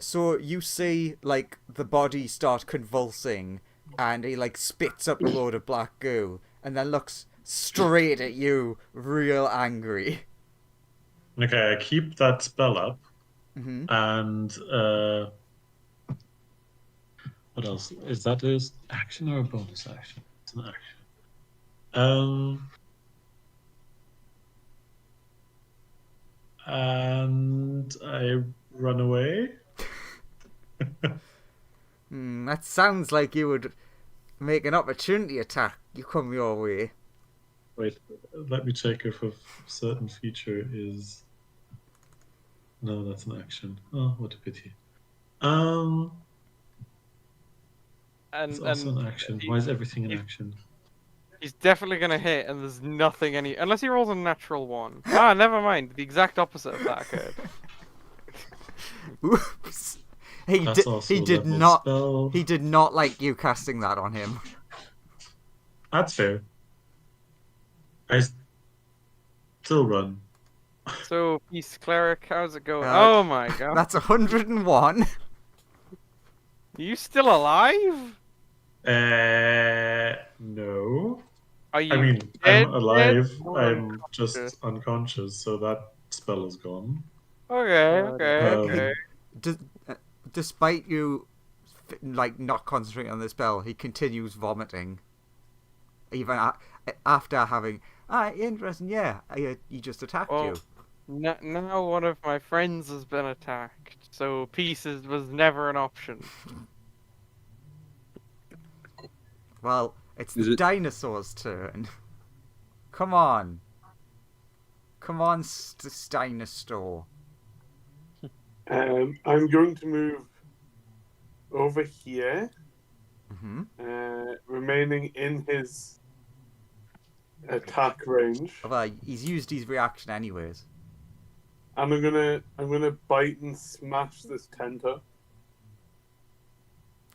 So you see, like, the body start convulsing, and he, like, spits up a load of black goo, and then looks straight at you, real angry. Okay, I keep that spell up, Mm-hmm. and what else? Is that an action or a bonus action? It's an action. And I run away. That sounds like you would make an opportunity attack. You come your way. Wait, let me check if a certain feature is. No, that's an action. Oh, what a pity. It's also an action. Why is everything an action? He's definitely gonna hit, and there's nothing unless he rolls a natural one. Ah, never mind. The exact opposite of that occurred. Oops. He did not like you casting that on him. That's fair. I still run. So, Peace Cleric, how's it going? Oh my god. That's 101. Are you still alive? No. Are you I mean, dead, I'm alive. or I'm just unconscious, so that spell is gone. Okay. Despite you, like, not concentrating on the spell, he continues vomiting. Even after having, interesting, yeah, he just attacked you. Now one of my friends has been attacked, so pieces was never an option. Well, it's the dinosaur's turn. Come on. Come on, Dinosaur. I'm going to move over here, remaining in his attack range. Well, he's used his reaction anyways. And I'm gonna bite and smash this tenter.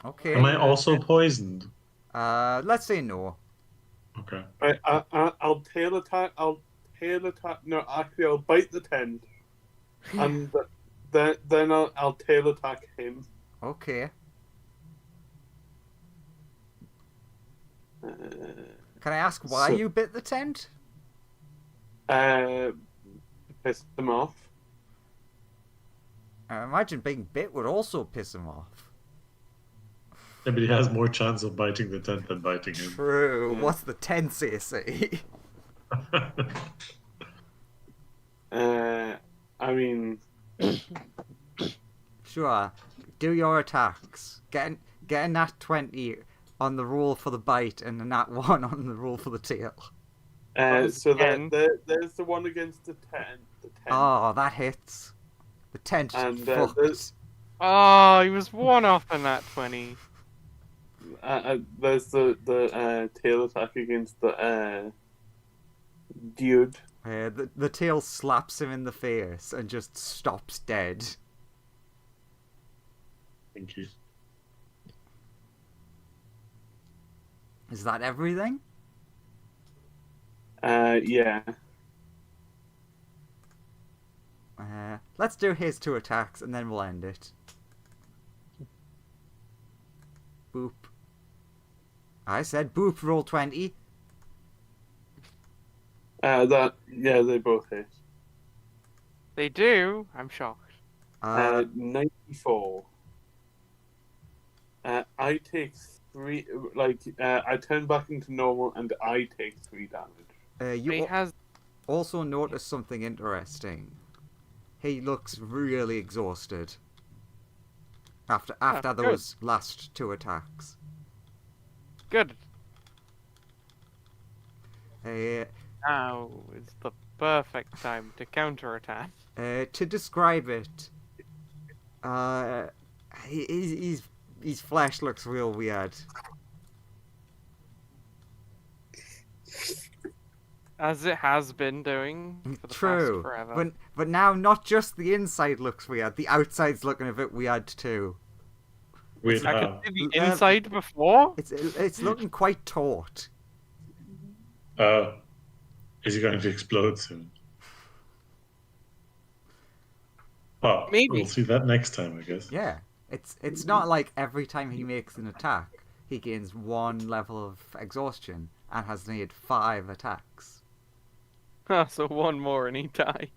Okay. Am I also poisoned? Let's say no. Okay. I'll tail attack. No, actually, I'll bite the tent, and then I'll tail attack him. Okay. Can I ask why you bit the tent? Piss him off. I imagine being bit would also piss him off. Yeah, but he has more chance of biting the tent than biting him. True. Yeah. What's the tent's AC? I mean... Sure. Do your attacks. Get a nat 20 on the roll for the bite and a nat 1 on the roll for the tail. So there's the one against the tent. Oh, that hits. The tent is fucked. Oh, he was one off in that 20. There's the tail attack against the dude. The tail slaps him in the face and just stops dead. Thank you. Is that everything? Yeah. Let's do his 2 attacks and then we'll end it. Boop. I said boop, roll 20. They both hit. They do? I'm shocked. 94. I take 3, I turn back into normal and I take 3 damage. You also notice something interesting. He looks really exhausted. After those last 2 attacks. Good. Uh, Now is the perfect time to counterattack. to describe it, his flesh looks real weird. As it has been doing for the past True, forever. but now not just the inside looks weird, the outside's looking a bit weird too. Wait, I could see the uh, inside before. It's looking quite taut. is he going to explode soon? Well, Maybe. we'll see that next time, I guess. Yeah, it's not like every time he makes an attack, he gains 1 level of exhaustion and has made 5 attacks. So one more and he die.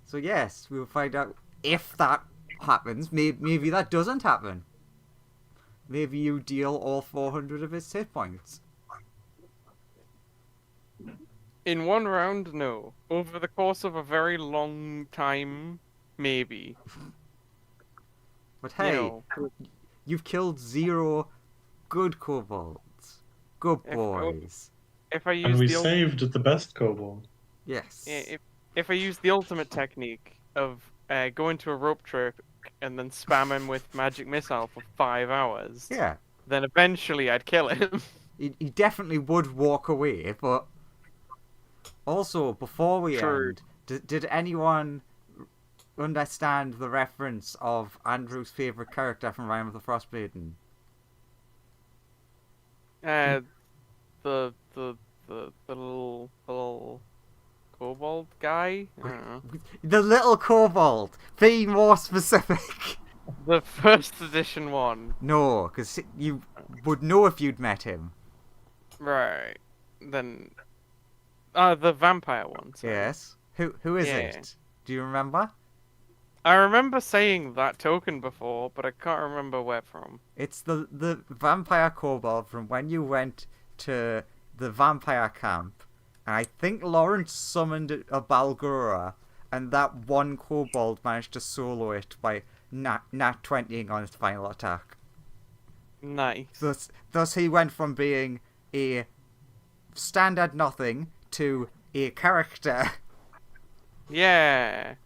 So yes, we'll find out if that happens. Maybe that doesn't happen. Maybe you deal all 400 of his hit points. In one round, no. Over the course of a very long time, maybe. But hey, You know, you've killed 0 good kobolds. Good boys. if I use And we the saved the best kobold. Yes. if I use the ultimate technique of going to a rope trick and then spam him with magic missile for 5 hours, Yeah. then eventually I'd kill him. He definitely would walk away, but also, before we True. end, did anyone understand the reference of Andrew's favourite character from Rime of the Frostmaiden? The little kobold guy. I don't know. The little kobold! Be more specific! The first edition one. No, because you would know if you'd met him. Right. Then the vampire one. Sorry. Yes. Who is Yeah. it? Do you remember? I remember saying that token before, but I can't remember where from. It's the vampire kobold from when you went to the vampire camp, and I think Lawrence summoned a Balgura, and that one kobold managed to solo it by nat 20ing on its final attack. Nice. Thus he went from being a standard nothing to a character. Yeah.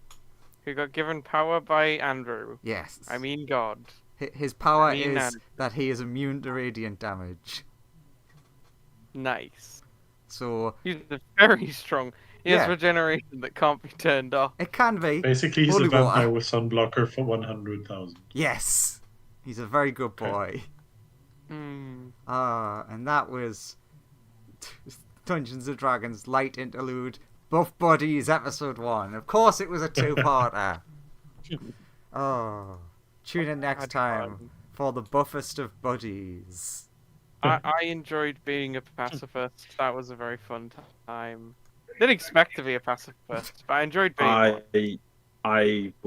Who got given power by Andrew. Yes. I mean God. His power I mean, is that he is immune to radiant damage. Nice. So He's very strong. He has Yeah. regeneration that can't be turned off. it can be. Basically, he's Holy a vampire water. with sunblocker for 100,000. Yes. He's a very good boy. Hmm. And that was Dungeons and Dragons Light Interlude Buff Buddies Episode 1. Of course it was a 2-parter. Tune in next Had time fun. for the buffest of buddies. I enjoyed being a pacifist. That was a very fun time. Didn't expect to be a pacifist, but I enjoyed being one. I was